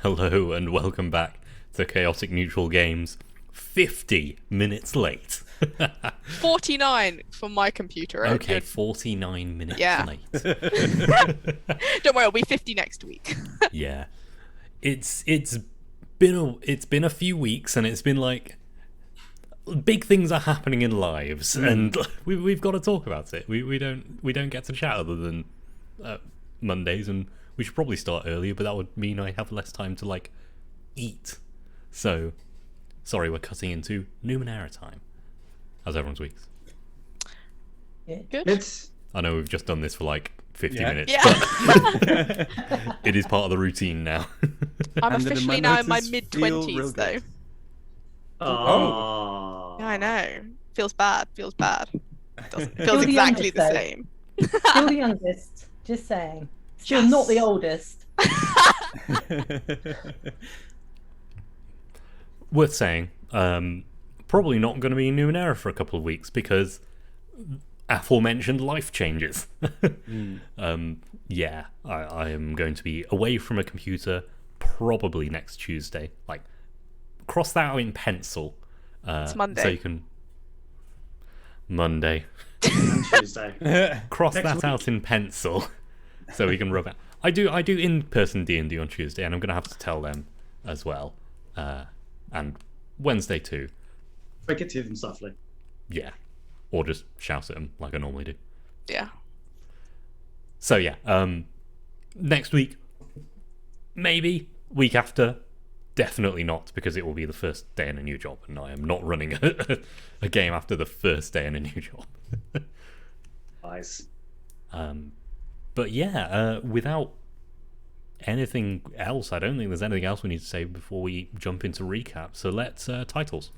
Hello and welcome back to Chaotic Neutral Games. 50 minutes late. 49 for my computer. Okay, 49 minutes late. Don't worry, it'll be 50 next week. Yeah, it's been a few weeks, and it's been like big things are happening in lives, and we've got to talk about it. We don't get to chat other than Mondays, and we should probably start earlier, but that would mean I have less time to like eat. So sorry, we're cutting into Numenera time. How's everyone's weeks? Yeah. Good. I know we've just done this for like 50 minutes. Yeah. But it is part of the routine now. I'm officially now in my mid-20s though. Oh. Yeah, I know. Feels bad. Feels exactly the same. Still the youngest. Just saying. Still not the oldest. Worth saying, probably not going to be in Numenera for a couple of weeks because aforementioned life changes. Yeah, I am going to be away from a computer probably next Tuesday. Like, cross that out in pencil. It's Monday. So you can... Monday. And Tuesday. Cross Next that week. out in pencil so we can rub out. I do in-person D&D on Tuesday, and I'm going to have to tell them as well. And Wednesday too. Break it to them softly. Yeah. Or just shout at them like I normally do. Yeah. So yeah, next week, maybe. Week after, definitely not, because it will be the first day in a new job, and I am not running a game after the first day in a new job. Nice. But yeah, without anything else, I don't think there's anything else we need to say before we jump into recap. So let's titles.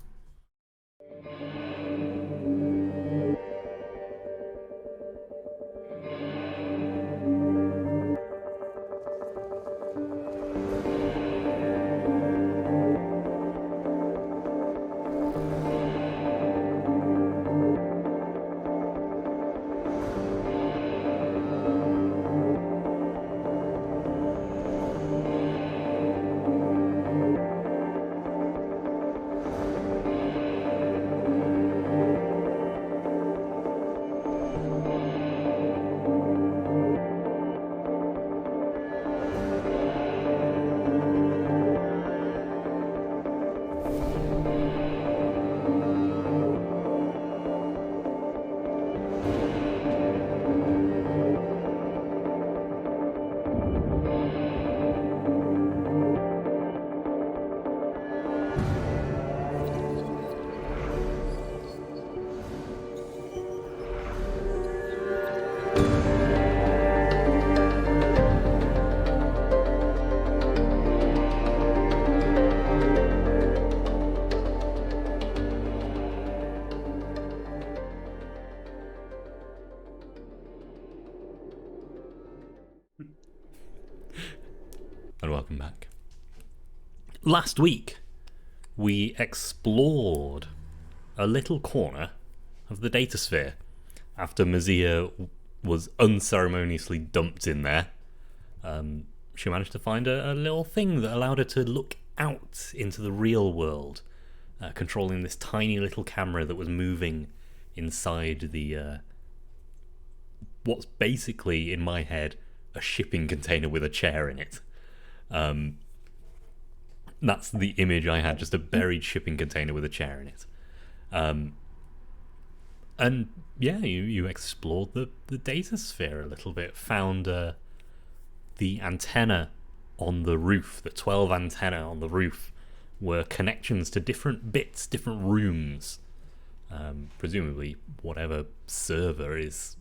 And welcome back. Last week, we explored a little corner of the datasphere after Mazia was unceremoniously dumped in there. She managed to find a little thing that allowed her to look out into the real world, controlling this tiny little camera that was moving inside the what's basically, in my head, a shipping container with a chair in it. That's the image I had, just a buried shipping container with a chair in it. And yeah, you explored the data sphere a little bit, found the antenna on the roof, the 12 antenna on the roof were connections to different bits, different rooms. Presumably whatever server is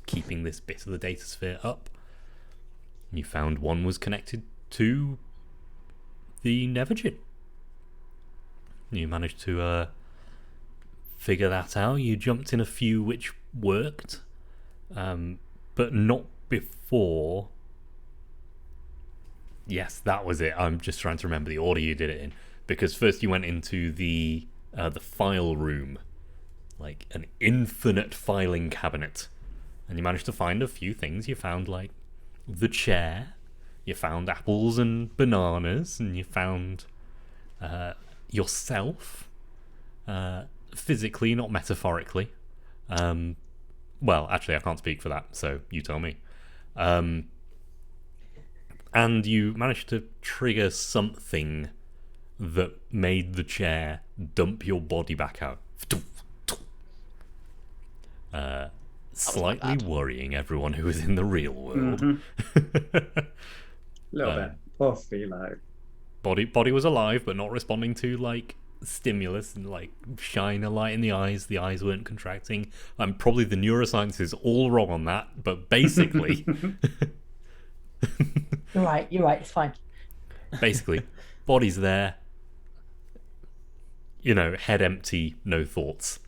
keeping this bit of the data sphere up. You found one was connected to the Nevergin. You managed to figure that out. You jumped in a few which worked, but not before. Yes, that was it. I'm just trying to remember the order you did it in, because first you went into the file room, like an infinite filing cabinet, and you managed to find a few things. You found like the chair, you found apples and bananas, and you found yourself, physically, not metaphorically. Well, actually, I can't speak for that, so you tell me. And you managed to trigger something that made the chair dump your body back out. Slightly worrying everyone who was in the real world. Mm-hmm. A little bit. Poor Philo. Body was alive, but not responding to like stimulus and like shine a light in the eyes. The eyes weren't contracting. I'm probably the neuroscience is all wrong on that, but basically, You're right. It's fine. basically, body's there. You know, head empty, no thoughts.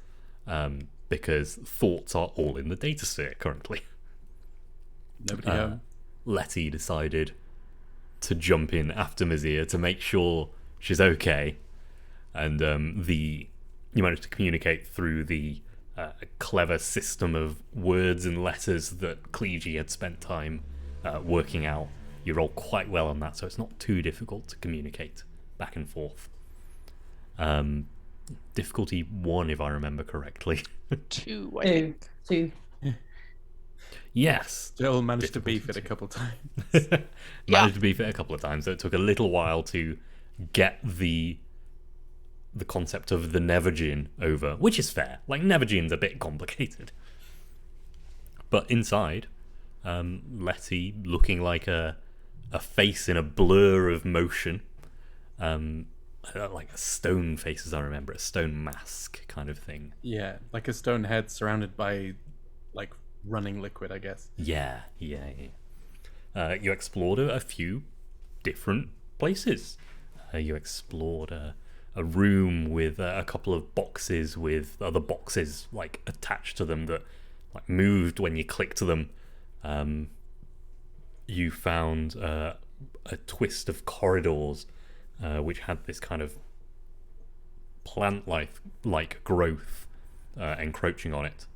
Because thoughts are all in the data sphere currently. Nobody home. Letty decided to jump in after Mazia to make sure she's okay, and you managed to communicate through the clever system of words and letters that Cleege had spent time working out. You roll quite well on that, so it's not too difficult to communicate back and forth. Difficulty 1, if I remember correctly. 2, I think. Two. Yes. Jill managed to beef it a couple times. Managed to beef it a couple of times, so it took a little while to get the concept of the Nevergin over, which is fair. Like, Nevergin's a bit complicated. But inside, Letty looking like a face in a blur of motion. Like a stone face, as I remember, a stone mask kind of thing. Yeah, like a stone head surrounded by like running liquid, I guess. Yeah. You explored a few different places. You explored a room with a couple of boxes with other boxes like attached to them that like moved when you clicked them. You found a twist of corridors which had this kind of plant life like growth encroaching on it.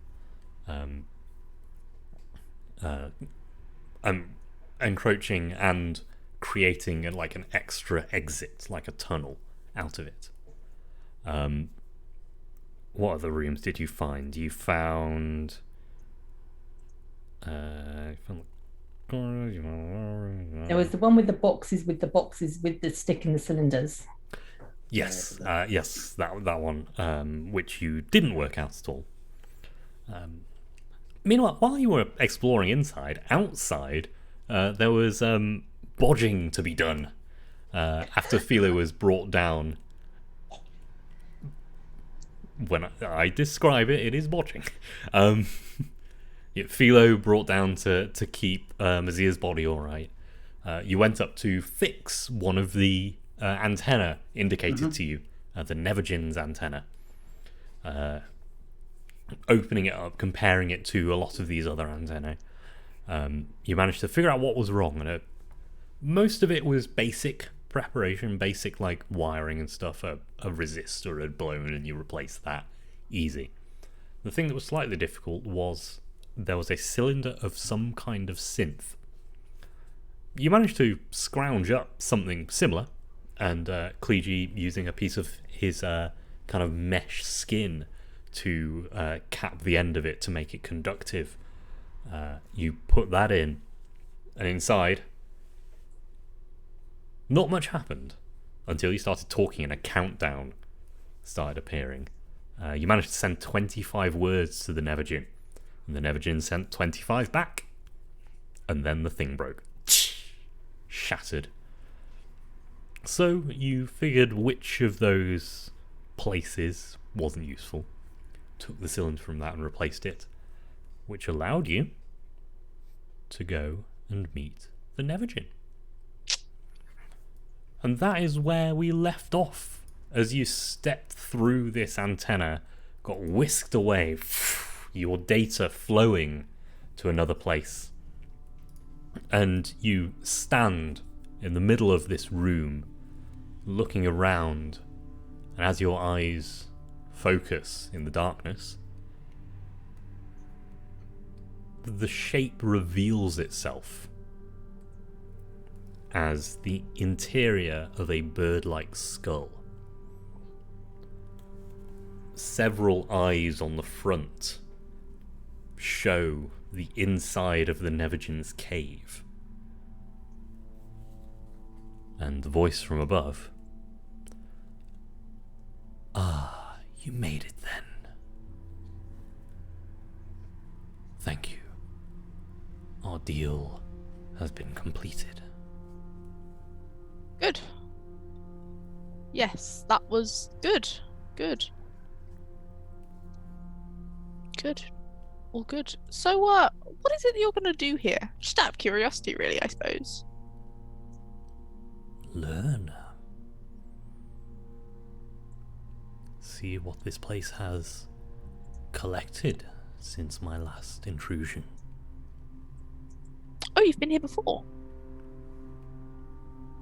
Encroaching and creating like an extra exit, like a tunnel out of it. What other rooms did you find? You found There was the one with the boxes with the stick in the cylinders. yes, that one, which you didn't work out at all. Meanwhile, while you were exploring outside, there was bodging to be done after Philo was brought down. When I describe it, it is bodging. Philo brought down to keep Mazia's body all right. You went up to fix one of the antenna indicated to you, the Nevergin's antenna. Opening it up, comparing it to a lot of these other antennae. You managed to figure out what was wrong, and most of it was basic preparation, basic like wiring and stuff. A resistor had blown and you replaced that. Easy. The thing that was slightly difficult was there was a cylinder of some kind of synth. You managed to scrounge up something similar, and Kleegi, using a piece of his kind of mesh skin to cap the end of it to make it conductive, you put that in, and inside not much happened until you started talking and a countdown started appearing. You managed to send 25 words to the Nevergin, and the Nevergin sent 25 back, and then the thing broke. Shattered. So you figured which of those places wasn't useful, took the cylinder from that and replaced it, which allowed you to go and meet the Nevergin. And that is where we left off, as you stepped through this antenna, got whisked away, your data flowing to another place. And you stand in the middle of this room, looking around, and as your eyes focus in the darkness, the shape reveals itself as the interior of a bird-like skull. Several eyes on the front show the inside of the Nevergin's cave. And the voice from above. Ah, you made it then. Thank you. Our deal has been completed. Good. Yes, that was good. Good. All good. So, what is it that you're going to do here? Just out of curiosity, really, I suppose. Learn. See what this place has collected since my last intrusion. Oh, you've been here before?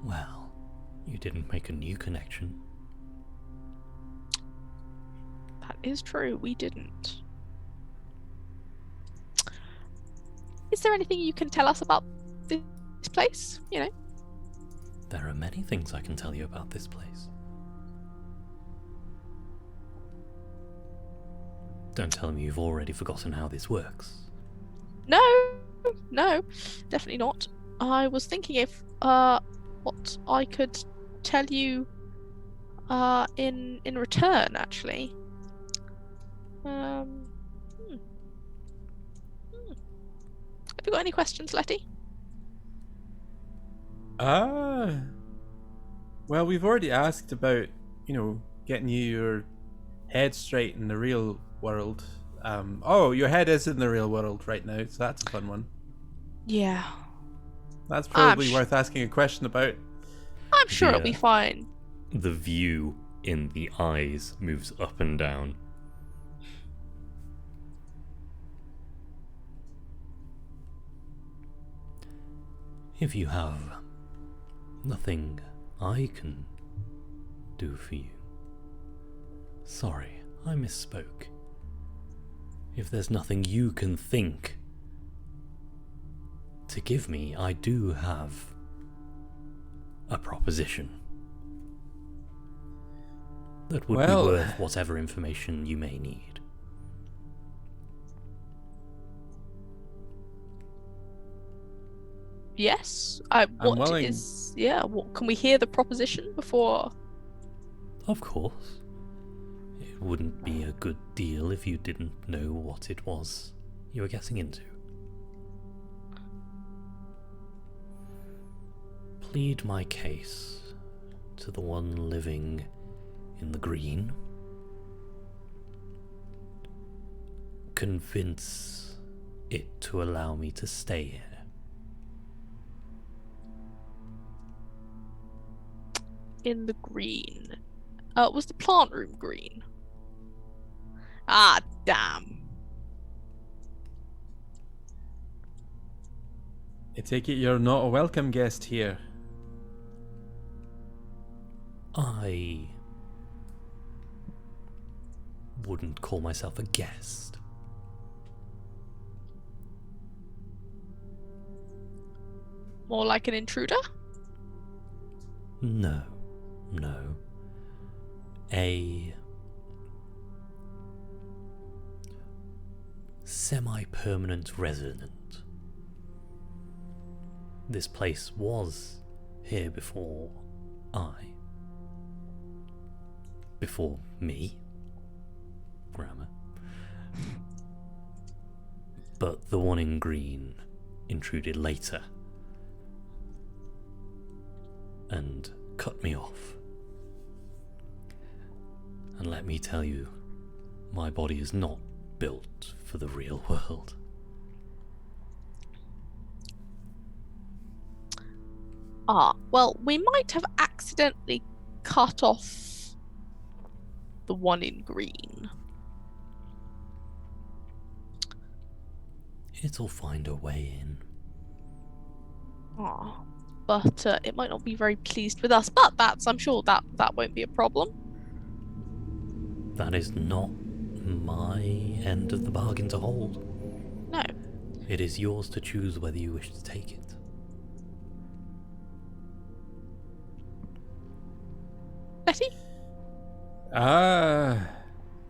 Well, you didn't make a new connection. That is true, we didn't. Is there anything you can tell us about this place? You know? There are many things I can tell you about this place. Don't tell me you've already forgotten how this works. No, definitely not. I was thinking if what I could tell you in return, actually. Have you got any questions, Letty? Well, we've already asked about, getting you your head straight in the real world. Oh, your head is in the real world right now, so that's a fun one. Yeah. That's probably sh- worth asking a question about. I'm sure it'll be fine. The view in the eyes moves up and down. If you have nothing I can do for you, sorry, I misspoke. If there's nothing you can think to give me, I do have a proposition that would be worth whatever information you may need. Yes. I'm willing. What can we hear the proposition before? Of course. It wouldn't be a good deal if you didn't know what it was you were getting into. Plead my case to the one living in the green. Convince it to allow me to stay here. In the green. Was the plant room green? Ah, damn. I take it you're not a welcome guest here. I wouldn't call myself a guest. More like an intruder? No. A semi-permanent resident. This place was here before before me. Grammar. But the one in green intruded later and cut me off. And let me tell you, my body is not built for the real world. Well, we might have accidentally cut off the one in green. It'll find a way in. But it might not be very pleased with us. But I'm sure that won't be a problem. That is not my end of the bargain to hold. No. It is yours to choose whether you wish to take it. Betty?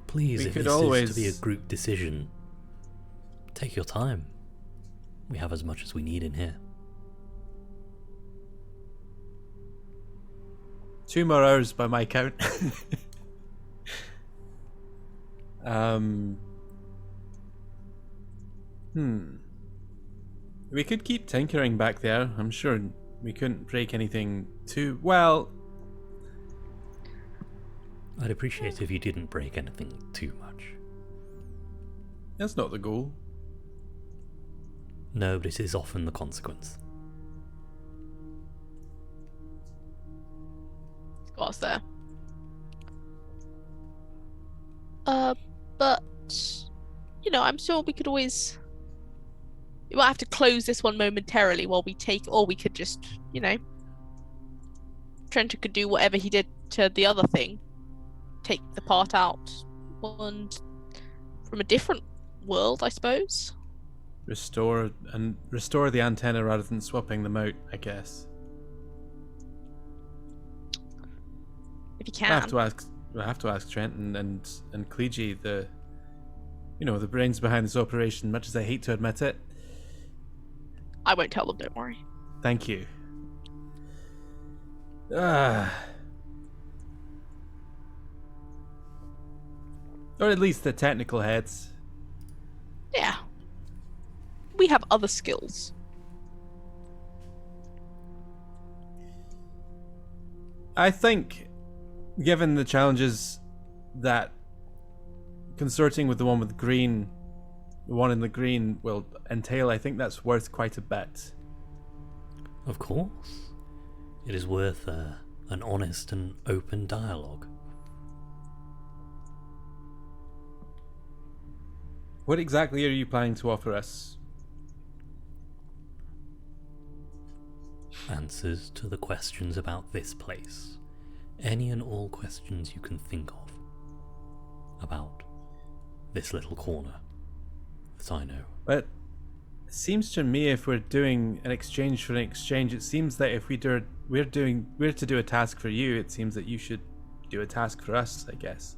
Please, We if could this always is to be a group decision, take your time. We have as much as we need in here. 2 more hours by my count. We could keep tinkering back there. I'm sure we couldn't break anything too well. I'd appreciate if you didn't break anything too much. That's not the goal. No, but it is often the consequence. Got us there. But I'm sure we could always. We might have to close this one momentarily while we take, or we could just, Trenta could do whatever he did to the other thing, take the part out, and from a different world, I suppose. Restore the antenna rather than swapping them out, I guess. If you can. I have to ask Trent and Cleege, the brains behind this operation, much as I hate to admit it. I won't tell them, don't worry. Thank you. Or at least the technical heads. Yeah. We have other skills. I think, given the challenges that consorting with the one with green, the one in the green will entail, I think that's worth quite a bit. Of course. It is worth an honest and open dialogue. What exactly are you planning to offer us? Answers to the questions about this place. Any and all questions you can think of about this little corner that I know. But it seems to me if we're doing an exchange for an exchange, it seems that if we're to do a task for you, it seems that you should do a task for us, I guess.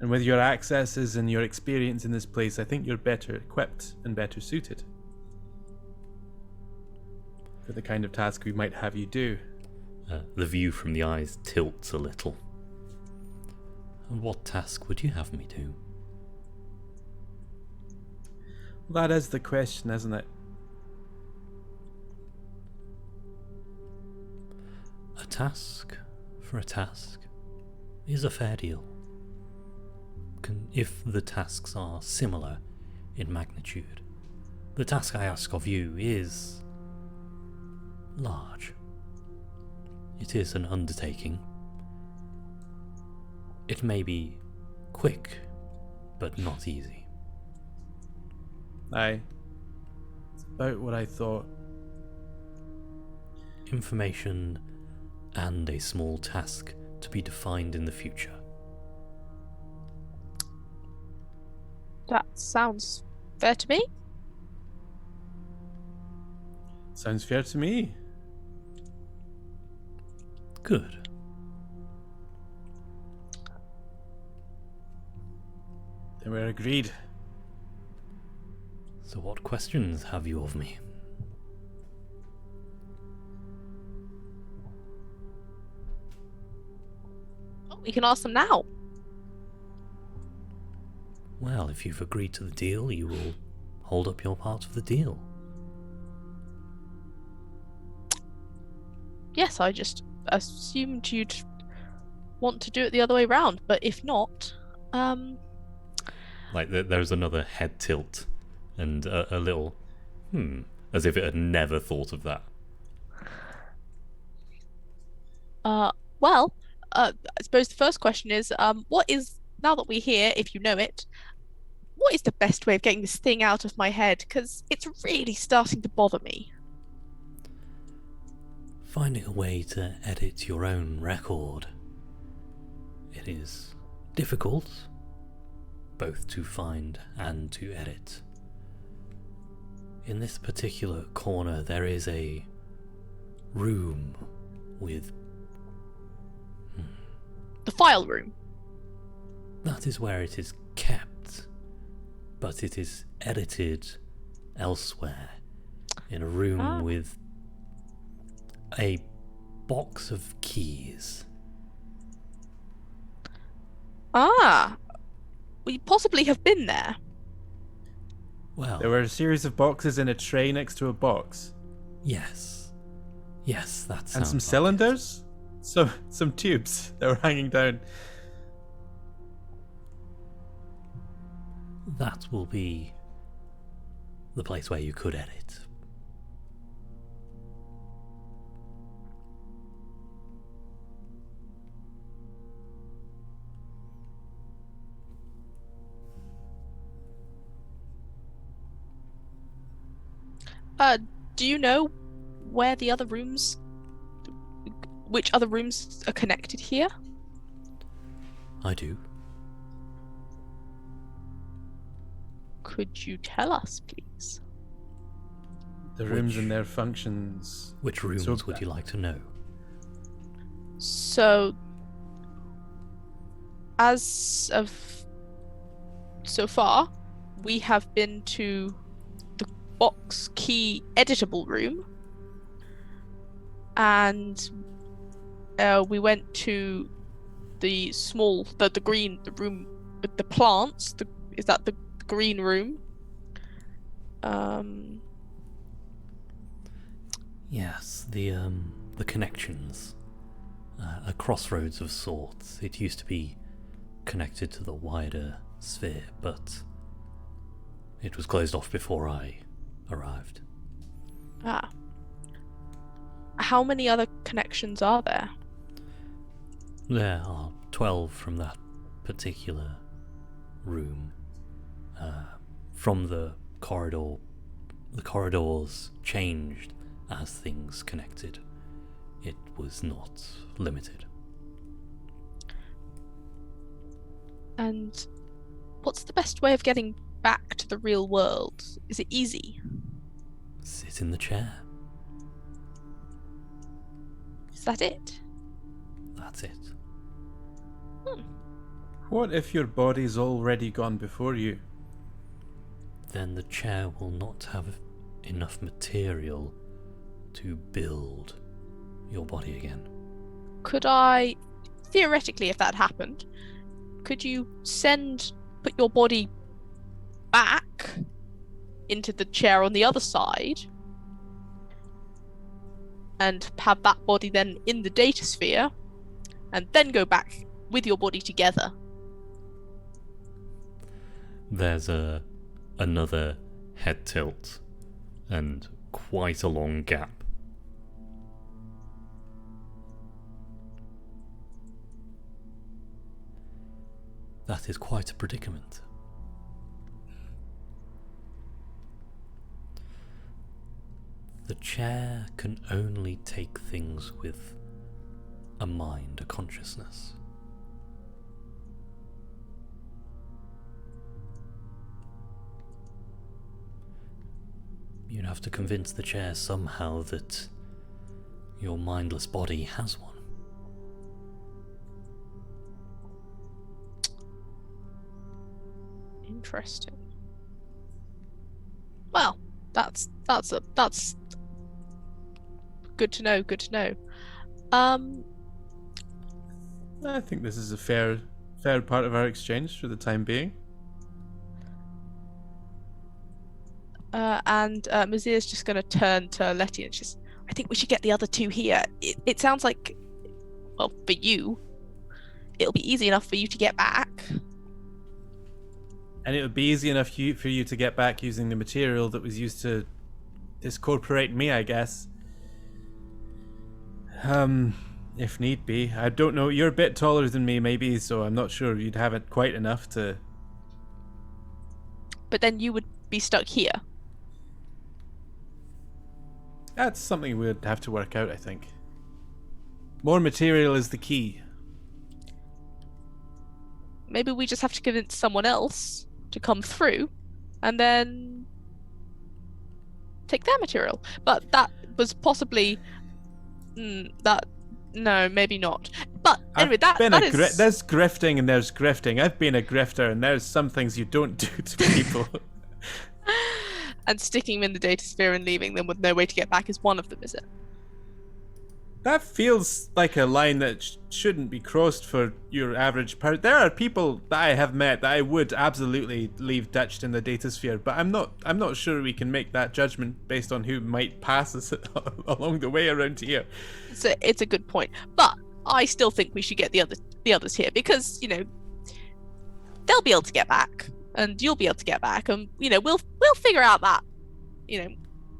And with your accesses and your experience in this place, I think you're better equipped and better suited for the kind of task we might have you do. The view from the eyes tilts a little. And what task would you have me do? Well, that is the question, isn't it? A task for a task is a fair deal. If the tasks are similar in magnitude, the task I ask of you is large. It is an undertaking. It may be quick, but not easy. Aye. It's about what I thought. Information and a small task to be defined in the future. That sounds fair to me. Sounds fair to me. Good. Then we're agreed. So what questions have you of me? Oh, we can ask them now. Well, if you've agreed to the deal, you will hold up your part of the deal. Yes, I just assumed you'd want to do it the other way round, but if not, Like there's another head tilt and a little as if it had never thought of that. well, I suppose the first question is, what is, now that we're here, if you know it, what is the best way of getting this thing out of my head? Because it's really starting to bother me. Finding a way to edit your own record. It is difficult, both to find and to edit. In this particular corner, there is a room with... The file room. That is where it is kept, but it is edited elsewhere, in a room with a box of keys. We possibly have been there. Well, There were a series of boxes in a tray next to a box. yes, that sounds And some like cylinders? Some tubes that were hanging down. it. That will be the place where you could edit. Do you know where the other rooms, which other rooms are connected here? I do. Could you tell us, please? The rooms and their functions. Which rooms So- would you like to know? So, as of so far, we have been to the box key editable room, and we went to the small, the green, the room with the plants. Is that the green room? Yes, the connections. A crossroads of sorts. It used to be connected to the wider sphere, but it was closed off before I arrived. Ah. How many other connections are there? There are 12 from that particular room. From the corridor, the corridors changed as things connected. It was not limited. And what's the best way of getting back to the real world? Is it easy? Sit in the chair. Is that it? That's it. What if your body's already gone before you? Then the chair will not have enough material to build your body again. Could I, theoretically, if that happened, could you put your body back into the chair on the other side and have that body then in the data sphere and then go back with your body together? There's another head tilt and quite a long gap. That is quite a predicament. The chair can only take things with a mind, a consciousness. You'd have to convince the chair somehow that your mindless body has one. Interesting. Well, that's good to know. Good to know. I think this is a fair part of our exchange for the time being. And Mazir's just going to turn to Letty and she's, I think we should get the other two here. It sounds like, well, for you, it'll be easy enough for you to get back. And it would be easy enough for you to get back using the material that was used to discorporate me, I guess. If need be. I don't know, you're a bit taller than me maybe, so I'm not sure you'd have it quite enough to... But then you would be stuck here. That's something we'd have to work out, I think. More material is the key. Maybe we just have to convince someone else to come through and then take their material. But that was possibly no, maybe not. But anyway, there's grifting and there's grifting. I've been a grifter and there's some things you don't do to people. And sticking them in the data sphere and leaving them with no way to get back is one of them, is it? That feels like a line that shouldn't be crossed for your average person. There are people that I have met that I would absolutely leave ditched in the data sphere, but I'm not sure we can make that judgment based on who might pass us along the way around here. So it's a good point, but I still think we should get the others here because they'll be able to get back, and you'll be able to get back, and we'll figure out that.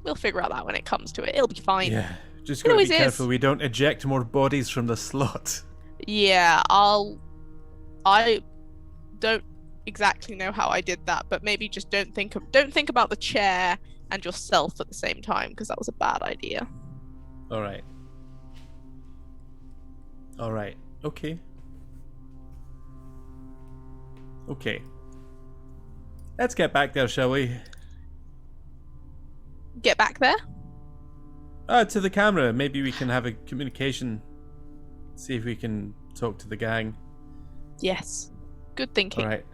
We'll figure out that when it comes to it. It'll be fine. Yeah. Just gotta be careful we don't eject more bodies from the slot. Yeah, I don't exactly know how I did that, but maybe just don't think about the chair and yourself at the same time, because that was a bad idea. Alright. Okay. Let's get back there, shall we? Get back there? To the camera. Maybe we can have a communication. See if we can talk to the gang. Yes. Good thinking. Alright.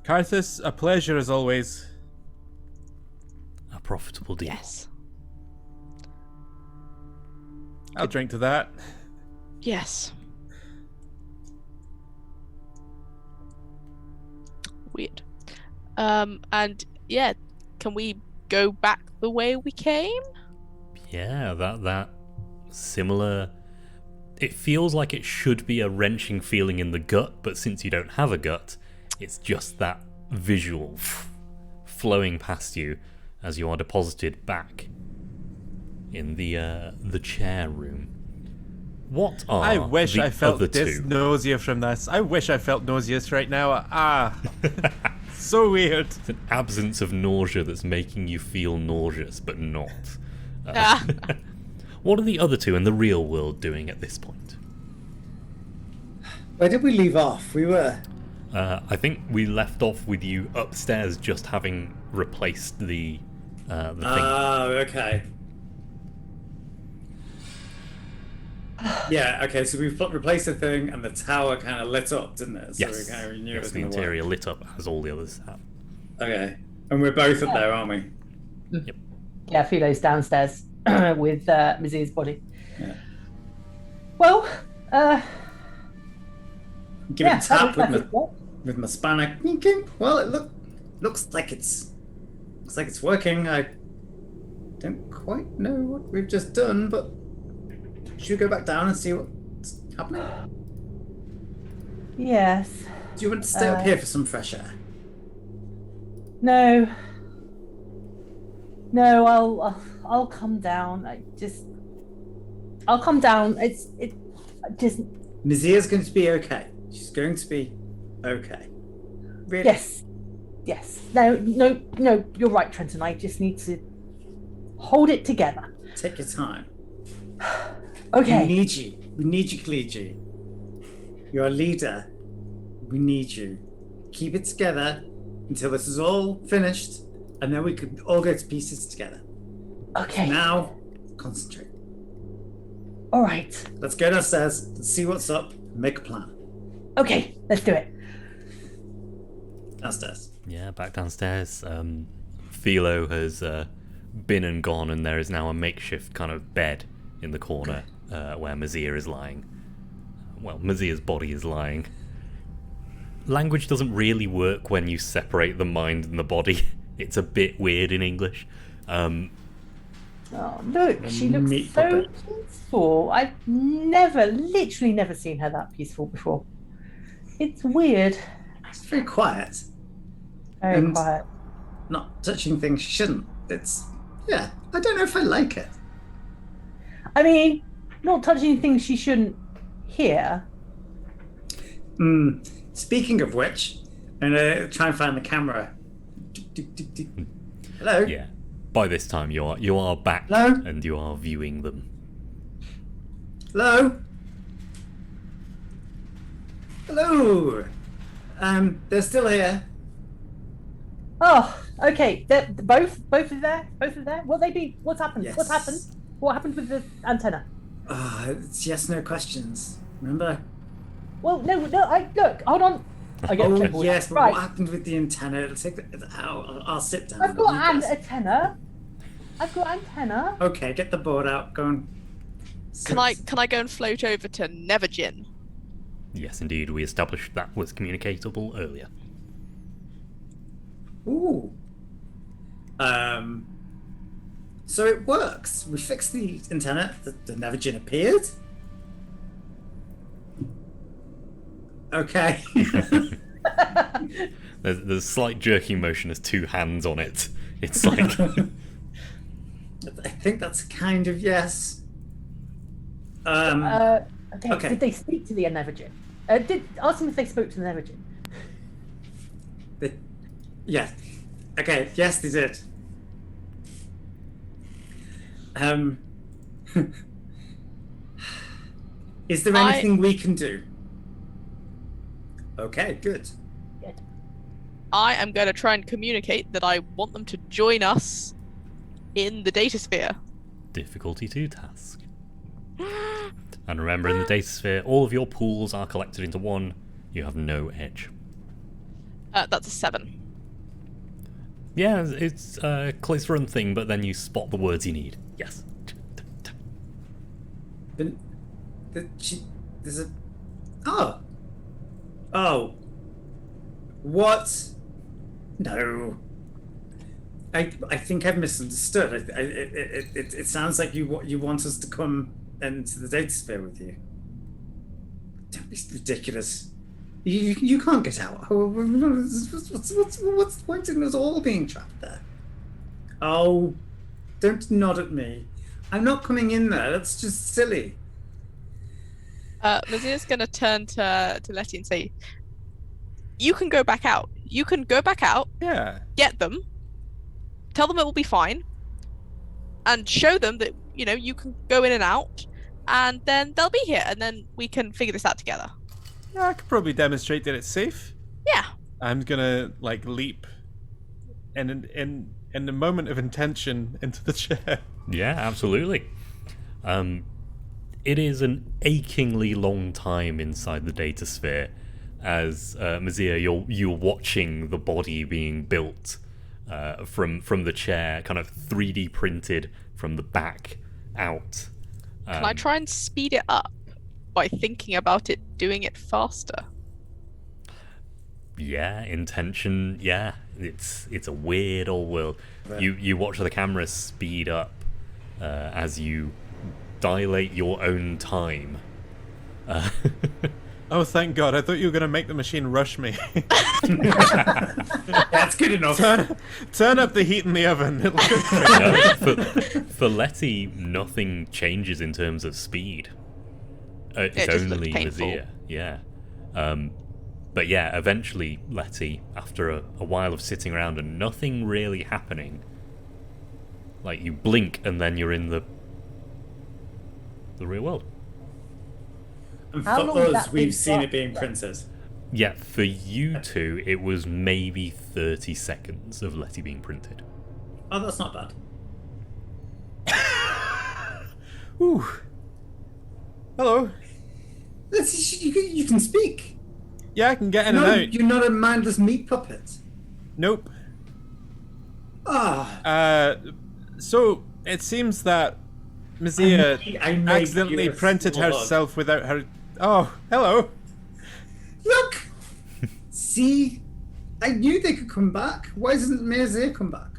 Karthus, a pleasure as always. A profitable deal. Yes. I'll drink to that. Yes. Weird. And yeah, can we go back the way we came? Yeah, that similar it feels like it should be a wrenching feeling in the gut, but since you don't have a gut, it's just that visual flowing past you as you are deposited back in the chair room. What are I wish the I felt other this two? nausea from this. I wish I felt nauseous right now. So weird. It's an absence of nausea that's making you feel nauseous, but not. What are the other two in the real world doing at this point? Where did we leave off? We were. I think we left off with you upstairs, just having replaced the thing. Oh, okay. Yeah, okay, so we've replaced the thing and the tower kind of lit up, didn't it? So Yes, we kind of knew it yes, was the going to interior work. lit up as all the others have. Okay. And we're both up there, aren't we? Yep. Yeah, Philo's downstairs with Mizia's body. Yeah. Well, Give yeah, it a tap that was with my spanner. Well, it looks like it's working. I don't quite know what we've just done, but should we go back down and see what's happening? Yes. Do you want to stay up here for some fresh air? No. No, I'll come down. I'll come down. It just Nazia's going to be okay. She's going to be okay. Really? yes. No, you're right, Trenton. I just need to hold it together. Take your time. Okay. We need you. We need you, Kaliji. You're a leader. We need you. Keep it together until this is all finished, and then we could all go to pieces together. Okay. Now, concentrate. All right. Let's go downstairs, let's see what's up, and make a plan. Okay, let's do it. Downstairs. Yeah, back downstairs. Philo has been and gone, and there is now a makeshift kind of bed in the corner where Mazia is lying. Well, Mazia's body is lying. Language doesn't really work when you separate the mind and the body. It's a bit weird in English. Oh, look, she looks meat so puppet. peaceful. I've literally never seen her that peaceful before. It's weird. It's very quiet. Very And- quiet. Not touching things she shouldn't. Yeah, I don't know if I like it. I mean, not touching things she shouldn't hear. Speaking of which, I'm gonna try and find the camera. Hello? Yeah. By this time, you are back Hello? and you are viewing them. Hello? Hello? They're still here. Oh, okay. They're both are there. Both are there. What they be? What's happened? Yes. What's happened? What happened with the antenna? It's yes, no questions. Remember? Well, no. Look. Hold on. I get Oh, clipboard. yes, but right. what happened with the antenna? It'll take I'll sit down. I've got You an guys- antenna. I've got antenna. Okay, get the board out. Go on. Can I go and float over to Nevergin? Yes, indeed. We established that was communicatable earlier. Ooh. So it works. We fixed the antenna. The Nevergin appeared. Okay. There's a slight jerking motion as two hands on it. It's like I think that's kind of yes. Okay. Okay. Did they speak to the Nevergin? Ask them if they spoke to the Nevergin. Yeah. Okay. Yes, they did. Is there anything we can do? Okay, good. I am going to try and communicate that I want them to join us in the data sphere. difficulty 2 task. And remember, in the data sphere, all of your pools are collected into one. You have no edge. That's a 7. Yeah, it's a close run thing, but then you spot the words you need. Yes. But there's a. Oh. What? No. I think I've misunderstood. It sounds like you want us to come into the data sphere with you. Don't be ridiculous. You can't get out. What's the point in us all being trapped there? Oh, don't nod at me. I'm not coming in there. That's just silly. Mazia's gonna turn to Letty and say, "You can go back out. You can go back out, Yeah. get them, tell them it will be fine, and show them that you can go in and out, and then they'll be here, and then we can figure this out together." Yeah, I could probably demonstrate that it's safe. Yeah. I'm gonna like leap, and in the moment of intention into the chair. Yeah, absolutely. It is an achingly long time inside the data sphere as Mazia, you're watching the body being built from the chair, kind of 3D printed from the back out. Can I try and speed it up by thinking about it doing it faster? Yeah, intention. Yeah, it's a weird old world. You watch the camera speed up as you dilate your own time. Oh, thank God! I thought you were gonna make the machine rush me. That's good enough. Turn up the heat in the oven. It'll cook me. No, for Letty, nothing changes in terms of speed. It's it just only looks painful. Mazia. Yeah. But yeah, eventually, Letty, after a while of sitting around and nothing really happening, like you blink and then you're in the real world. And How for long has us, that we've been seen it up? being printed. Yeah, for you two, it was maybe 30 seconds of Letty being printed. Oh, that's not bad. Ooh. Hello. You can speak. Yeah, I can get in No, and out. you're not a mindless meat puppet. Nope. Ah, So it seems that Mazia I made accidentally you a printed slug. herself without her. Oh, hello. Look! See? I knew they could come back. Why doesn't Mazia come back?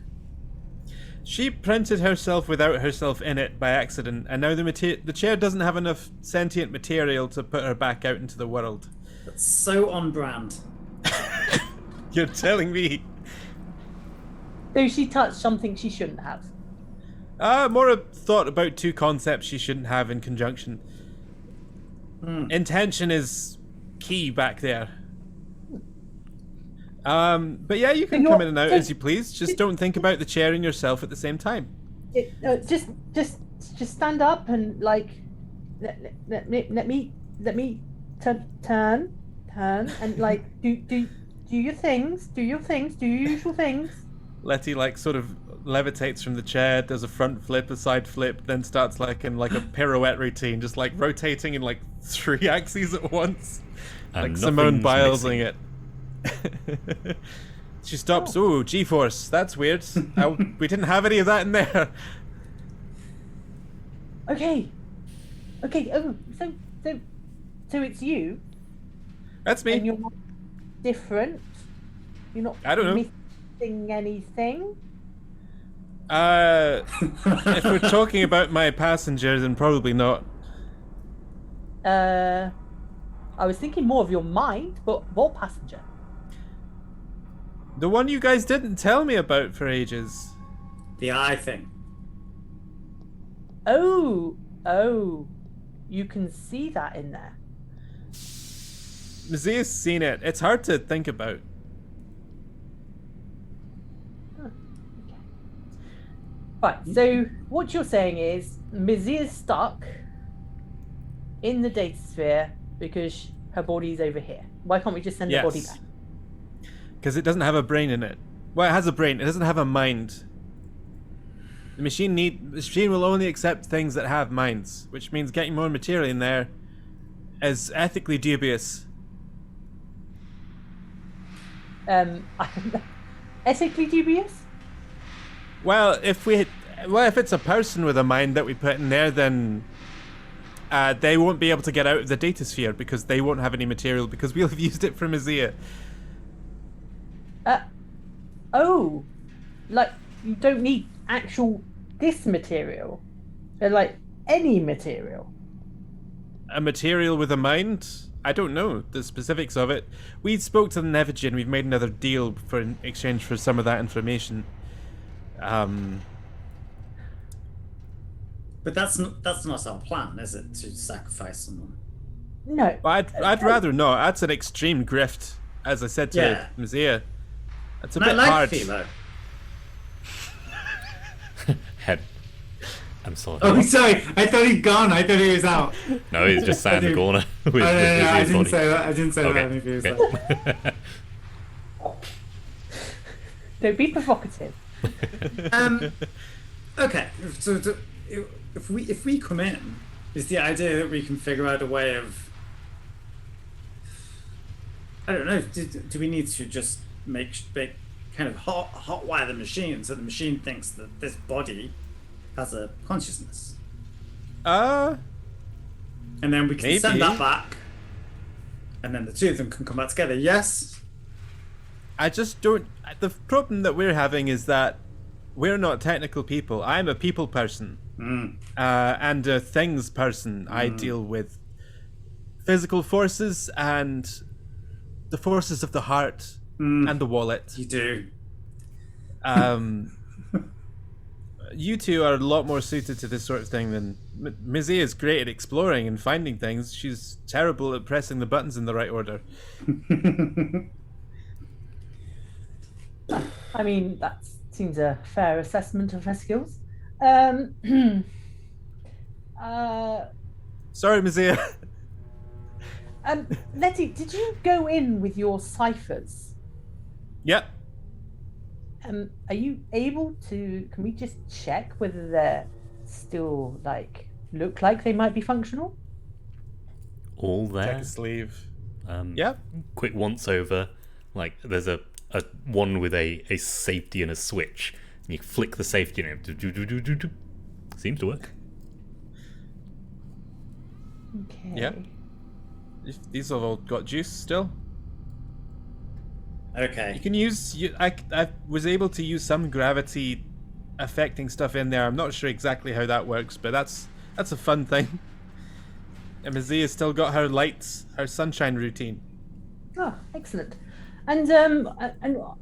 She printed herself without herself in it by accident, and now the chair doesn't have enough sentient material to put her back out into the world. That's so on brand. You're telling me? So she touched something she shouldn't have. More a thought about two concepts she shouldn't have in conjunction. Intention is key back there. But yeah, you can come in and out as you please. Just don't think about the chair and yourself at the same time. Just stand up and like let me turn and like do your things, do your usual things. Letty like sort of levitates from the chair, does a front flip, a side flip, then starts like in like a pirouette routine, just like rotating in like 3 axes at once, And like Simone nothing's Bilesing missing. it. She stops. Ooh, G-force. That's weird. We didn't have any of that in there. Okay. Oh, so it's you, That's and me. you're not different. You're not. I don't know. Missing anything. If we're talking about my passenger, then probably not. I was thinking more of your mind, but what passenger? The one you guys didn't tell me about for ages. The eye thing. Oh, you can see that in there. Mazia's seen it. It's hard to think about. Right, so what you're saying is Mazia's stuck in the data sphere because her body's over here. Why can't we just send the body back? Because it doesn't have a brain in it. Well, it has a brain. It doesn't have a mind. The machine will only accept things that have minds, which means getting more material in there is ethically dubious. Ethically dubious? Well, if it's a person with a mind that we put in there, then they won't be able to get out of the data sphere because they won't have any material because we'll have used it for Mazia. Oh, like you don't need actual this material, like any material. A material with a mind? I don't know the specifics of it. We spoke to the Nevigian. We've made another deal for in exchange for some of that information. But that's not our plan, is it? To sacrifice someone. No. I'd rather not. That's an extreme grift, as I said to Mizia. That's a And I bit like hard. Philo. Head. I'm sorry. Oh, sorry. I thought he'd gone. I thought he was out. No, he's just sat in the corner with, No, I his didn't body. say that. I didn't say that. Okay. If he was okay. out. Don't be provocative. Okay, so if we come in, is the idea that we can figure out a way of, I don't know, do we need to just make kind of hot wire the machine so the machine thinks that this body has a consciousness, and then we can send that back, and then the two of them can come back together? Yes. I just don't. The problem that we're having is that we're not technical people. I'm a people person, and a things person. I deal with physical forces and the forces of the heart and the wallet. You do. You two are a lot more suited to this sort of thing than Mizzy is great at exploring and finding things. She's terrible at pressing the buttons in the right order. I mean, that seems a fair assessment of her skills. Sorry, Mizzy. Letty, did you go in with your ciphers? Yep. Are you able to? Can we just check whether they're still look like they might be functional? All there. Check a sleeve. Yep. Quick once over. Like there's a one with a safety and a switch. And you flick the safety and it seems to work. Okay. Yeah. These have all got juice still. Okay. You can use. I was able to use some gravity affecting stuff in there. I'm not sure exactly how that works, but that's a fun thing. And Mizzy has still got her lights, her sunshine routine. Oh, excellent. And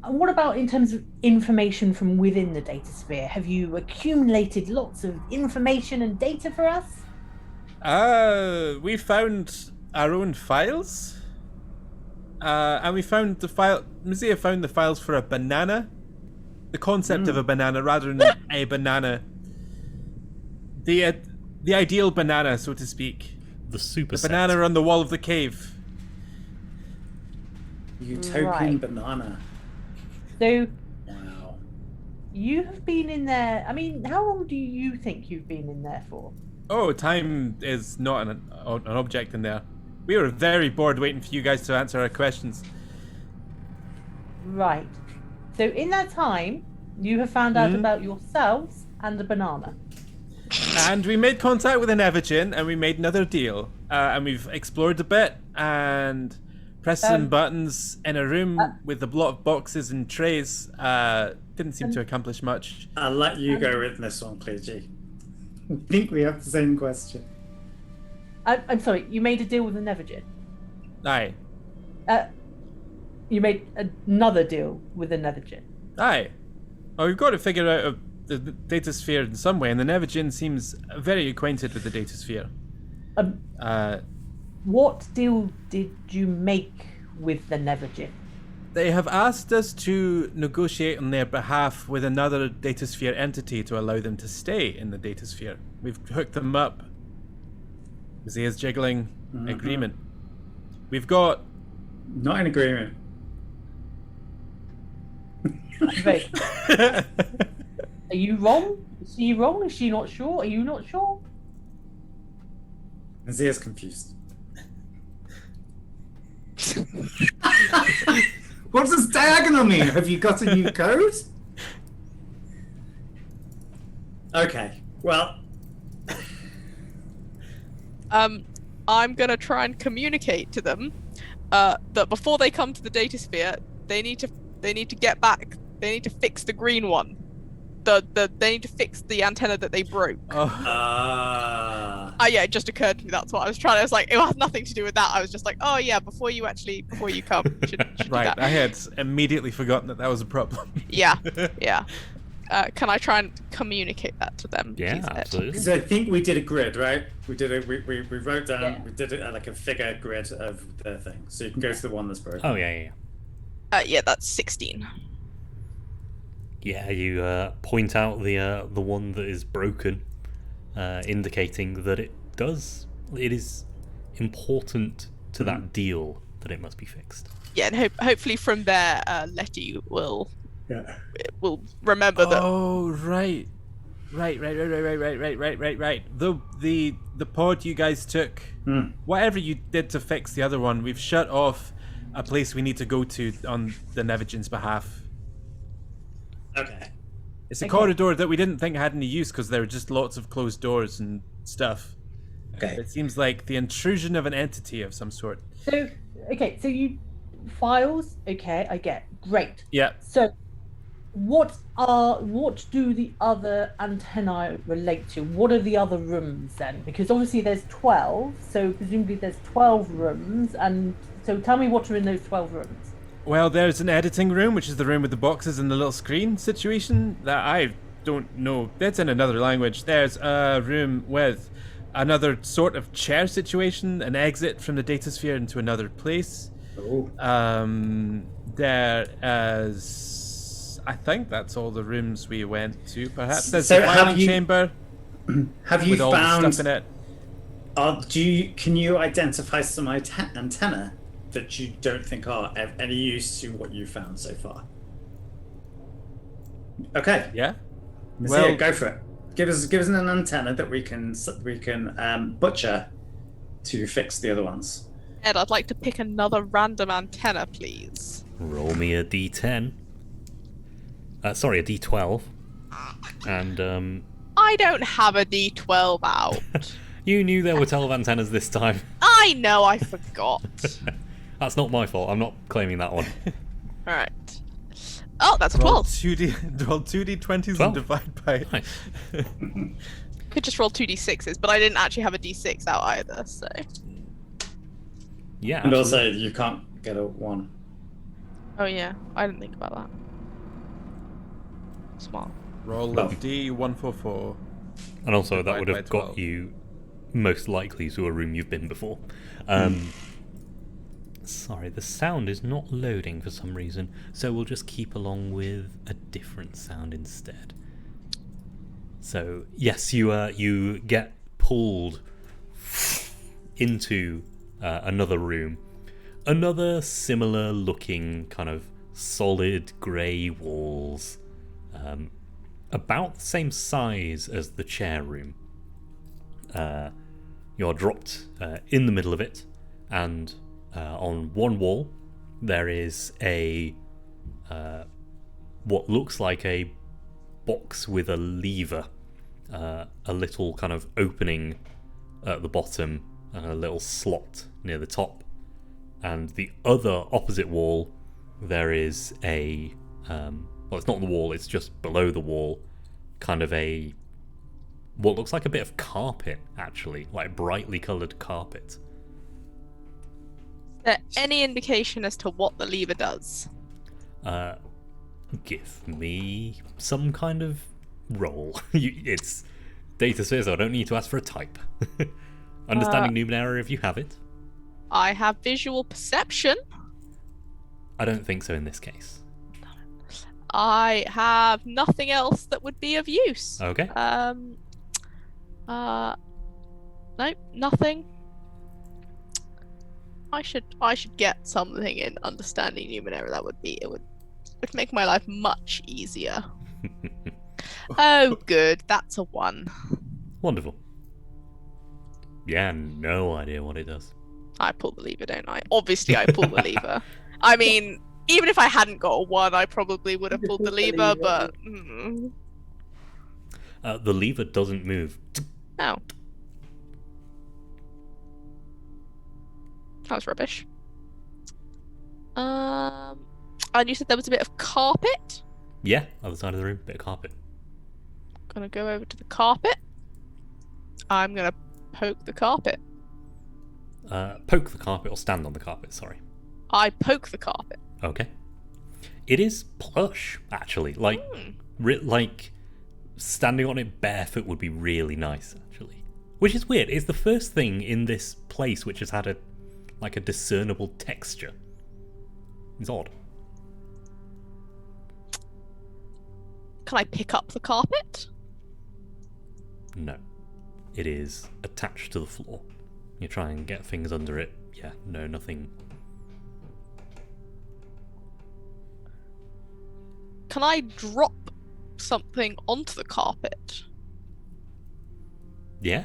what about in terms of information from within the data sphere? Have you accumulated lots of information and data for us? We found our own files. And we found the file. Mizzy found the files for a banana. The concept of a banana rather than a banana. The ideal banana, so to speak. The super The banana on the wall of the cave. Utopian banana. So Wow. you have been in there. I mean, how long do you think you've been in there for? Oh, time is not an object in there. We were very bored waiting for you guys to answer our questions. Right. So in that time, you have found out about yourselves and the banana. And we made contact with an Evergin, and we made another deal. And we've explored a bit, and pressed some buttons in a room with a lot of boxes and trays. Didn't seem to accomplish much. I'll let you go with this one, Cleargy. I think we have the same question. I'm sorry, you made a deal with the Nevergin. Aye. You made another deal with the Nevergin. Aye. Well, we've got to figure out the data sphere in some way, and the Nevergin seems very acquainted with the data sphere. What deal did you make with the Nevergin? They have asked us to negotiate on their behalf with another data sphere entity to allow them to stay in the data sphere. We've hooked them up. Zia's jiggling. Agreement. We've got... Not in agreement. Wait. Are you wrong? Is she wrong? Is she not sure? Are you not sure? Zia's confused. What does diagonal mean? Have you got a new code? Okay, well, I'm gonna try and communicate to them that before they come to the data sphere, they need to get back. They need to fix the green one. They need to fix the antenna that they broke. Oh, Yeah, it just occurred to me. That's what I was trying. I was like, it had nothing to do with that. I was just like, oh yeah, before you come, you should do Right, that. I had immediately forgotten that was a problem. Yeah. Can I try and communicate that to them? Yeah, please, Ed? absolutely. Because I think we did a grid, right? We wrote down, Yeah. we did it like a figure grid of the thing. So you can go to the one that's broken. Oh yeah. Yeah, that's 16. Yeah, you point out the one that is broken, indicating that it is important to that deal that it must be fixed. Yeah, and hopefully from there, Letty will Yeah. remember that. Oh, right. Right. The pod you guys took, whatever you did to fix the other one, we've shut off a place we need to go to on the Nevigin's behalf. Okay. It's a Okay. corridor that we didn't think had any use because there were just lots of closed doors and stuff. Okay. It seems like the intrusion of an entity of some sort. So, okay, so you files. Okay, I get. Great. Yeah. So, what do the other antennae relate to? What are the other rooms then? Because obviously there's 12, so presumably there's 12 rooms, and so tell me what are in those 12 rooms. Well, there's an editing room, which is the room with the boxes and the little screen situation that I don't know. That's in another language. There's a room with another sort of chair situation, an exit from the datasphere into another place. Oh. There is, I think that's all the rooms we went to. Perhaps there's So the have filing you- chamber Have you with all the found? stuff in it. Can you identify some antenna that you don't think are of any use to what you found so far? Okay. Yeah. Messiah, Well- go for it. Give us an antenna that we can butcher to fix the other ones. Ed, I'd like to pick another random antenna, please. Roll me a d10. Sorry, a d12. And I don't have a D12 out. you knew there were 12 antennas this time. I know, I forgot. That's not my fault. I'm not claiming that one. Alright. Oh, that's a Roll 12. 2d20s 12. and divide by. Nice. Could just roll 2d6s, but I didn't actually have a d6 out either, so. Yeah. And absolutely. also, you can't get a 1. Oh yeah, I didn't think about that. Smart. Roll of D144. And also, that Divide would by have got 12. you most likely to a room you've been before. Sorry, the sound is not loading for some reason, so we'll just keep along with a different sound instead. So, yes, you get pulled into another room. Another similar looking kind of solid grey walls. About the same size as the chair room. You're dropped in the middle of it, and on one wall there is a what looks like a box with a lever, a little kind of opening at the bottom, and a little slot near the top. And the other opposite wall, there is a well, it's not on the wall, it's just below the wall, kind of a what looks like a bit of carpet, actually, like brightly coloured carpet. Is there any indication as to what the lever does? Give me some kind of roll. It's data sphere, so I don't need to ask for a type. Understanding Numenera if you have it. I have visual perception. I don't think so in this case. I have nothing else that would be of use. Okay. Nope, nothing. I should get something in understanding Numenera. That would make my life much easier. Oh, good. That's a 1. Wonderful. Yeah, no idea what it does. I pull the lever, don't I? Obviously, I pull the lever. I mean, even if I hadn't got a 1, I probably would have pulled the lever, but... The lever doesn't move. Oh. That was rubbish. And you said there was a bit of carpet? Yeah, other side of the room, bit of carpet. Gonna go over to the carpet. I'm gonna poke the carpet. Poke the carpet or stand on the carpet, sorry. I poke the carpet. Okay. It is plush, actually. Like, like standing on it barefoot would be really nice, actually. Which is weird. It's the first thing in this place which has had a discernible texture. It's odd. Can I pick up the carpet? No. It is attached to the floor. You try and get things under it. Yeah, no, nothing. Can I drop something onto the carpet? Yeah.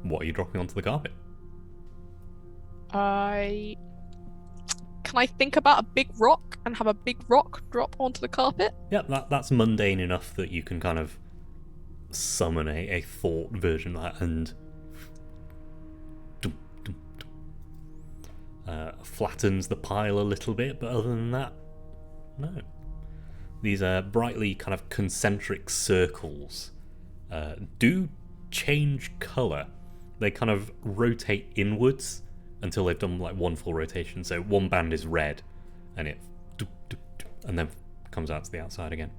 What are you dropping onto the carpet? Can I think about a big rock and have a big rock drop onto the carpet? Yeah, that's mundane enough that you can kind of summon a thought version of that and flattens the pile a little bit, but other than that, no. These brightly kind of concentric circles do change colour. They kind of rotate inwards until they've done like one full rotation. So one band is red, and it and then comes out to the outside again.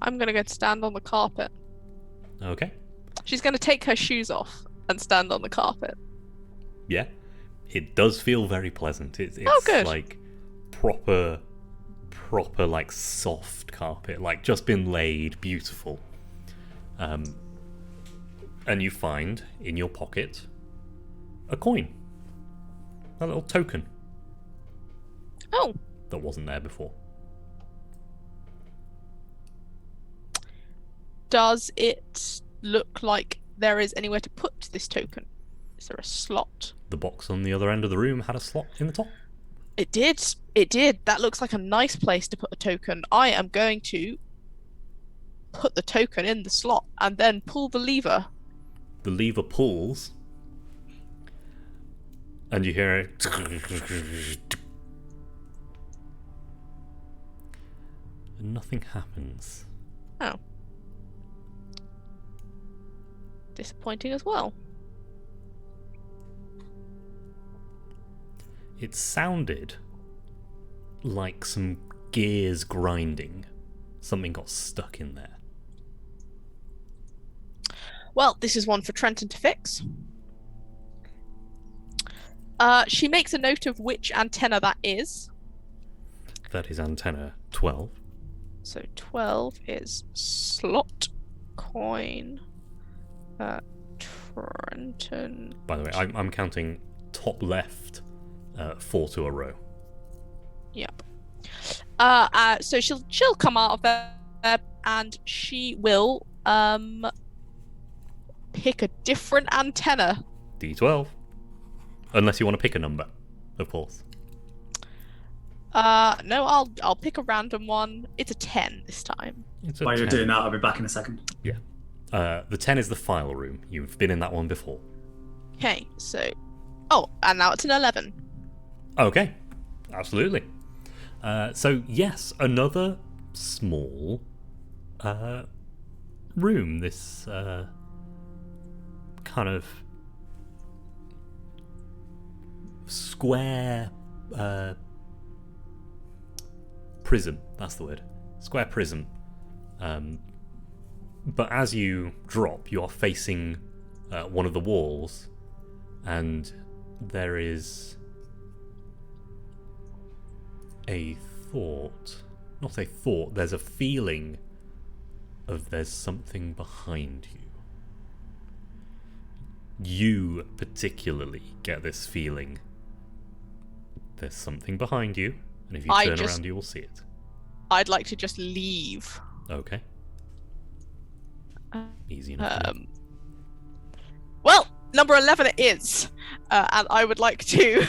I'm gonna go stand on the carpet. Okay. She's gonna take her shoes off and stand on the carpet. Yeah. It does feel very pleasant. It's good. like proper like soft carpet, like just been laid, beautiful. And you find in your pocket a coin, a little token. Oh. That wasn't there before. Does it look like there is anywhere to put this token? Is there a slot? The box on the other end of the room had a slot in the top. It did. It did. That looks like a nice place to put a token. I am going to put the token in the slot and then pull the lever. The lever pulls, and you hear it. And nothing happens. Oh. Disappointing as well. It sounded like some gears grinding. Something got stuck in there. Well, this is one for Trenton to fix. She makes a note of which antenna that is. That is antenna 12. So 12 is slot, coin, Trenton. By the way, I'm counting top left 4 to a row. Yep. So she'll come out of there and she will pick a different antenna. D12. Unless you want to pick a number, of course. No, I'll pick a random one. It's a 10 this time. It's a While you're 10. doing that, I'll be back in a second. Yeah. The 10 is the file room. You've been in that one before. Okay, so... Oh, and now it's an 11. Okay. Absolutely. So, yes, another small room. This kind of square prism. That's the word. Square prism. But as you drop, you are facing one of the walls, and there is a thought. Not a thought, there's a feeling of there's something behind you. You particularly get this feeling. There's something behind you, and if you turn around, you will see it. I'd like to just leave. Okay. Easy enough. Well, number 11 it is. And I would like to...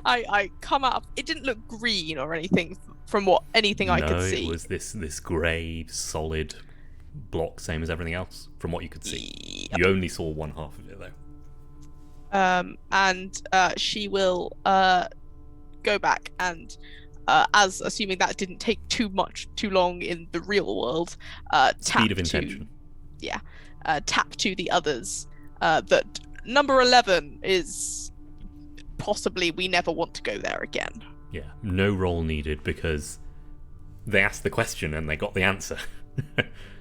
I come out... It didn't look green or anything from anything I could see. No, it was this grey, solid block, same as everything else, from what you could see. Yep. You only saw one half of it, though. And she will go back and... as assuming that didn't take too long in the real world, Speed of intention. tap to the others that number 11 is possibly we never want to go there again. Yeah, no roll needed because they asked the question and they got the answer.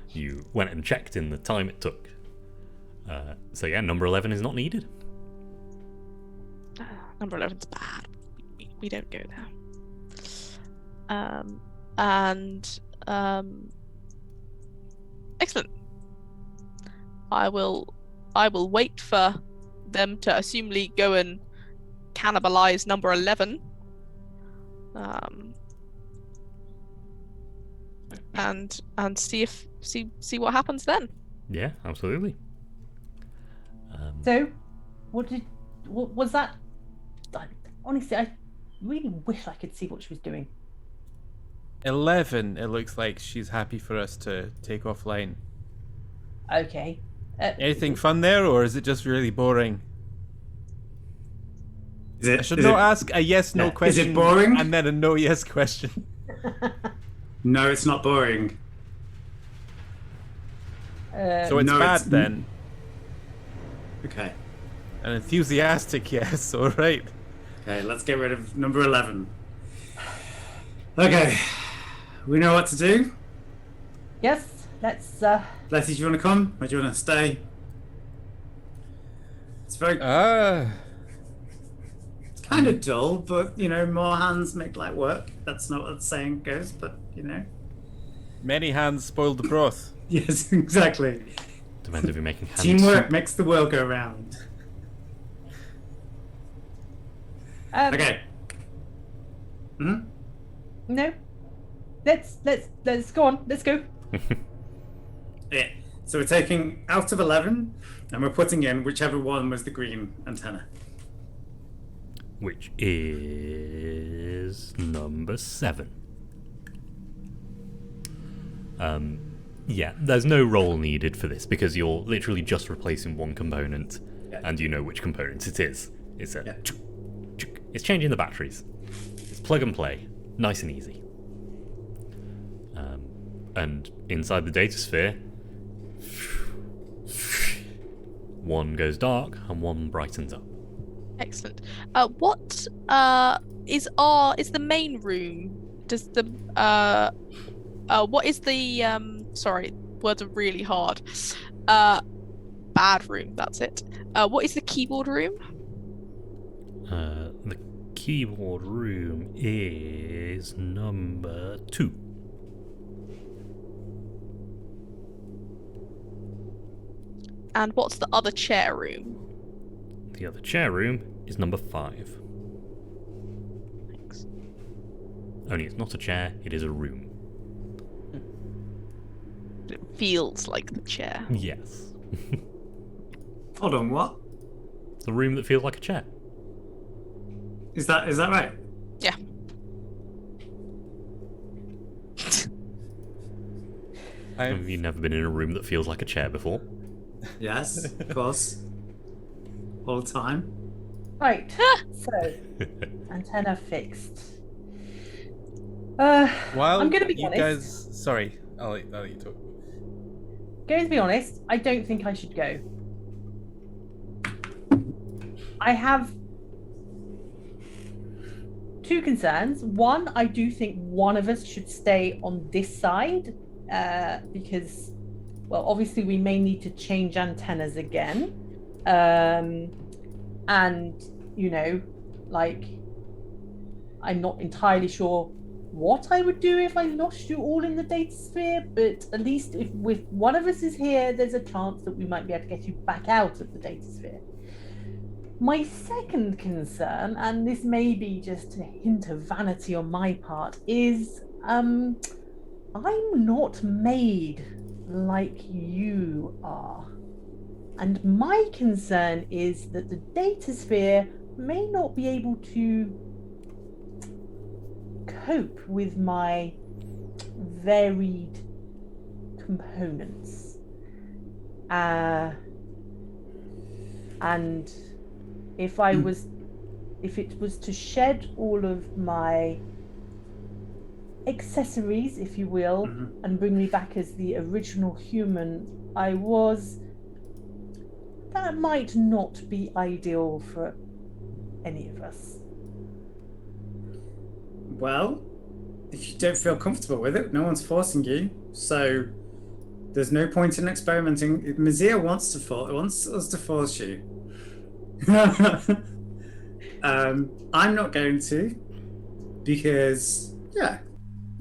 You went and checked in the time it took. So yeah, number 11 is not needed. Number 11's bad. We don't go there. Excellent. I will wait for them to assumably go and cannibalize number 11. And see what happens then. Yeah, absolutely. So, what was that? Honestly, I really wish I could see what she was doing. 11. It looks like she's happy for us to take offline. Okay. Anything fun there, or is it just really boring? I should is not it- ask a yes/no Yeah. question. Is it boring? And then a no/yes question. No, it's not boring. So it's no, bad it's- then. Okay. An enthusiastic yes. All right. Okay, let's get rid of number 11. Okay. We know what to do. Yes, let's. Letty, do you want to come? Or do you want to stay? It's very it's kind of dull, but more hands make light work. That's not what the saying goes, but Many hands spoiled the broth. Yes, exactly. Depends if you're making hands. Teamwork makes the world go round. Okay. Hmm? No. Let's go on. Let's go. Yeah. So we're taking out of 11, and we're putting in whichever one was the green antenna. Which is number 7. Yeah, there's no roll needed for this because you're literally just replacing one component, and you know which component it is. It's it's changing the batteries. It's plug and play, nice and easy. And inside the data sphere, one goes dark and one brightens up. Excellent. What is the main room? Does the what is the sorry, words are really hard. Bad room, that's it. What is the keyboard room? The keyboard room is number 2. And what's the other chair room? The other chair room is number 5. Thanks. Only it's not a chair, it is a room. It feels like the chair. Yes. Hold on, what? It's a room that feels like a chair. Is that right? Yeah. Have you never been in a room that feels like a chair before? Yes, of course. All the time. Right. So, antenna fixed. While I'm gonna be you honest. guys, sorry, I'll let you talk. Going to be honest, I don't think I should go. I have 2 concerns. One, I do think one of us should stay on this side because, well, obviously we may need to change antennas again. And, I'm not entirely sure what I would do if I lost you all in the data sphere, but at least if one of us is here, there's a chance that we might be able to get you back out of the data sphere. My second concern, and this may be just a hint of vanity on my part, is I'm not made like you are. And my concern is that the data sphere may not be able to cope with my varied components. And if it was to shed all of my accessories, if you will, and bring me back as the original human I was, that might not be ideal for any of us. Well, if you don't feel comfortable with it, no one's forcing you. So there's no point in experimenting. If Mazia wants us to force you. I'm not going to, because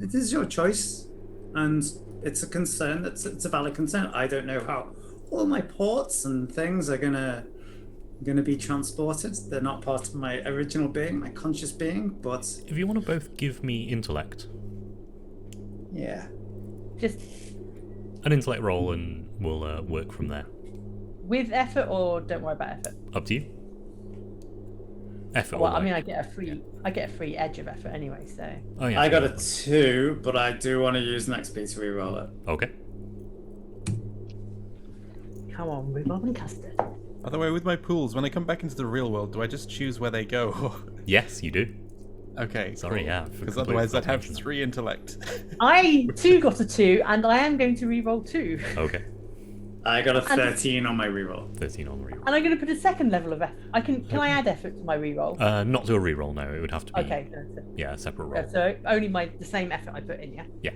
it is your choice, and it's a concern. It's a valid concern. I don't know how all my ports and things are gonna be transported. They're not part of my original being, my conscious being. But If you want to both give me intellect, Just an intellect roll, and we'll work from there. with effort, or don't worry about effort. Up to you. Effort. Well, or I mean, like- I get a free edge of effort anyway, so. Oh, yeah, I got sure. a 2, but I do want to use an XP to reroll it. Okay. Come on, rhubarb and custard. By the way, with my pools, when I come back into the real world, do I just choose where they go? Yes, you do. Okay, Sorry, cool. yeah. Because completely otherwise I'd forgot to have mention that. 3 intellect. I too got a 2, and I am going to re-roll 2. Okay. I got a 13 on my reroll. 13 on the reroll. And I'm going to put a second level of effort. Can I add effort to my re-roll? Not to a reroll, no. It would have to be Okay, a separate roll. so only the same effort I put in, yeah? Yeah.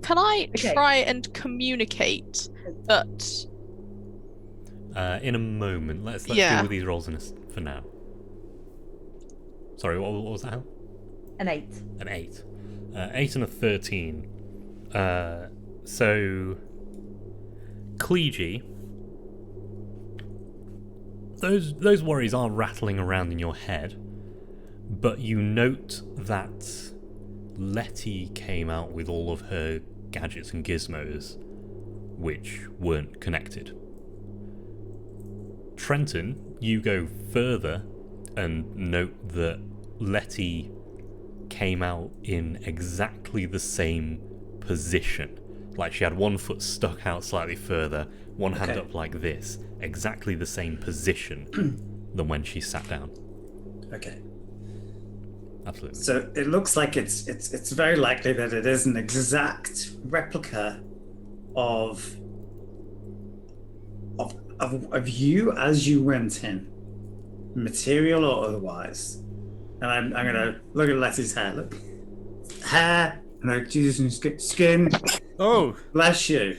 Can I Okay. try and communicate that? In a moment. Let's Yeah. deal with these rolls for now. Sorry, what was that? Hal? An 8. An 8. 8 and a 13. So, Clegy, those worries are rattling around in your head, but you note that Letty came out with all of her gadgets and gizmos, which weren't connected. Trenton, you go further and note that Letty came out in exactly the same position. Like she had one foot stuck out slightly further, one hand Okay. up like this, exactly the same position than when she sat down. Okay. Absolutely. So it looks like it's very likely that it is an exact replica of you as you went in, material or otherwise. And I'm gonna look at Letty's hair. Look, hair, and like Jesus, skin. Oh, Bless you.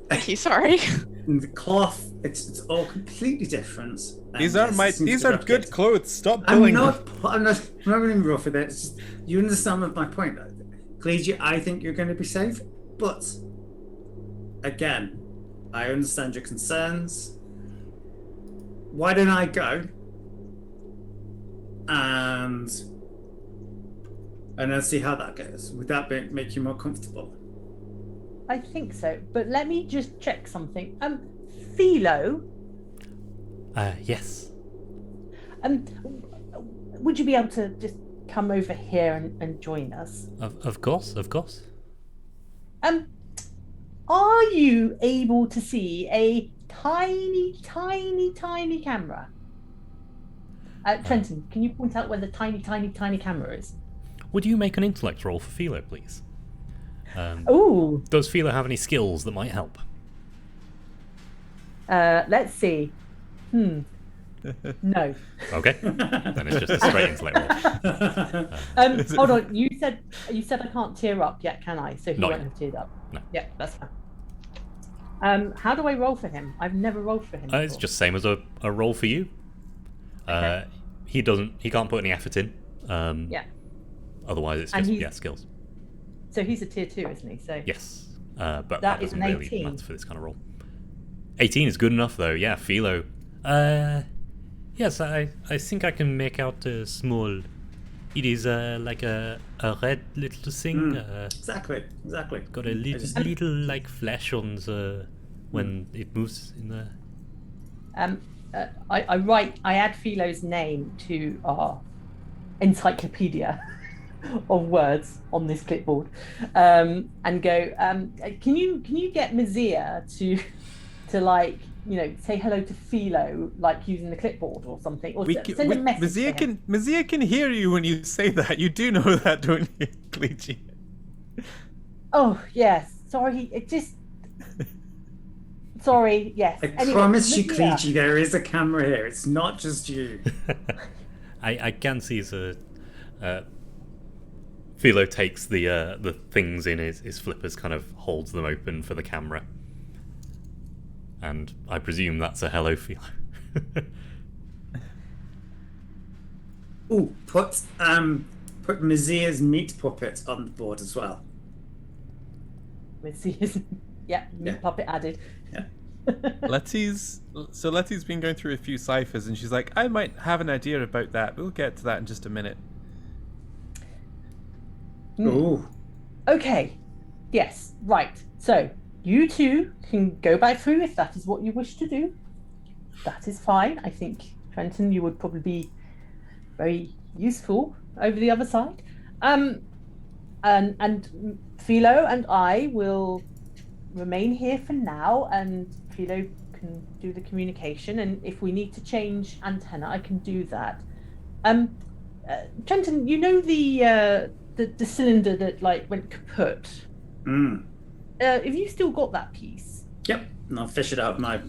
Thank you. Sorry. And the cloth, it's all completely different. And these yes, it seems these to are replicate. good clothes. Stop I'm pulling not them. going to be rough with it. It's just, you understand my point. Clegy, I think you're going to be safe, but again, I understand your concerns. Why don't I go and then see how that goes? Would that make you more comfortable? I think so, but let me just check something. Philo, Yes. would you be able to just come over here and join us? Of course, of course. Are you able to see a tiny, tiny, tiny camera? Trenton, can you point out where the tiny, tiny, tiny camera is? Would you make an intellect roll for Philo, please? Ooh, Does Philo have any skills that might help? let's see. No. Okay. Then it's just a straight intellect roll. Hold on. You said I can't tear up yet, can I? So he Not won't yet. have teared up. No. Yeah, that's fine. How do I roll for him? I've never rolled for him. It's before. just same as a roll for you. He can't put any effort in. Yeah. Otherwise, it's And just he's- skills. So he's a tier 2, isn't he? So Yes, but that That is doesn't an really 18. matter for this kind of role. 18 is good enough, though. Yeah, Philo. Yes, I think I can make out a small. It is like a red little thing. Exactly. Got a little like flash on the when it moves in the. I add Philo's name to our encyclopedia of words on this clipboard, and go. Can you get Mazia to to like, say hello to Philo, like using the clipboard or something, or send a message to him. Mazia can hear you when you say that. You do know that, don't you, Cleechy? Oh yes, sorry. It just. Sorry. Yes. I Anyway, promise you, Mazia. Cleechy, there is a camera here. It's not just you. I can see Philo takes the things in his flippers, kind of holds them open for the camera, and I presume that's a hello, Philo. Ooh, put Mazia's meat puppet on the board as well. Mazia's, yeah, puppet added. Yeah. Letty's been going through a few ciphers, and she's like, I might have an idea about that. We'll get to that in just a minute. Ooh. Okay. Yes. Right. So you two can go back through if that is what you wish to do. That is fine. I think Trenton, you would probably be very useful over the other side. And Philo and I will remain here for now, and Philo can do the communication. And if we need to change antenna, I can do that. Trenton, you know the cylinder that like went kaput. Have you still got that piece? Yep. And I'll fish it out of my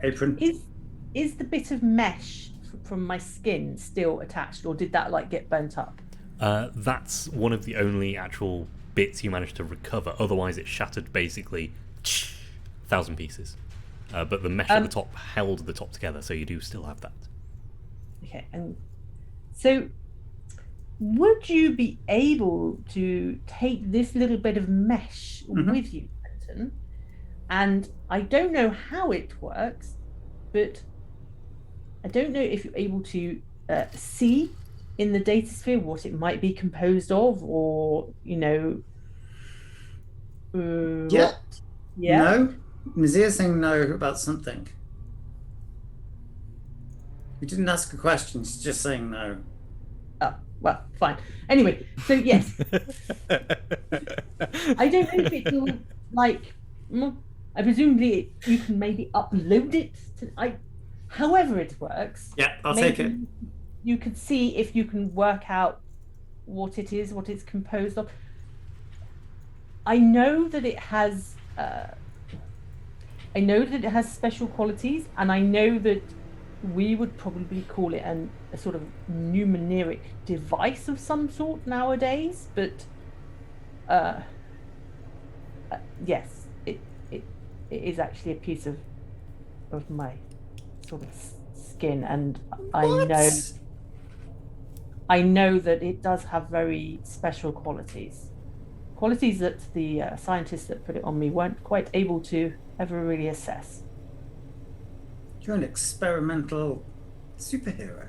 apron. Is the bit of mesh from my skin still attached, or did that like get burnt up? That's one of the only actual bits you managed to recover. Otherwise, it shattered basically 1,000 pieces. But the mesh at the top held the top together, so you do still have that. Okay, and so would you be able to take this little bit of mesh with you, Trenton? And I don't know how it works, but I don't know if you're able to see in the data sphere what it might be composed of, or Yeah. No. Mazia's saying no about something. We didn't ask a question. She's just saying no. Oh, well, fine. Anyway, so yes. I don't know if it will, like, I presumably you can maybe upload it to, however it works. Yeah, I'll take it. You could see if you can work out what it is, what it's composed of. I know that it has special qualities, and I know that we would probably call it a sort of numeric device of some sort nowadays, but yes, it is actually a piece of my sort of skin, and I know that it does have very special qualities that the scientists that put it on me weren't quite able to ever really assess. You're an experimental superhero.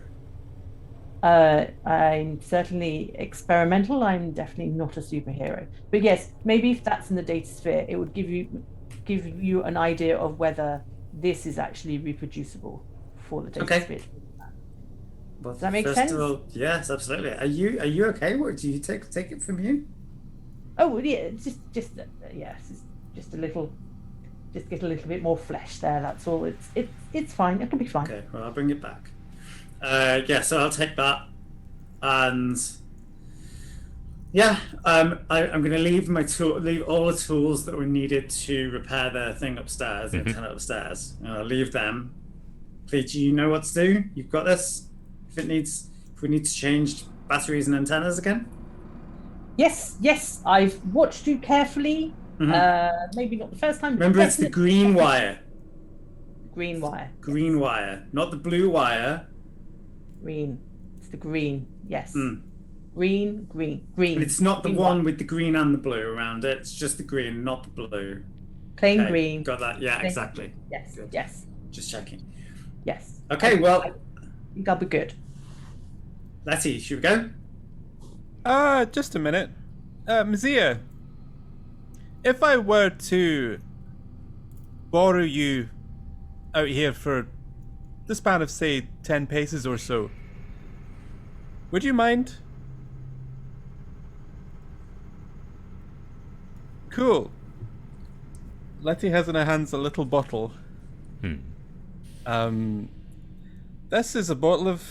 I'm certainly experimental. I'm definitely not a superhero. But yes, maybe if that's in the data sphere, it would give you an idea of whether this is actually reproducible for the data sphere. Well, Does that make first sense? of all, yes, absolutely. Are you okay? What do you take it from you? Oh yeah, just a little. Just get a little bit more flesh there. That's all. It's fine. It'll be fine. Okay, well, I'll bring it back. So I'll take that, and I'm going to leave all the tools that were needed to repair the thing upstairs, the antenna upstairs. And I'll leave them. Please, you know what to do. You've got this. If we need to change batteries and antennas again. Yes. I've watched you carefully. Maybe not the first time. Remember, it's the green wire. Green wire. Green wire, not the blue wire. Green. It's the green. Yes. Green. But it's not the one with the green and the blue around it. It's just the green, not the blue. Plain green. Got that? Yeah, exactly. Yes. Good. Yes. Just checking. Yes. Okay. Well, I think I'll be good. Letty, should we go? Just a minute. Mazia, if I were to borrow you out here for the span of, say, 10 paces or so, would you mind? Cool. Letty has in her hands a little bottle. This is a bottle of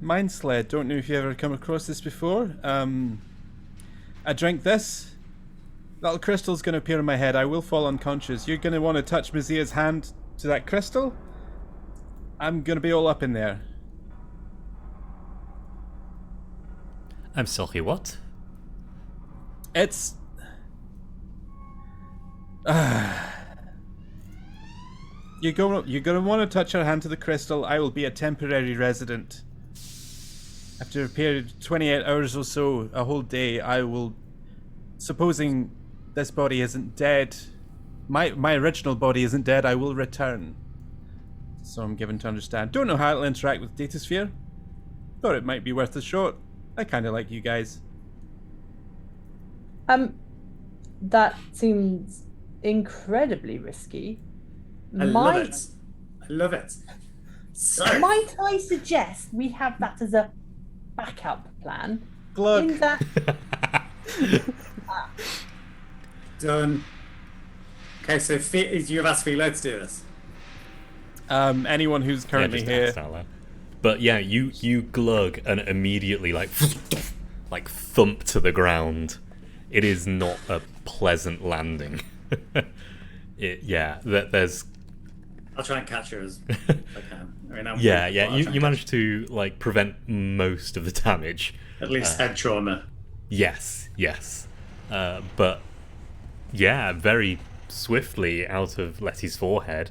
Mind Sled. Don't know if you ever come across this before. I drink this. Little crystal's going to appear in my head. I will fall unconscious. You're going to want to touch Mazia's hand to that crystal. I'm going to be all up in there. I'm sorry, what? It's... You're going to want to touch her hand to the crystal. I will be a temporary resident. After a period of 28 hours or so, a whole day, I will... Supposing this body isn't dead, my original body isn't dead, I will return. So I'm given to understand. Don't know how it'll interact with Datasphere. Thought it might be worth a shot. I kind of like you guys. That seems incredibly risky. I love it. I love it. So, Might I suggest we have that as a backup plan? Glug. In that done. Okay, so you've asked Philo to do this. Anyone who's currently here. Out loud. But yeah, you glug and immediately like thump to the ground. It is not a pleasant landing. There's. I'll try and catch her as I can. I mean, You managed to like prevent most of the damage. At least head trauma. Yes. But yeah, very swiftly out of Letty's forehead,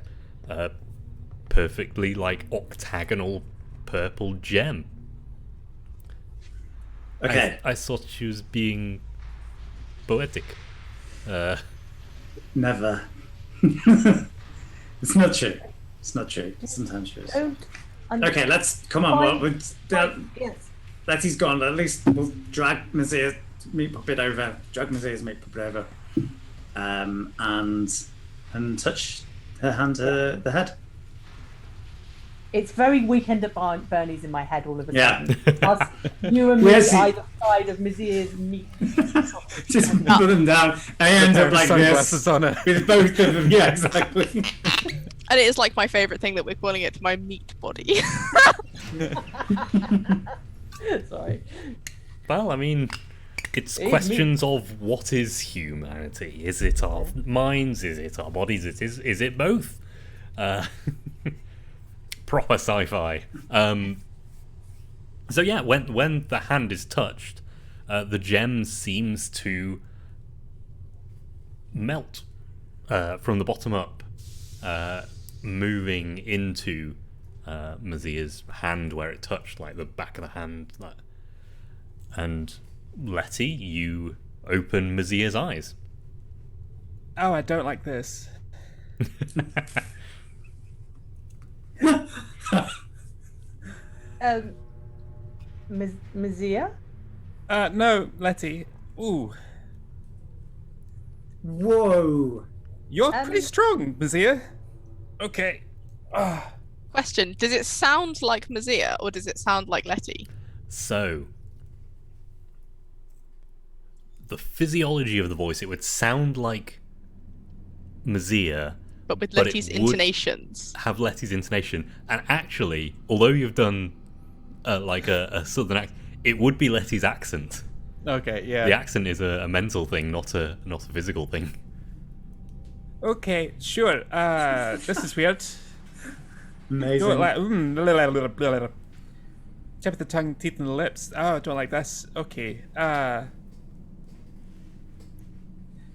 perfectly like octagonal purple gem. Okay. I thought she was being poetic. Never. It's not true. It's not true. Sometimes she is. Okay, let's come on. yes. Letty's gone. At least we'll drag Mazia's meat puppet over. Drag Mazia's meat puppet over, and touch her hand to the head. It's very Weekend at Bernie's in my head all of a Yeah. sudden. Us, you and me Where's he- either side of Mazia's meat. Just put them down. I end up like Sunglasses this on her. with both of them. Yeah, exactly. And it is like my favourite thing that we're calling it my meat body. Sorry. Well, I mean, it's questions of what is humanity? Is it our minds? Is it our bodies? Is it both? Proper sci-fi. So yeah, when the hand is touched, the gem seems to melt from the bottom up, moving into Mazia's hand where it touched, like the back of the hand. And Letty, you open Mazia's eyes. Oh, I don't like this. Mazia? No, Letty. Ooh. Whoa. You're pretty strong, Mazia. Okay. Question: does it sound like Mazia or does it sound like Letty? So, the physiology of the voice, it would sound like Mazia, But with But Letty's it would- intonations. have Letty's intonation. And actually, although you've done like a southern accent, it would be Letty's accent. Okay, yeah. The accent is a mental thing, not a physical thing. Okay, sure. This is weird. Amazing. Don't like. Tip of the tongue, teeth, and the lips. Oh, don't like this. Okay.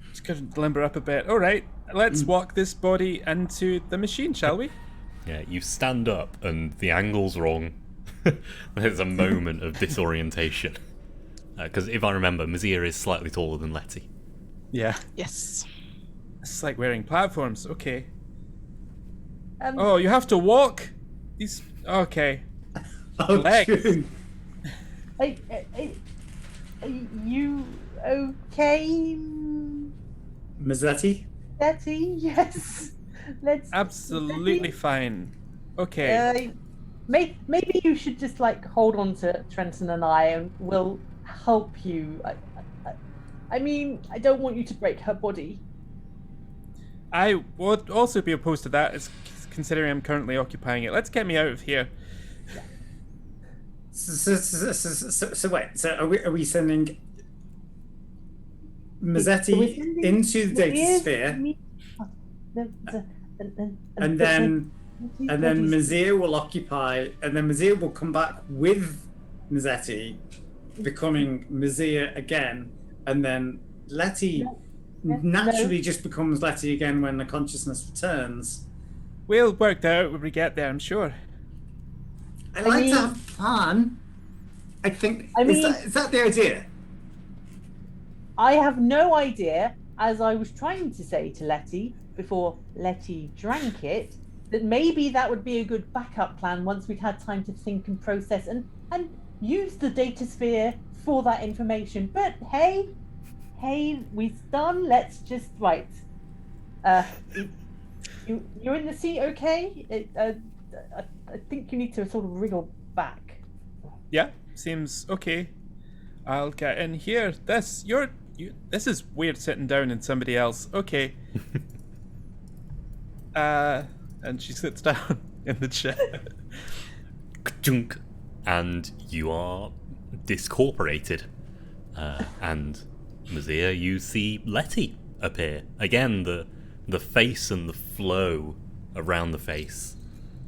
Just gonna limber up a bit. All right. Let's walk this body into the machine, shall we? Yeah, you stand up and the angle's wrong. There's a moment of disorientation. Because if I remember, Mazia is slightly taller than Letty. Yeah. Yes. It's like wearing platforms. Okay. Um, Oh, you have to walk? These. Okay. Oh, Legs. true. Are you okay, Mazzetti? Letty? Yes. Let's. Absolutely fine. Okay. Maybe you should just like hold on to Trenton and I, and we'll help you. I mean, I don't want you to break her body. I would also be opposed to that, considering I'm currently occupying it. Let's get me out of here. So wait. So are we sending Mazzetti sending into the data sphere, and then Mazir will occupy, and then Mazir will come back with Mazzetti, becoming Mazir again, and then Letty naturally just becomes Letty again when the consciousness returns. We'll work that out when we get there, I'm sure. I like to have fun. I think. Is that the idea? I have no idea, as I was trying to say to Letty before Letty drank it, that maybe that would be a good backup plan once we'd had time to think and process and use the data sphere for that information. But hey, we've done. Let's just you're in the seat, okay? I think you need to sort of wriggle back. Yeah, seems okay. I'll get in here. This is weird sitting down in somebody else. Okay. And she sits down in the chair. And you are discorporated. And Mazir, you see Letty appear. Again, the face and the flow around the face.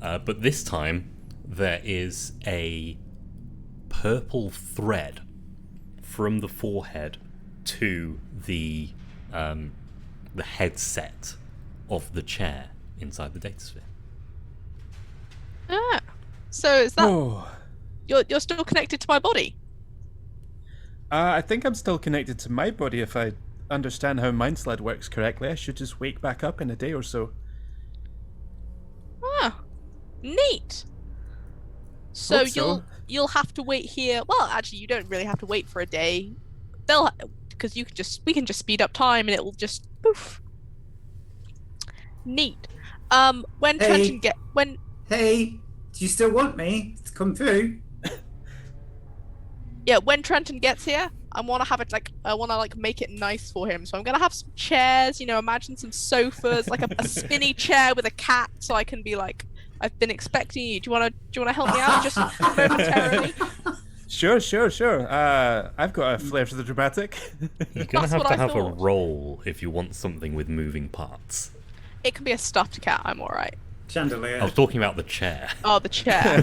But this time, there is a purple thread from the forehead to the headset of the chair inside the data sphere. Ah, so is that you're still connected to my body? I think I'm still connected to my body. If I understand how Mind Sled works correctly, I should just wake back up in a day or so. Ah, neat. So Hope so. you'll have to wait here. Well, actually, you don't really have to wait for a day. Because we can just speed up time and it will just poof. Neat. When Hey. Trenton Hey, do you still want me to come through? when Trenton gets here, I want to make it nice for him. So I'm gonna have some chairs. Imagine some sofas, like a spinny chair with a cat, so I can be like, I've been expecting you. Do you wanna help me out just momentarily? Sure. I've got a flair for the dramatic. You're going That's to what I have a thought. roll if you want something with moving parts. It can be a stuffed cat. I'm all right. Chandelier. I was talking about the chair. Oh, the chair.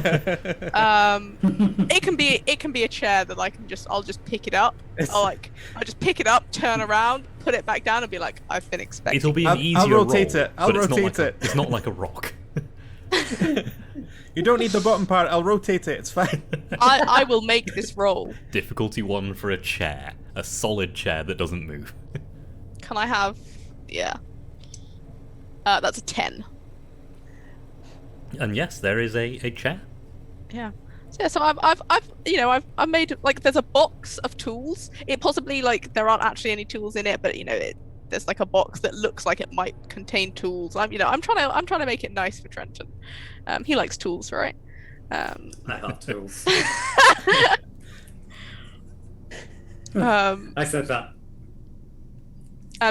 It can be a chair that I'll just pick it up. I'll just pick it up, turn around, put it back down, and be like, I've been expecting. It'll be an easier I'll rotate roll, it. I'll but rotate it. It's not like a rock. You don't need the bottom part. I'll rotate it. It's fine. I will make this roll. Difficulty 1 for a chair. A solid chair that doesn't move. Can I have? Yeah. That's a 10. And yes, there is a chair. Yeah. So I've made there's a box of tools. It possibly there aren't actually any tools in it, but there's a box that looks like it might contain tools. I'm trying to make it nice for Trenton. He likes tools, right? I love tools. I said that.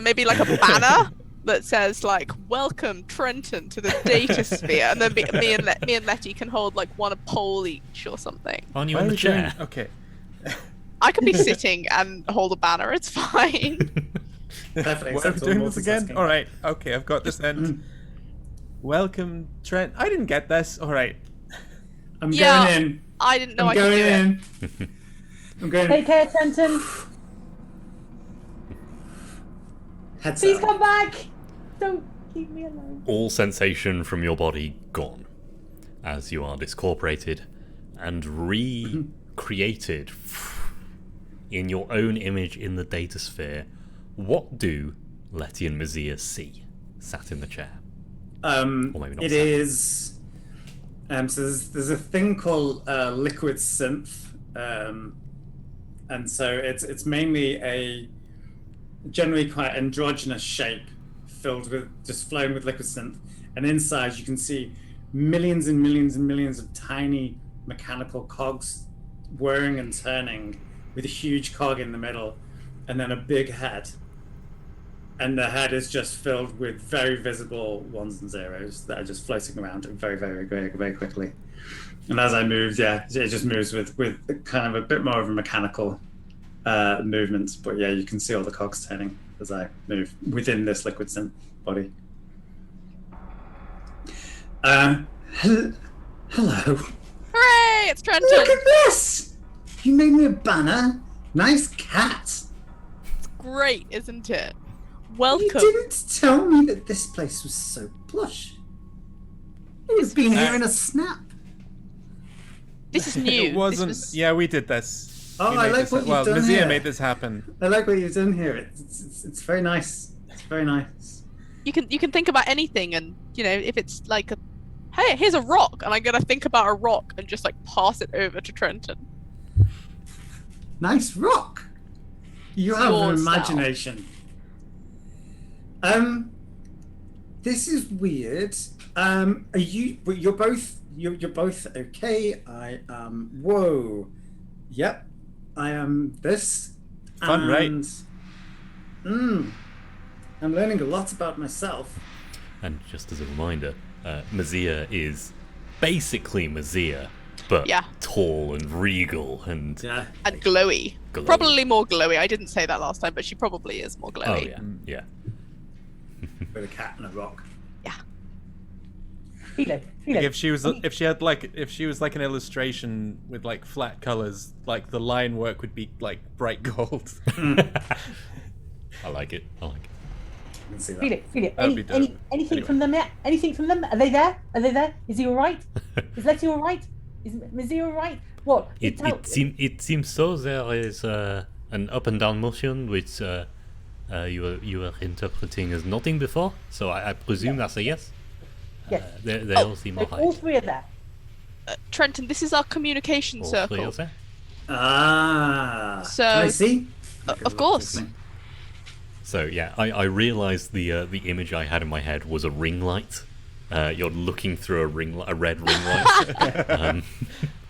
Maybe a banner that says "Welcome Trenton to the data sphere," and then me and Letty can hold one a pole each or something. Aren't you Why in are the we chair? doing- Okay. I can be sitting and hold a banner. It's fine. Perfectly Why are we acceptable doing this again? multitasking. All right. Okay, I've got this end. Welcome, Trent. I didn't get this. All right. I'm Yeah. going in. I didn't know I'm I could going do it. in. I'm going Take care, Trenton. Heads Please up. come back. Don't keep me alone. All sensation from your body gone as you are discorporated and recreated in your own image in the data sphere. What do Letty and Mazia see sat in the chair? Or maybe not It sat. is. So there's a thing called liquid synth, and so it's mainly a generally quite androgynous shape, filled with just flowing with liquid synth, and inside you can see millions and millions and millions of tiny mechanical cogs whirring and turning, with a huge cog in the middle, and then a big head. and the head is just filled with very visible ones and zeros that are just floating around very, very, very, very quickly. And as I moved, yeah, it just moves with kind of a bit more of a mechanical movement. But yeah, you can see all the cogs turning as I move within this liquid synth body. Hello. Hooray! It's Trenton. Look at this! You made me a banner. Nice cat. Great, isn't it? You Welcome. didn't tell me that this place was so plush. You've been here in a snap. This is new. It wasn't. This was... Yeah, we did this. Oh, We I made like this- what you've well, done Mazia here. made this happen. I like what you've done here. It's very nice. It's very nice. You can think about anything, and if it's like hey, here's a rock, and I'm gonna think about a rock and just like pass it over to Trenton. Nice rock. You It's have an yours now. imagination. This is weird. Are you? You're both. You're both okay. I am. Whoa. Yep. I am this. Fun, right? I'm learning a lot about myself. And just as a reminder, Mazia is basically Mazia, but Yeah. tall and regal and Yeah. And glowy. Glowy. Probably more glowy. I didn't say that last time, but she probably is more oh glowy. yeah. With a cat and a rock. Philo, Like if she was like an illustration with like flat colors, like the line work would be like bright gold. I like it. I like it. I can see that. Philo. That'd be dope. Anything Anyway. from them yet? Anything from them? Are they there? Are they there? Is he all right? Is Letty all right? Is he all right? What? It seems so. There is an up and down motion which you were interpreting as nothing before. So I presume that's a yes. Yes. They all seem So alright. all three are there. Trenton, this is our communication All three circle. are there. Ah. So- Can I see? Of course. So yeah, I realised the image I had in my head was a ring light. You're looking through a red ring light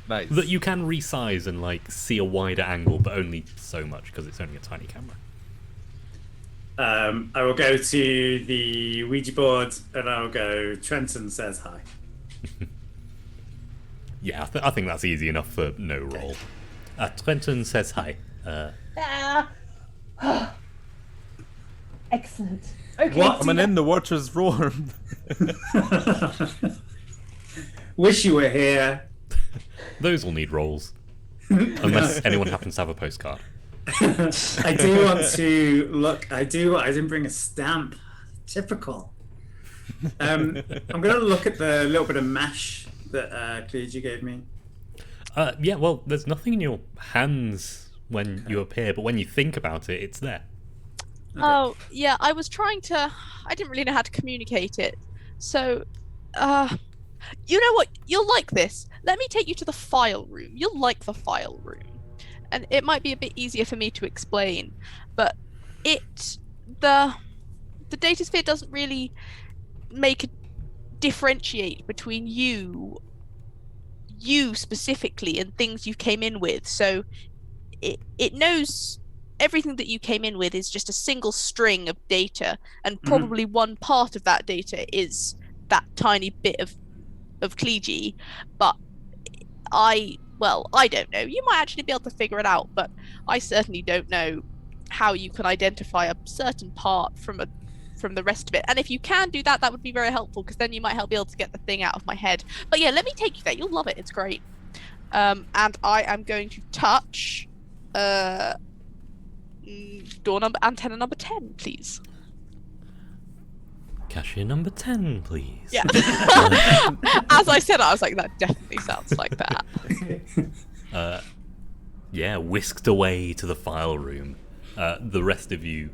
Nice. that you can resize and like see a wider angle, but only so much because it's only a tiny camera. I will go to the Ouija board and I'll go. Trenton says hi. Yeah, I think that's easy enough for no roll. Trenton says hi. Ah. Excellent. Okay. What? Coming in, the water's warm. Wish you were here. Those will need rolls, unless anyone happens to have a postcard. I do want to look. I didn't bring a stamp. Typical. I'm gonna look at the little bit of mesh that Cleege gave me. Yeah, well, there's nothing in your hands when you appear, but when you think about it, it's there. Oh, yeah, I didn't really know how to communicate it. So, you know what? You'll like this. Let me take you to the file room. You'll like the file room. And it might be a bit easier for me to explain, but the datasphere doesn't really differentiate between you specifically and things you came in with. So it knows everything that you came in with is just a single string of data, and probably one part of that data is that tiny bit of kliji. But I don't know. You might actually be able to figure it out, but I certainly don't know how you can identify a certain part from the rest of it. And if you can do that, that would be very helpful, because then you might be able to get the thing out of my head. But yeah, let me take you there. You'll love it. It's great. And I am going to touch antenna number 10, please. Cashier number 10, please. Yeah. As I said it, I was like, that definitely sounds like that. Yeah, whisked away to the file room. The rest of you,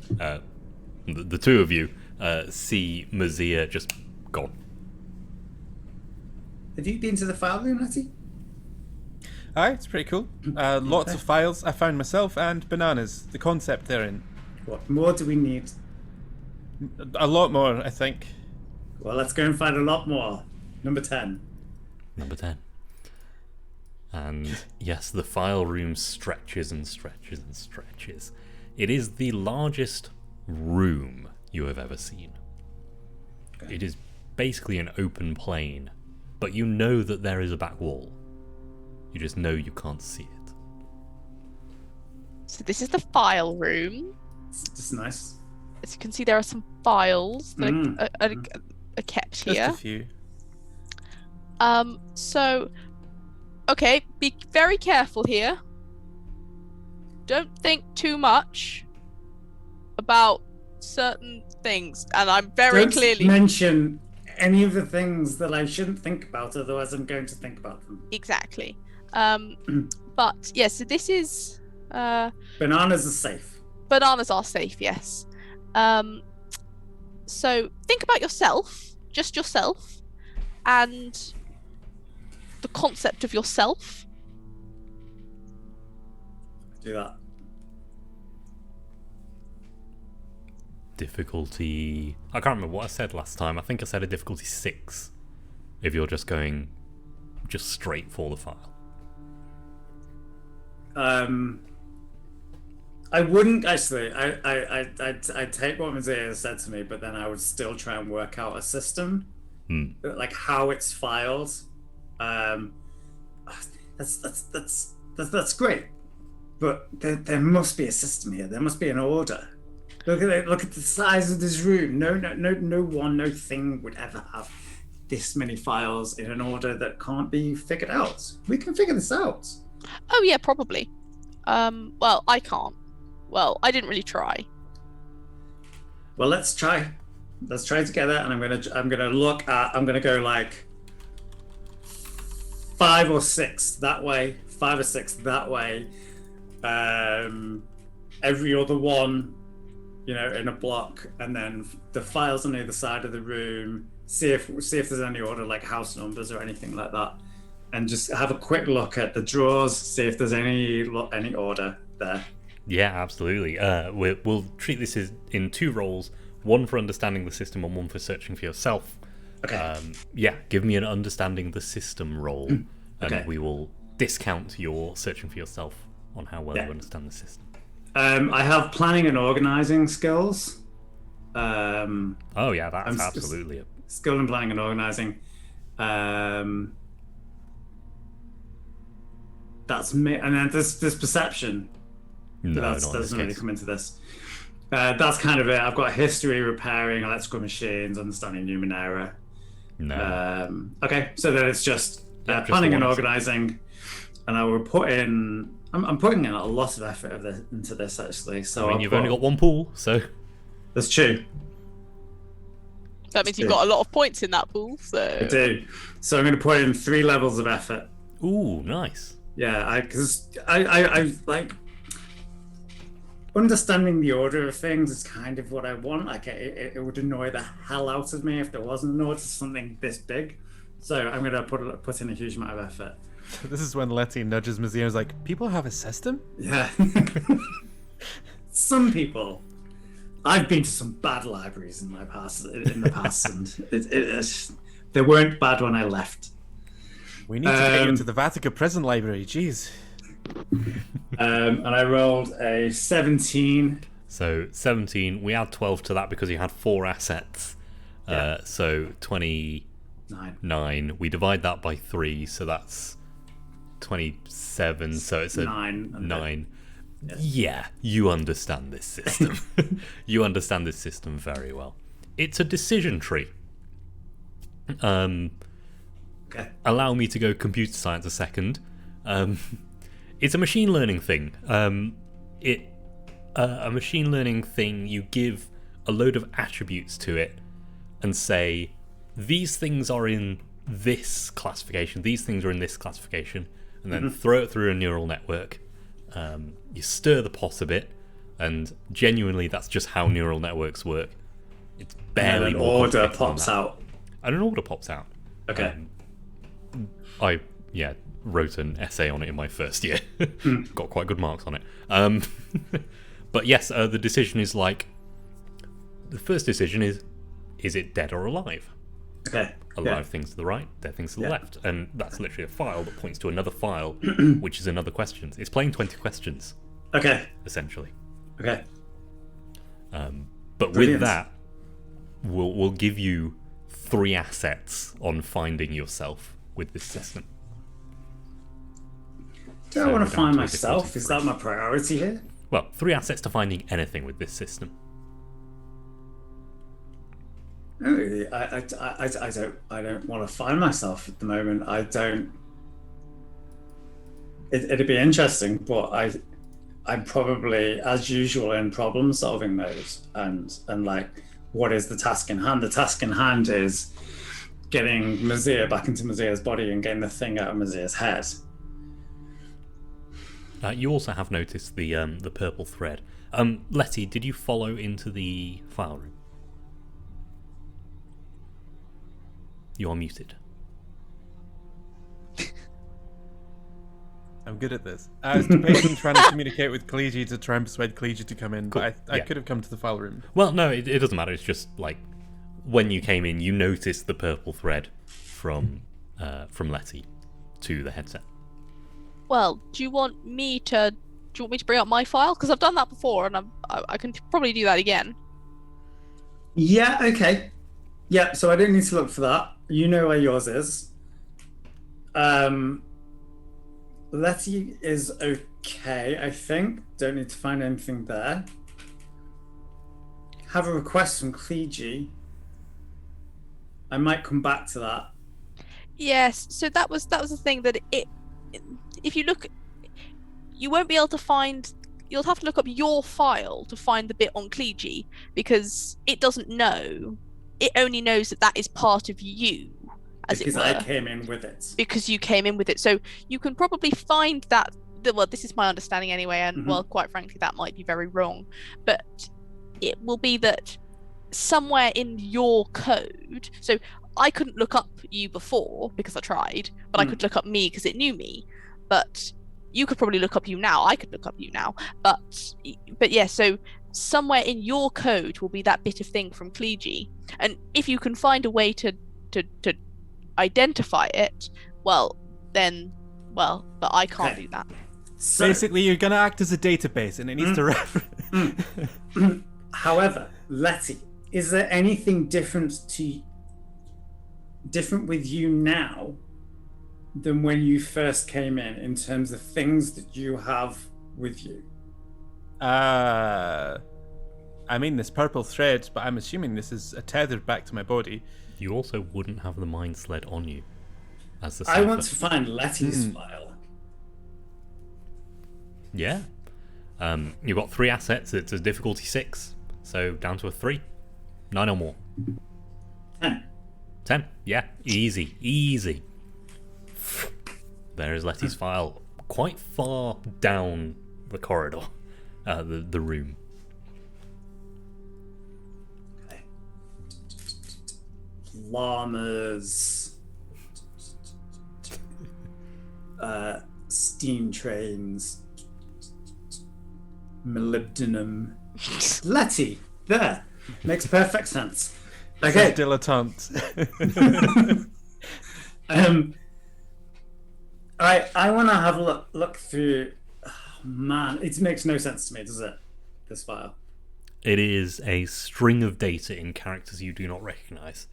the two of you, see Mazia just gone. Have you been to the file room, Natty? Aye, it's pretty cool. Lots of files I found myself, and bananas. The concept they're in. What more do we need? A lot more, I think. Well, let's go and find a lot more. Number 10. Number 10. And yes, the file room stretches and stretches and stretches. It is the largest room you have ever seen. It is basically an open plain, but you know that there is a back wall. You just know you can't see it. So this is the file room. It's nice. As you can see, there are some files that are kept Just here. a few. So, okay, be very careful here. Don't think too much about certain things, and I'm very Don't clearly mention any of the things that I shouldn't think about, otherwise I'm going to think about them. exactly. But yeah, so this is Bananas are safe. bananas are safe, yes. So think about yourself, just yourself, and the concept of yourself. Do that. Difficulty... I can't remember what I said last time. I think I said a difficulty 6. If you're just going just straight for the file. I wouldn't actually. I'd take what Mazia said to me, but then I would still try and work out a system, like how it's filed. That's great, but there must be a system here. There must be an order. Look at it. Look at the size of this room. No thing would ever have this many files in an order that can't be figured out. We can figure this out. Oh yeah, probably. Well, I can't. Well, I didn't really try. Well, let's try. Let's try together, and I'm gonna go like 5 or 6 that way, 5 or 6 that way. Every other one, in a block, and then the files on either side of the room. See if there's any order, like house numbers or anything like that, and just have a quick look at the drawers. See if there's any order there. Yeah, absolutely. We'll treat this as in 2 roles, one for understanding the system and one for searching for yourself. Okay. Yeah, give me an understanding the system role, Okay. and we will discount your searching for yourself on how well you understand the system. I have planning and organizing skills. Oh yeah, that's I'm absolutely it. Skill in planning and organizing. That's me, and then there's perception. No, That not in this doesn't really case. come into this. That's kind of it. I've got history, repairing electrical machines, understanding Numenera. No. Okay, so then it's just Just planning the and one. organizing, and I will put in. I'm putting in a lot of effort into this actually. So I mean, you've only got 1 pool, so That's true. That means you've got a lot of points in that pool. So I do. So I'm going to put in 3 levels of effort. ooh, nice. Yeah, because I like understanding the order of things is kind of what I want. Like it would annoy the hell out of me if there wasn't an order to something this big. So I'm gonna put in a huge amount of effort. This is when Letty nudges Mazia and is like, people have a system? Yeah. Some people. I've been to some bad libraries in the past, and they weren't bad when I left. We need to get you into the Vatican prison library, jeez. And I rolled a 17. So 17. We add 12 to that because you had 4 assets. So 29. We divide that by 3, so that's 27. So it's a 9. Yeah, you understand this system. You understand this system very well. It's a decision tree. Okay. Allow me to go computer science a second. It's a machine learning thing. A machine learning thing, you give a load of attributes to it and say, these things are in this classification, these things are in this classification, and then throw it through a neural network. You stir the pot a bit, and genuinely that's just how neural networks work. It's barely an more order complicated than pops that. out. And an order pops out. Okay. I wrote an essay on it in my first year. Got quite good marks on it. But yes, the decision is like, the first decision is it dead or alive? Okay. Alive things to the right, dead things to the left, and that's literally a file that points to another file, which is another question. It's playing 20 questions, Okay. essentially. Okay. But Brilliant. with that, will give you 3 assets on finding yourself with this system. Do I So want we're to down find to a myself? difficulty Is that 3. my priority here? Well, 3 assets to finding anything with this system. No, I don't want to find myself at the moment. I don't. It'd be interesting, but I'm probably, as usual, in problem solving mode, and like, what is the task in hand? The task in hand is getting Mazir back into Mazir's body and getting the thing out of Mazir's head. You also have noticed the purple thread. Letty, did you follow into the file room? You are muted. I'm good at this. I was debating trying to communicate with Kaliji to try and persuade Kaliji to come in, Cool. but I Yeah. could have come to the file room. Well, no, it doesn't matter. It's just like when you came in, you noticed the purple thread from Letty to the headset. Well, do you want me to bring up my file? Because I've done that before, and I can probably do that again. Yeah. Okay. Yeah. So I don't need to look for that. You know where yours is. Letty is okay, I think. Don't need to find anything there. Have a request from Kleegi. I might come back to that. Yes. So that was the thing that if you look, you won't be able to find. You'll have to look up your file to find the bit on Kleegi because it doesn't know. It only knows that is part of you, as Because it were. I came in with it. Because you came in with it. So you can probably find that. Well, this is my understanding anyway, and well, quite frankly, that might be very wrong. But it will be that somewhere in your code. So I couldn't look up you before because I tried, but I could look up me because it knew me. But you could probably look up you now. I could look up you now. But yeah. So somewhere in your code will be that bit of thing from Kleegi, and if you can find a way to identify it, but I can't Okay. do that. So, Basically, you're going to act as a database, and it needs to reference. however, Letty, is there anything different with you now than when you first came in terms of things that you have with you? I mean, this purple thread, but I'm assuming this is tethered back to my body. You also wouldn't have the mind sled on you as the I cipher. want to find Letty's file. Yeah. You've got 3 assets. It's a difficulty 6, so down to a 3. 9 or more. 10. Yeah, easy. There is Letty's file, quite far down the corridor, the room. Okay. Llamas. Steam trains. Molybdenum. Letty. There. Makes perfect sense. Okay. Dilettante. I want to have a look through. Oh, man, it makes no sense to me, does it? This file. It is a string of data in characters you do not recognize.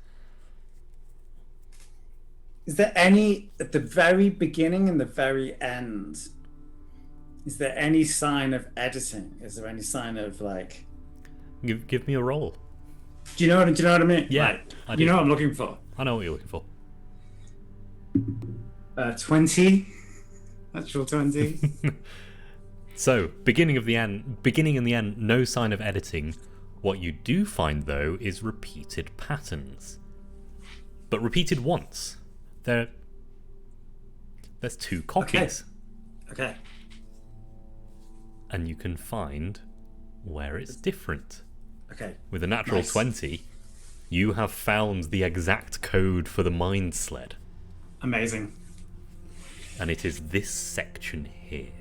Is there any at the very beginning and the very end? Is there any sign of editing? Is there any sign of like? Give me a roll. Do you know what I mean? Yeah, Right. I You do. know what I'm looking for. I know what you're looking for. 20. Natural 20. So, beginning and the end, no sign of editing. What you do find, though, is repeated patterns. But repeated once. There's 2 copies. Okay. And you can find where it's different. Okay. With a natural Nice. 20, you have found the exact code for the mind sled. Amazing. And it is this section here.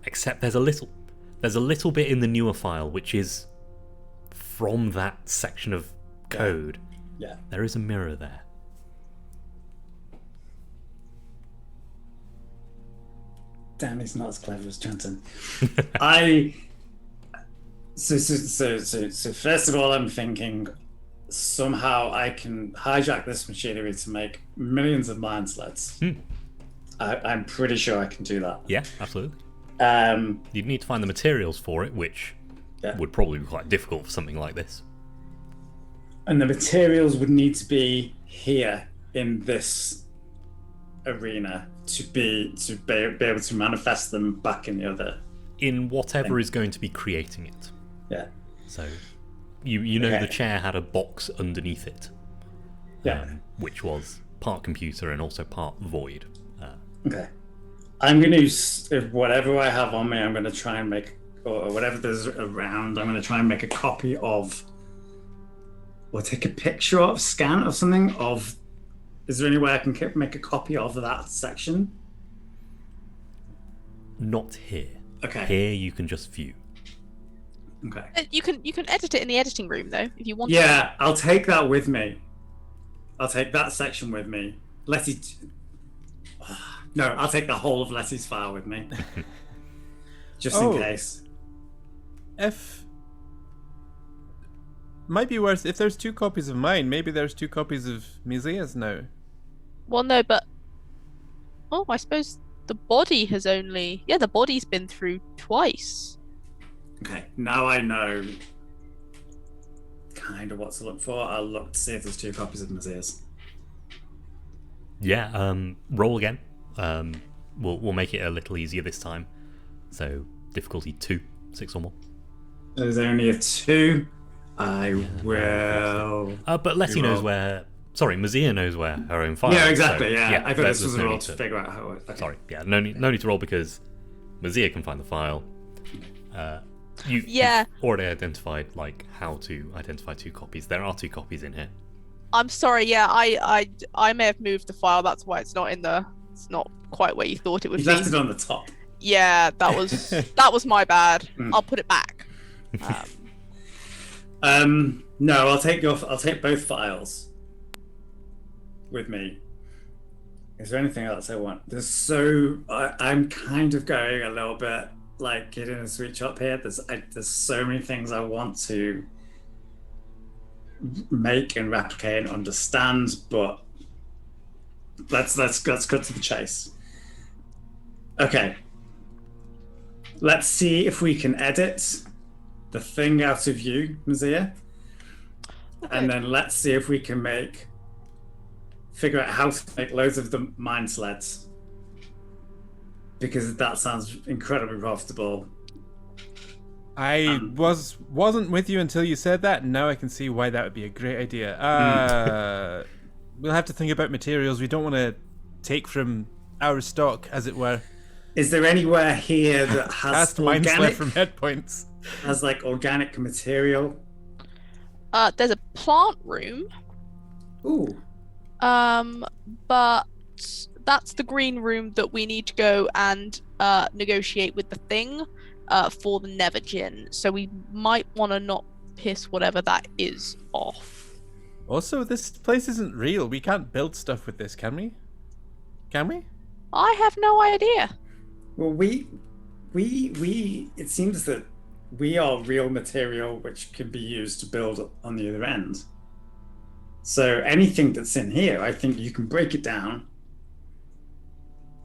Except there's a little bit in the newer file which is from that section of code. Yeah. There is a mirror there. Damn, he's not as clever as Chanton. I So first of all, I'm thinking somehow I can hijack this machinery to make millions of mine sleds. I'm pretty sure I can do that. Yeah, absolutely. Um, You'd need to find the materials for it, which Yeah. would probably be quite difficult for something like this. and the materials would need to be here in this arena to be able to manifest them back in the other. In whatever is going to be creating it. Yeah. So, you know Okay. the chair had a box underneath it, Yeah. which was part computer and also part void. Okay. I'm going to use whatever I have on me. I'm going to try and make, or whatever there's around. I'm going to try and make a copy of, or take a picture of, scan of something of. Is there any way I can make a copy of that section? Not here. Okay. Here you can just view. Okay. You can edit it in the editing room though, if you want. Yeah, I'll take that with me. I'll take that section with me. Letty. No, I'll take the whole of Letty's file with me. Just in case. If might be worth if there's 2 copies of mine, maybe there's 2 copies of Misea's now. Well, no, but I suppose the body has only the body's been through twice. Okay, now I know kind of what to look for. I'll look to see if there's 2 copies of Misea's. Yeah, roll again. We'll make it a little easier this time. So difficulty 2, 6 or more. There's only a 2. I will. But Letty knows roll. where. Sorry, Mazia knows where her own file. Yeah, is, exactly. so, Yeah, I thought this there's was a no roll need to figure out how. Okay. Sorry, yeah, no need to roll because Mazia can find the file. You've already identified how to identify 2 copies. There are 2 copies in here. I'm sorry. Yeah, I may have moved the file. That's why it's not in the. It's not quite where you thought it would You be. left it on the top. Yeah, that was my bad. I'll put it back. No, I'll take both files with me. Is there anything else I want? I'm kind of going a little bit like getting a sweet shop here. There's so many things I want to make and replicate and understand, but let's cut to the chase. Okay. Let's see if we can edit the thing out of you, Mazia. And then let's see if we can figure out how to make loads of the mine sleds. Because that sounds incredibly profitable. I wasn't with you until you said that, and now I can see why that would be a great idea. We'll have to think about materials. We don't want to take from our stock, as it were. Is there anywhere here that has Cast mine sled organic, from head points. has like organic material? There's a plant room. Ooh. But that's the green room that we need to go and negotiate with the thing for the Nevergin. So we might want to not piss whatever that is off. Also, this place isn't real. We can't build stuff with this, can we? Can we? I have no idea. Well, we it seems that we are real material which can be used to build on the other end. So anything that's in here, I think you can break it down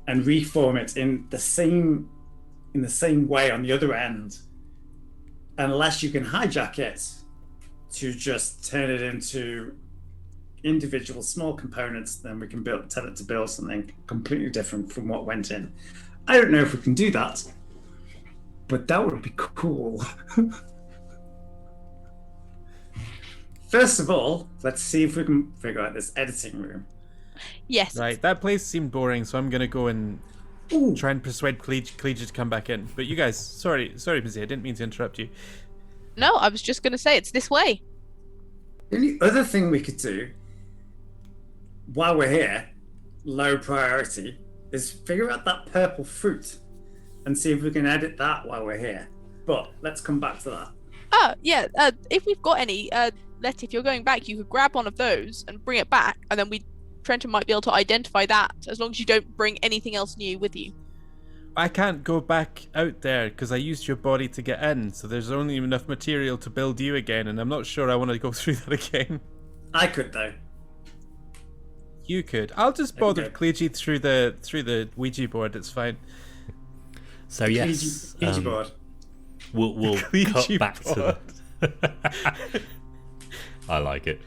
and reform it in the same way on the other end, unless you can hijack it to just turn it into individual small components. Then we can tell it to build something completely different from what went in. I don't know if we can do that, but that would be cool. First of all, let's see if we can figure out this editing room. Yes. Right, that place seemed boring, so I'm gonna go and Ooh. try and persuade Collegiate to come back in. But you guys, sorry, Mizzy, I didn't mean to interrupt you. No, I was just going to say it's this way. The only other thing we could do while we're here, low priority, is figure out that purple fruit and see if we can edit that while we're here. But let's come back to that. Oh, yeah. If we've got any, Letty, if you're going back, you could grab one of those and bring it back, and then Trenton might be able to identify that as long as you don't bring anything else new with you. I can't go back out there because I used your body to get in, so there's only enough material to build you again, and I'm not sure I want to go through that again. I could though. You could. I'll just bother Okay. Kleegi through the Ouija board. It's fine. So yes, Ouija board. we'll Ouija cut back to the... I like it.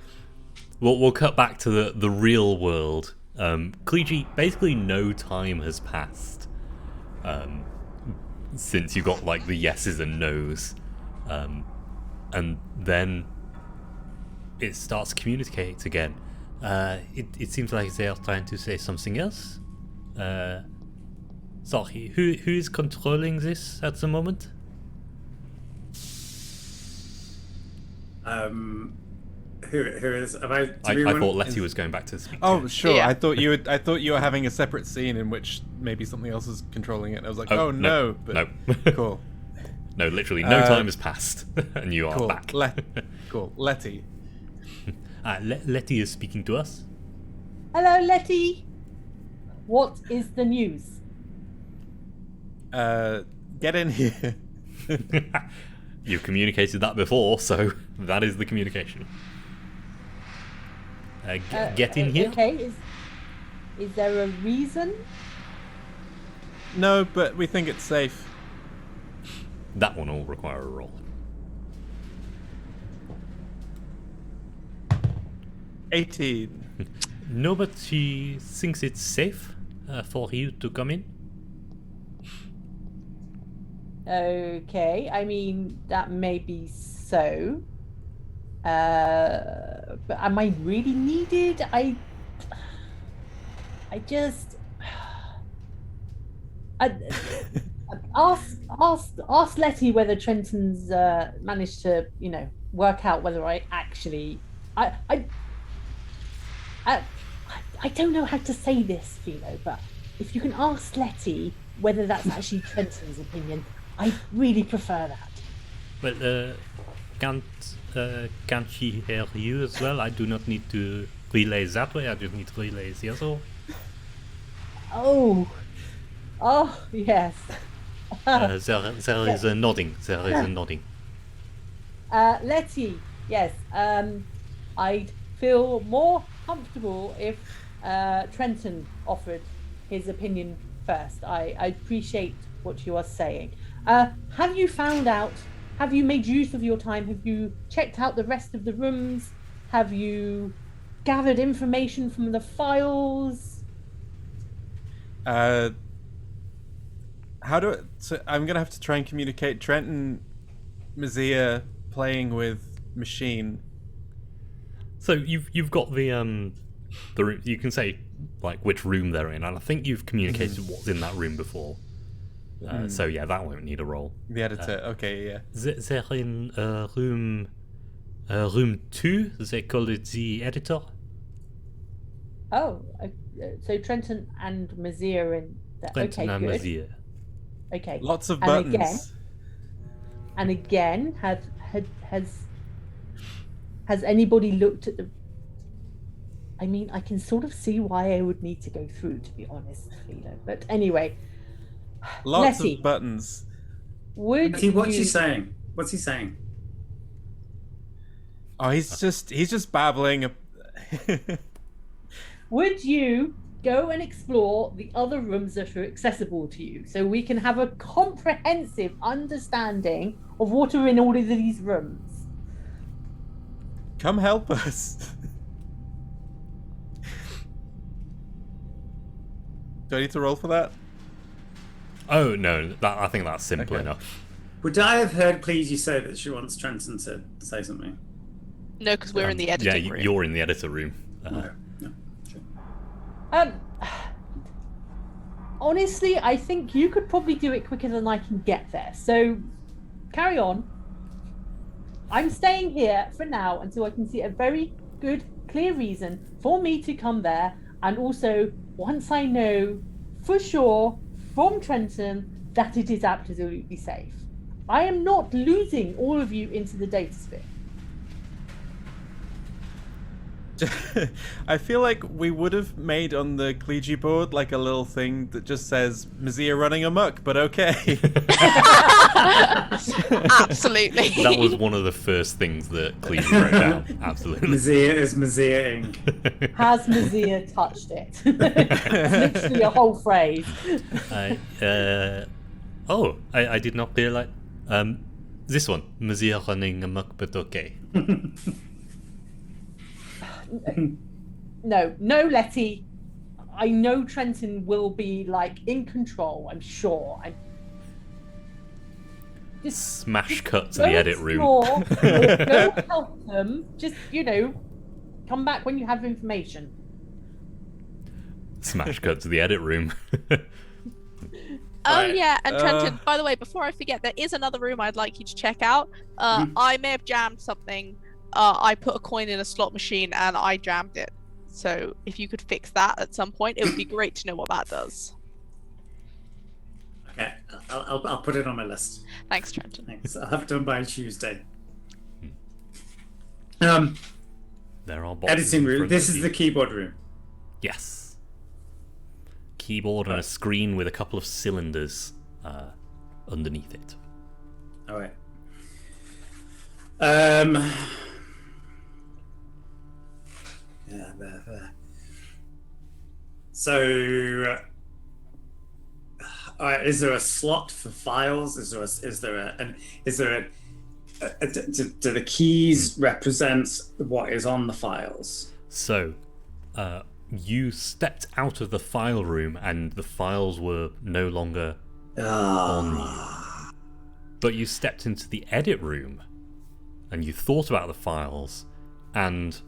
We'll cut back to the real world. Kleegi, basically no time has passed since you got like the yeses and nos, and then it starts to communicate again. It seems like they are trying to say something else. Sorry, who is controlling this at the moment? Who is? Have I? I thought Letty was going back to speak. Oh, to sure. Yeah. I thought you were having a separate scene in which maybe something else is controlling it. And I was like, Oh, oh no. no. But cool. No, literally no time has passed, and you are Cool. back. Cool. Letty. Letty is speaking to us. Hello, Letty. What is the news? Get in here. You've communicated that before, so that is the communication. Get in here. Okay, is there a reason? No, but we think it's safe. That one will require a roll. 18. No, but she thinks it's safe for you to come in. Okay, I mean that may be so. But am I really needed? I just ask Letty whether Trenton's managed to, work out whether I actually I don't know how to say this, Philo, but if you can ask Letty whether that's actually Trenton's opinion, I really prefer that. Well, can't she hear you as well? I do not need to relay that way. I just need to relay the other way. Oh, yes. There is a nodding. There is a nodding. Letty, yes. I'd feel more comfortable if Trenton offered his opinion first. I appreciate what you are saying. Have you found out? Have you made use of your time? Have you checked out the rest of the rooms? Have you gathered information from the files? So I'm gonna have to try and communicate Trenton, Mazia playing with machine. So you've got the room. You can say like which room they're in, and I think you've communicated what's in that room before. So yeah, that won't need a roll. The editor. Okay, yeah. They're in room 2. They call it the editor. Oh, so Trenton and Mazia are in there. Trenton Okay, and good. Mazia. Okay. Lots of And buttons. again, has anybody looked at the? I mean, I can sort of see why I would need to go through, to be honest, Philo. But anyway, Lots Letty, of buttons. would See, what's he you? saying? What's he saying? Oh, he's just babbling. Would you go and explore the other rooms that are accessible to you, so we can have a comprehensive understanding of what are in all of these rooms? Come help us. Do I need to roll for that? Oh no, I think that's simple Okay. enough. Would I have heard Pleasy say that she wants Trenton to say something? No, because we're in the editing room. You're in the editor room. No, no. Sure. Honestly, I think you could probably do it quicker than I can get there. So, carry on. I'm staying here for now until I can see a very good, clear reason for me to come there, and also once I know for sure from Trenton that it is absolutely safe. I am not losing all of you into the data sphere. I feel like we would have made on the Ouija board like a little thing that just says Mazia running amok, but okay. Absolutely. That was one of the first things that Cleese wrote down. Absolutely. Mazia is Mazia Ink. Has Mazia touched it? It's literally a whole phrase. I did not realize. This one, Mazia running amok, but okay. No, Letty. I know Trenton will be like in control. I'm sure. Smash cut to go the edit room. explore, go help them. Just come back when you have information. Smash cut to the edit room. Oh Right. yeah, and Trenton, by the way, before I forget, there is another room I'd like you to check out. I may have jammed something. I put a coin in a slot machine and I jammed it. So if you could fix that at some point, it would be great to know what that does. Okay, I'll put it on my list. Thanks, Trenton. Thanks. I'll have it done by Tuesday. There are boxes Editing in room. front This of is you. the keyboard room. Yes. Keyboard and a screen with a couple of cylinders underneath it. All right. Yeah, there. So, all right. Is there a slot for files? Do the keys represent what is on the files? So, you stepped out of the file room and the files were no longer on you. But you stepped into the edit room and you thought about the files and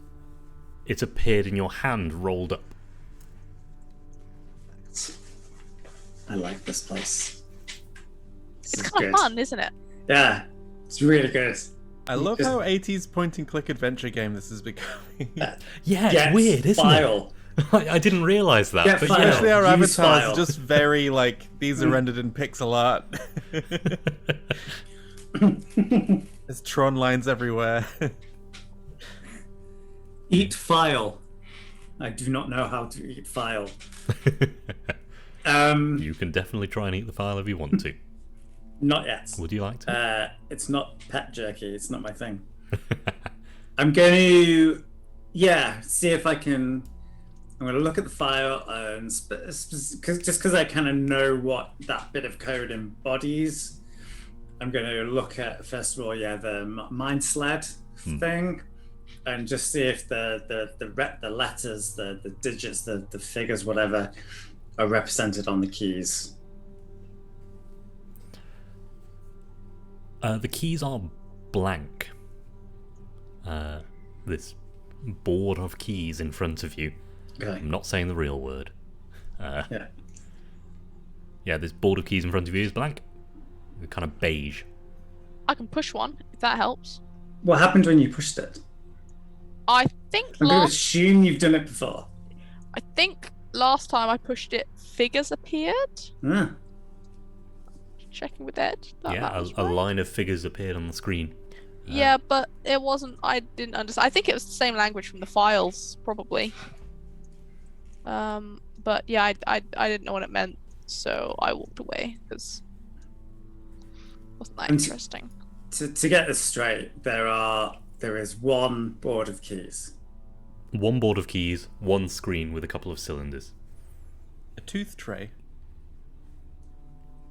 it appeared in your hand rolled up. I like this place. This It's is kind of good. fun, isn't it? Yeah, it's really good. I love Just- how 80s point and click adventure game this is becoming. Yeah, Get it's weird, isn't file. it? I didn't realise that. Get but file. yeah. Especially our Use avatars file. are just very like these are rendered in pixel art. There's Tron lines everywhere. Eat file. I do not know how to eat file. You can definitely try and eat the file if you want to. Not yet. Would you like to? It's not pet jerky. It's not my thing. I'm going to, see if I can. I'm going to look at the file and just because I kind of know what that bit of code embodies, I'm going to look at first of all, the mind sled thing, and just see if the letters, the digits, the figures, whatever, are represented on the keys. The keys are blank. This board of keys in front of you. Okay. I'm not saying the real word. Yeah. Yeah, this board of keys in front of you is blank. They're kind of beige. I can push one if that helps. What happened when you pushed it? I think I'm going to last assume you've done it before. last time I pushed it, figures appeared. Ah. Checking with Ed. that was A right. line of figures appeared on the screen. Yeah, but it wasn't. I didn't understand. I think it was the same language from the files, probably. But yeah, I didn't know what it meant, so I walked away because wasn't that And- interesting. To get this straight, there is one board of keys. One board of keys, one screen with a couple of cylinders. A tooth tray.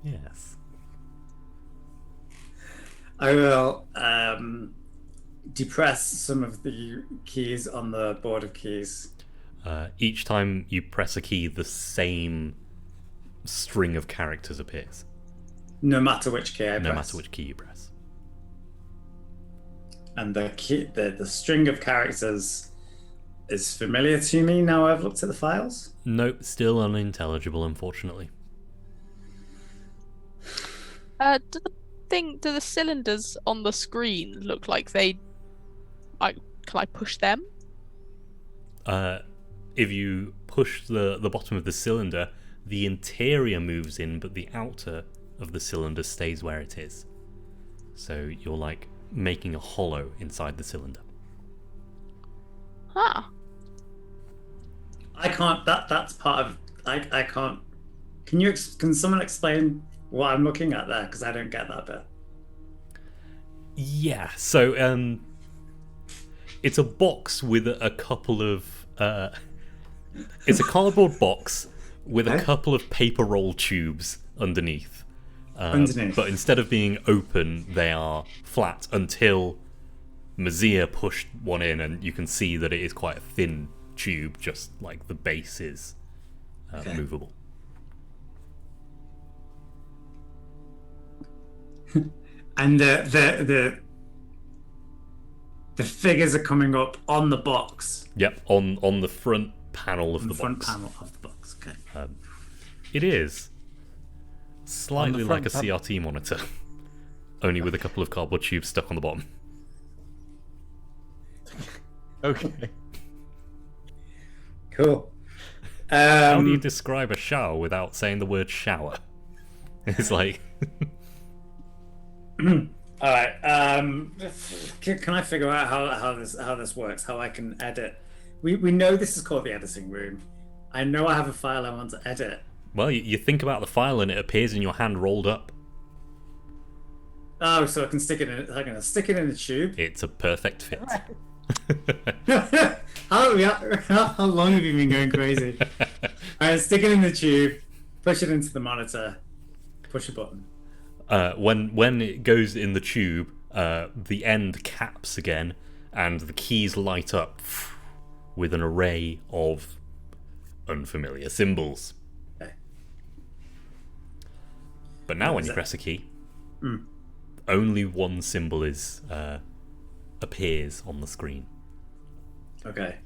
Yes. I will depress some of the keys on the board of keys. Each time you press a key, the same string of characters appears, No matter which key I press. no matter which key you press. And the string of characters is familiar to me now I've looked at the files. Nope, still unintelligible, unfortunately. Do the cylinders on the screen look like they? Can I push them? If you push the bottom of the cylinder, the interior moves in, but the outer of the cylinder stays where it is. So you're like making a hollow inside the cylinder. Ah, I can't. That's part of. I can't. Can someone explain what I'm looking at there? Because I don't get that bit. Yeah, so it's a box with a couple of it's a cardboard box with a Okay. couple of paper roll tubes underneath. Underneath. But instead of being open, they are flat until Mazia pushed one in, and you can see that it is quite a thin tube, just like the base is movable. And the figures are coming up on the box. Yep, on the front panel of the Front box. panel of the box. Okay. It is slightly front like a CRT monitor, only with a couple of cardboard tubes stuck on the bottom. Okay. Cool. How do you describe a shower without saying the word shower? It's like All right. Can I figure out how this works? How I can edit? We know this is called the editing room. I know I have a file I want to edit. well, you think about the file and it appears in your hand rolled up. Oh, so I can stick it in. I'm gonna stick it in the tube. It's a perfect fit. How long have you been going crazy? Alright, stick it in the tube, push it into the monitor, push a button. When it goes in the tube, the end caps again, and the keys light up with an array of unfamiliar symbols. Okay. But now when is you that? press a key, only one symbol is appears on the screen. Okay.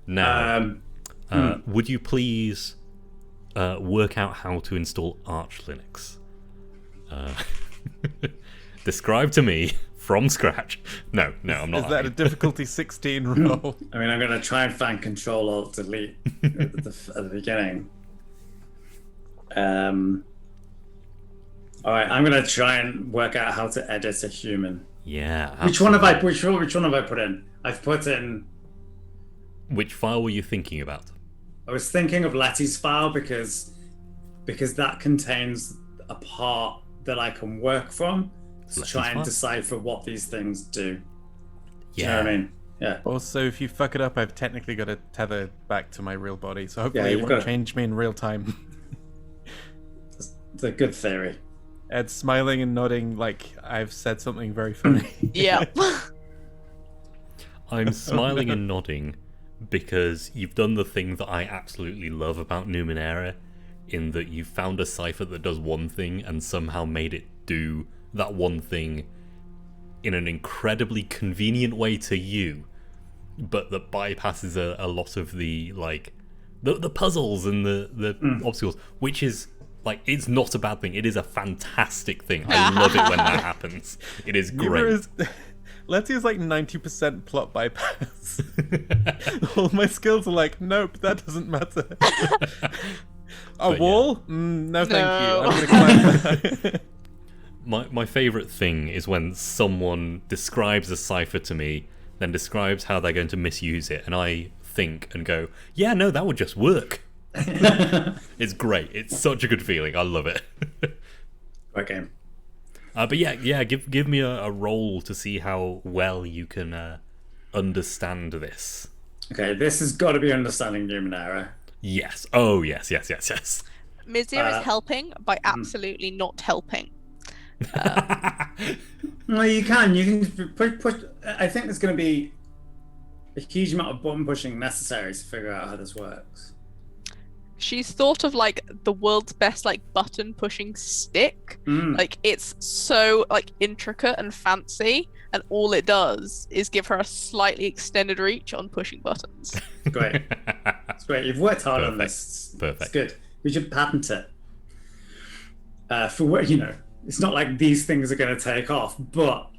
Now, would you please work out how to install Arch Linux? Describe to me from scratch. No, I'm not. Is that a difficulty 16 roll? I mean, I'm gonna try and find Control Alt Delete at the beginning. All right, I'm gonna try and work out how to edit a human. Yeah. Which one have I? absolutely. Which one have I put in? I've put in. Which file were you thinking about? I was thinking of Letty's file because that contains a part that I can work from to Letty's try and file? decipher what these things do. Do you know Yeah. what I mean? Yeah. Also, if you fuck it up, I've technically got to tether back to my real body, so hopefully you've it won't got- change me in real time. It's a good theory. Ed's smiling and nodding like I've said something very funny. Yeah. I'm smiling and nodding because you've done the thing that I absolutely love about Numenera, in that you found a cipher that does one thing and somehow made it do that one thing in an incredibly convenient way to you, but that bypasses a lot of the the puzzles and the obstacles, which is like, it's not a bad thing. It is a fantastic thing. I love it when that happens. It is great. Letty is like 90% plot bypass. All my skills are like, nope, that doesn't matter. A But wall? No, thank No. you. I'm gonna climb that. My favourite thing is when someone describes a cipher to me, then describes how they're going to misuse it, and I think and go, yeah, no, that would just work. It's great. It's such a good feeling. I love it. Great game. But yeah, give me a roll to see how well you can understand this. Okay, this has got to be understanding Numenera. Yes. Oh, yes. Mizir is helping by absolutely not helping. Well, you can push. I think there's going to be a huge amount of button pushing necessary to figure out how this works. She's thought of like the world's best like button pushing stick. Like, it's so like intricate and fancy, and all it does is give her a slightly extended reach on pushing buttons. Great. It's great. You've worked hard on Perfect. this. Perfect. It's good. We should patent it. For what, it's not like these things are going to take off, but.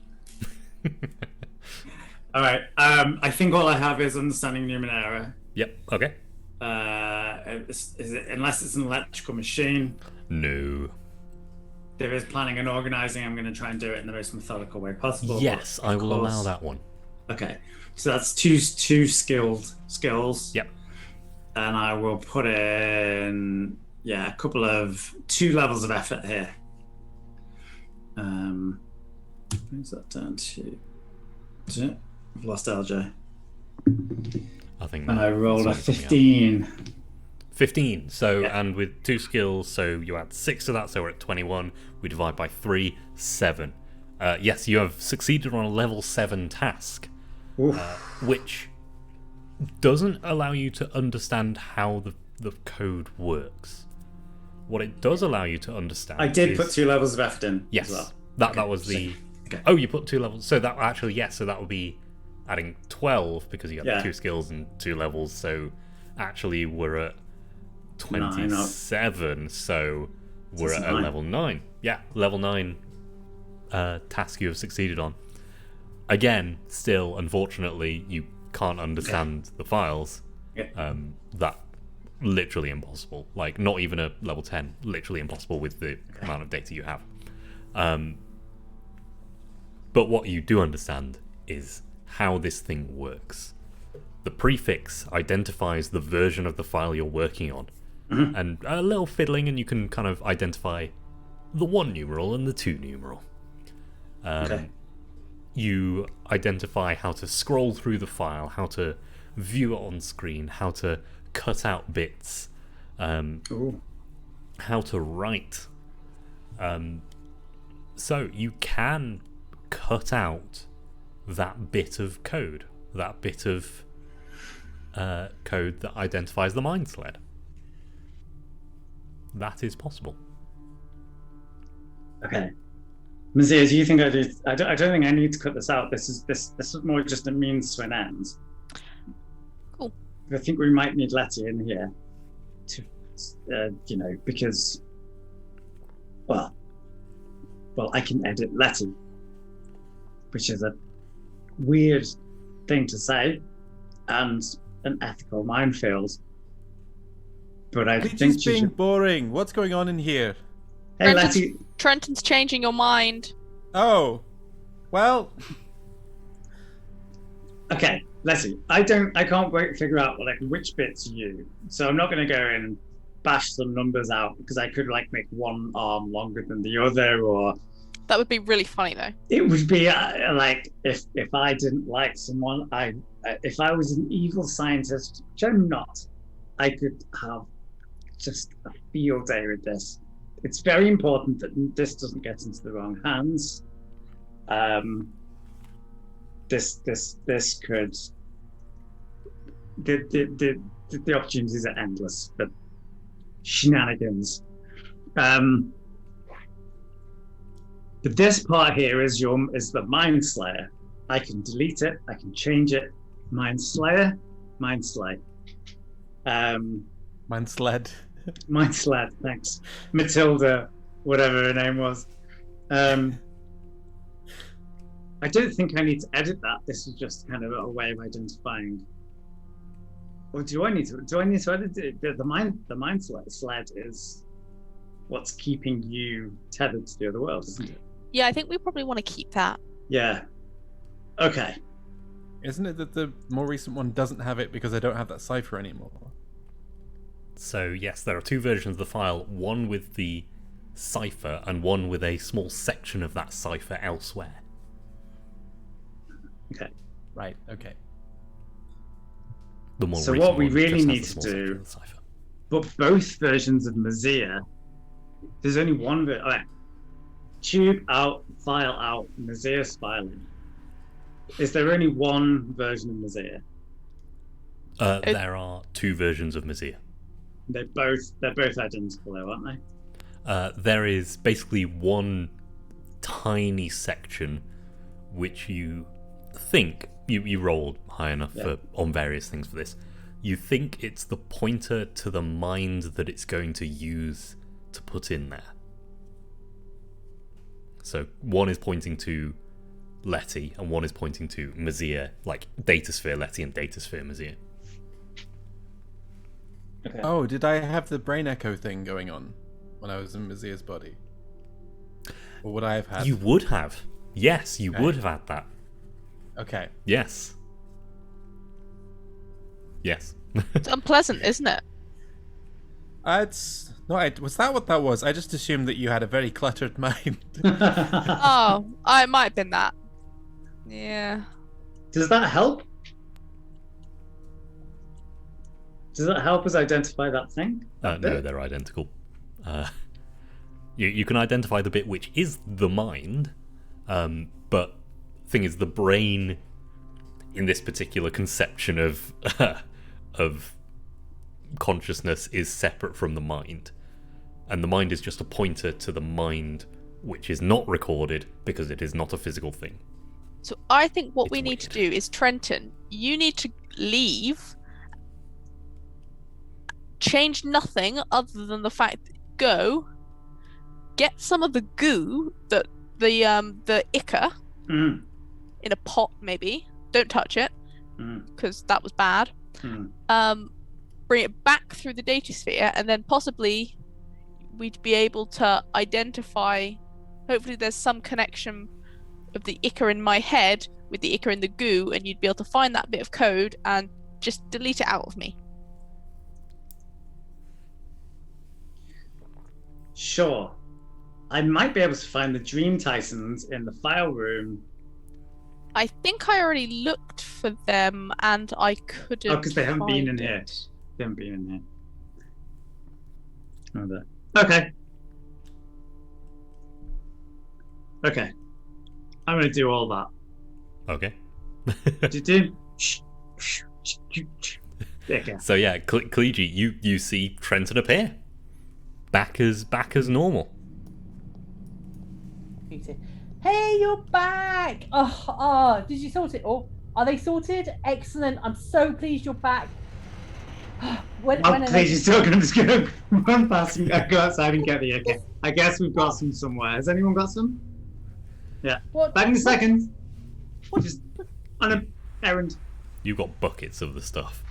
All right. I think all I have is understanding Numenera. Yep. Okay. Unless it's an electrical machine, No. there is planning and organizing. I'm going to try and do it in the most methodical way possible. Yes, but I of will course, allow that one. Okay, so that's two skills. Yep. And I will put in a couple of 2 levels of effort here. Brings that down to I've lost LJ. I think. And I rolled a that's something 15. 15. So, Yeah. and with 2 skills, so you add 6 to that, so we're at 21. We divide by 3, 7. Yes, you have succeeded on a level 7 task, Oof. which doesn't allow you to understand how the code works. What it does allow you to understand I did is, put 2 levels of effort in yes, as well. that was the... Okay. Oh, you put 2 levels. So that actually, yes, so that would be adding 12 because you have 2 skills and 2 levels. So actually, we're at 27. So we're at 9. level 9. Yeah, level 9 task you have succeeded on. Again, still, unfortunately, you can't understand the files. Yeah. That literally impossible. Like, not even a level 10. Literally impossible with the amount of data you have. But what you do understand is how this thing works. The prefix identifies the version of the file you're working on. And a little fiddling and you can kind of identify the 1 numeral and the 2 numeral. You identify how to scroll through the file, how to view it on screen, how to cut out bits, how to write. So you can cut out that bit of code, that bit of code that identifies the mind sled. That is possible. Okay. Mazia, do you think I do? I don't think I need to cut this out. This is more just a means to an end. Cool. I think we might need Letty in here to, because, well, I can edit Letty, which is a weird thing to say and an ethical minefield. But I think Luigi's she being should... boring. What's going on in here? Hey, Letty. Trenton's changing your mind. Oh, well, Okay, Letty. I can't wait to figure out which bits are you. So I'm not going to go in and bash some numbers out because I could make one arm longer than the other, or That would be really funny, though. it would be if I didn't like someone, if I was an evil scientist, which I'm not, I could have just a field day with this. It's very important that this doesn't get into the wrong hands. This could the opportunities are endless, but shenanigans. But this part here is the Mind Slayer. I can delete it. I can change it. Mind Slayer, Mind Slay. Mind sled. Mind Sled. Thanks, Matilda, whatever her name was. I don't think I need to edit that. This is just kind of a way of identifying. Or do I need to? Do I need to edit it? The mind sled is what's keeping you tethered to the other world, isn't it? Yeah, I think we probably want to keep that. Yeah. Okay. Isn't it that the more recent one doesn't have it because I don't have that cipher anymore? So yes, there are 2 versions of the file, one with the cipher and one with a small section of that cipher elsewhere. Okay. Right, okay. The more So recent what we one really just has need the to small section do- of the cipher. But both versions of Mazia, there's only one version. Okay. Tube out, file out, Mazia's filing. Is there only one version of Mazia? There are 2 versions of Mazia. They're both identical, though, aren't they? There is basically one tiny section which you think you rolled high enough on various things for this. You think it's the pointer to the mind that it's going to use to put in there. So one is pointing to Letty and one is pointing to Mazia, like Datasphere Letty and Datasphere Mazia. Okay. Oh, did I have the brain echo thing going on when I was in Mazia's body? Or would I have had... You would have. Yes, you Okay. would have had that. Okay. Yes. Yes. It's unpleasant, isn't it? It's no. Was that what that was? I just assumed that you had a very cluttered mind. Oh, it might have been that. Yeah. Does that help? Does that help us identify that thing? No, they're identical. You can identify the bit which is the mind, but thing is, the brain in this particular conception of of consciousness is separate from the mind, and the mind is just a pointer to the mind, which is not recorded because it is not a physical thing. So I think what It's we need to weird. do is, Trenton, you need to leave. Change nothing other than the fact that go get some of the goo that the ichor Mm, in a pot, maybe. Don't touch it mm, because that was bad. mm. Bring it back through the data sphere, and then possibly we'd be able to identify. Hopefully, there's some connection of the ichor in my head with the ichor in the goo, and you'd be able to find that bit of code and just delete it out of me. Sure. I might be able to find the Dream Tysons in the file room. I think I already looked for them, and I couldn't. Oh, because they haven't been in find here. it. They haven't been in here. Oh, there. Okay. Okay. I'm going to do all that. Okay. Do. Okay. So yeah, Kleegi, you see Trenton appear, back as normal. Hey, you're back! Oh, did you sort it all? Are they sorted? Excellent. I'm so pleased you're back. when Oh, are please, they... you're still going to just go run past and go outside and get the okay. I guess we've got some somewhere. Has anyone got some? Yeah. What? Back in a second. Just on an errand. You've got buckets of the stuff.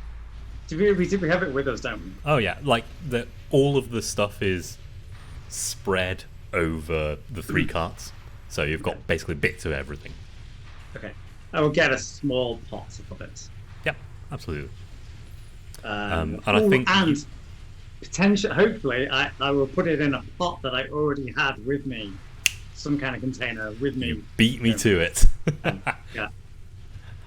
We have it with us, don't we? Oh yeah, like all of the stuff is spread over the 3 carts, so you've got basically bits of everything. Okay. I will get a small pot of it. Yep, absolutely. And I think and potentially, hopefully, I will put it in a pot that I already had with me, some kind of container with me. you beat me Yeah. to it. Yeah.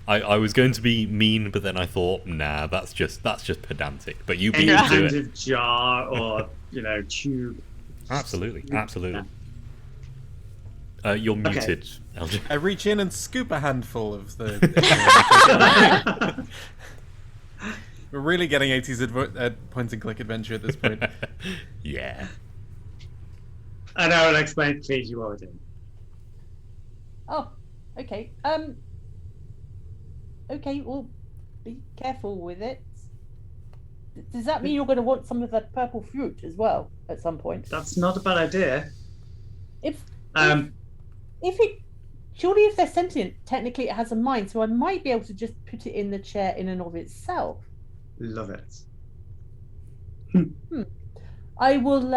I was going to be mean, but then I thought, nah, that's just pedantic. But you beat Any me to kind it. of jar or tube. Absolutely, absolutely. Yeah. You're muted, LJ. I reach in and scoop a handful of the. We're really getting 80s point and click adventure at this point. Yeah. And I will explain to you what we're doing. Oh, okay. Okay, well, be careful with it. Does that mean you're going to want some of that purple fruit as well at some point? That's not a bad idea. If it, surely if they're sentient, technically it has a mind, so I might be able to just put it in the chair in and of itself. Love it. I will.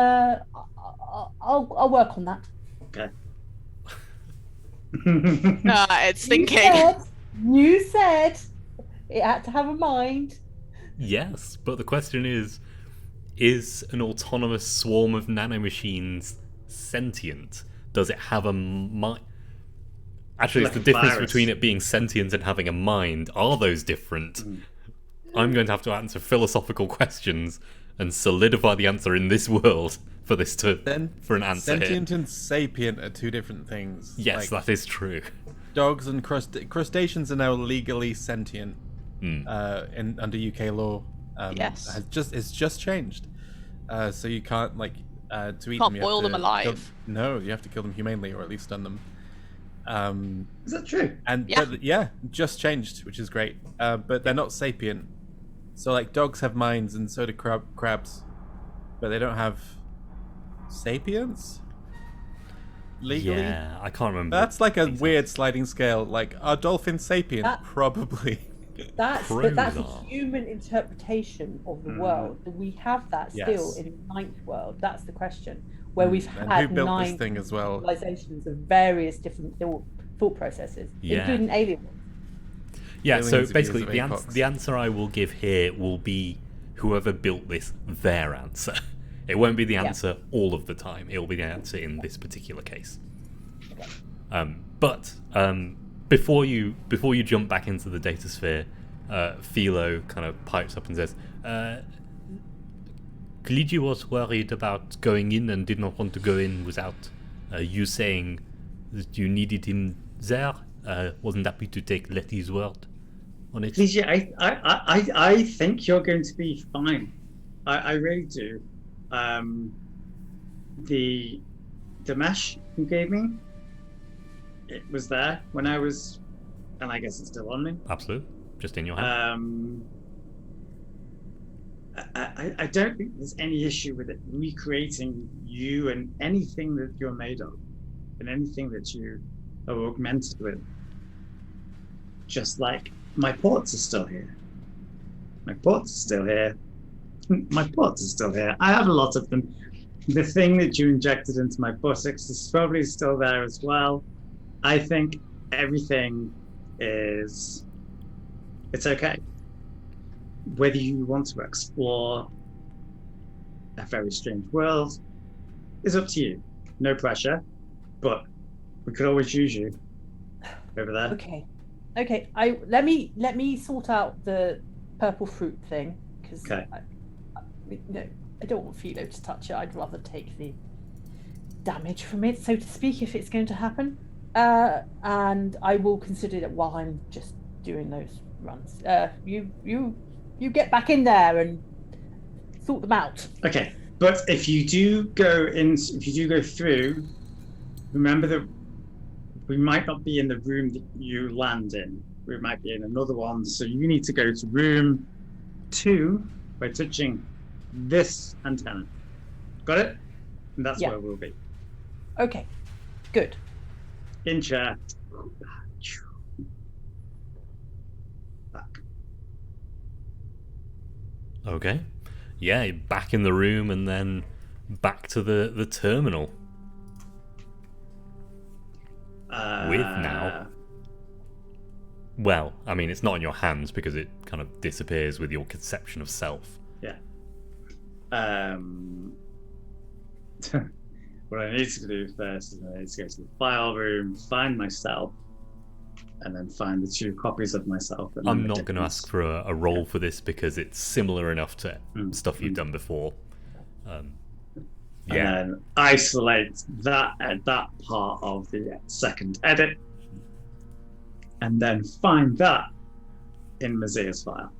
I'll work on that. Okay. It's thinking. You said it had to have a mind. Yes, but the question is an autonomous swarm of nanomachines sentient? Does it have a mind? Actually, Like it's the a difference virus. between it being sentient and having a mind. Are those different? I'm going to have to answer philosophical questions and solidify the answer in this world for this to for an answer here. Sentient and sapient are 2 different things. Yes, Like, that is true. dogs and crustaceans are now legally sentient under UK law. Yes. It's just changed. So you can't to eat Can't them. You have boil them to alive. No, you have to kill them humanely or at least stun them. Is that true? And Yeah. just changed, which is great. But they're not sapient. So like dogs have minds and so do crabs, but they don't have sapience. Legally. Yeah, I can't remember. That's like a weird sliding scale. Like, are dolphins sapient? Probably. That's Crows a are. human interpretation of the world. We have that still Yes. in the 9th world. That's the question. Where we've And had who built 9 this thing as well? civilizations of various different thought processes, Yeah. including alien ones. Yeah, Millions so of basically years of the epochs. answer I will give here will be whoever built this, their answer. It won't be the answer all of the time. It will be the answer in this particular case. But before you jump back into the data sphere, Philo kind of pipes up and says, Luigi was worried about going in and did not want to go in without you saying that you needed him there. Wasn't happy to take Letty's word on it. Please, yeah, I think you're going to be fine. I really do. The mesh you gave me, it was there when I was, and I guess it's still on me. Absolutely, just in your hand. I don't think there's any issue with it recreating you and anything that you're made of, and anything that you are augmented with. Just like my ports are still here. My ports are still here. My ports are still here. I have a lot of them. The thing that you injected into my buttocks is probably still there as well. I think everything is... It's okay. Whether you want to explore a very strange world is up to you. No pressure, but we could always use you over there. Okay. Let me sort out the purple fruit thing because I don't want Philo to touch it. I'd rather take the damage from it, so to speak, if it's going to happen. And I will consider it while I'm just doing those runs. You get back in there and sort them out. Okay, but if you do go through, remember that we might not be in the room that you land in. We might be in another one. So you need to go to room 2 by touching this antenna. Got it? And that's where we'll be. Okay, good. In chair. Back. Okay. Yeah, back in the room and then back to the terminal. With now. Well, I mean, it's not in your hands because it kind of disappears with your conception of self. Yeah. What I need to do first is I need to go to the file room, find myself, and then find the 2 copies of myself. I'm not going to ask for a roll for this because it's similar enough to stuff you've done before. And then isolate that part of the second edit, and then find that in Mazia's file.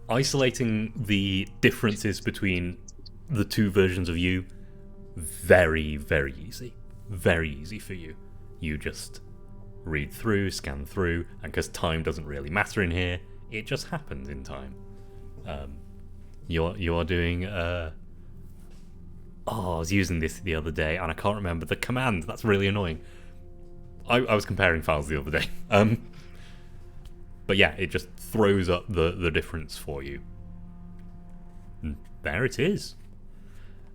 Isolating the differences between the 2 versions of you, very, very easy. Very easy for you. You just read through, scan through, and because time doesn't really matter in here, it just happens in time. You are doing... I was using this the other day, and I can't remember the command. That's really annoying. I was comparing files the other day. But yeah, it just throws up the difference for you. And there it is.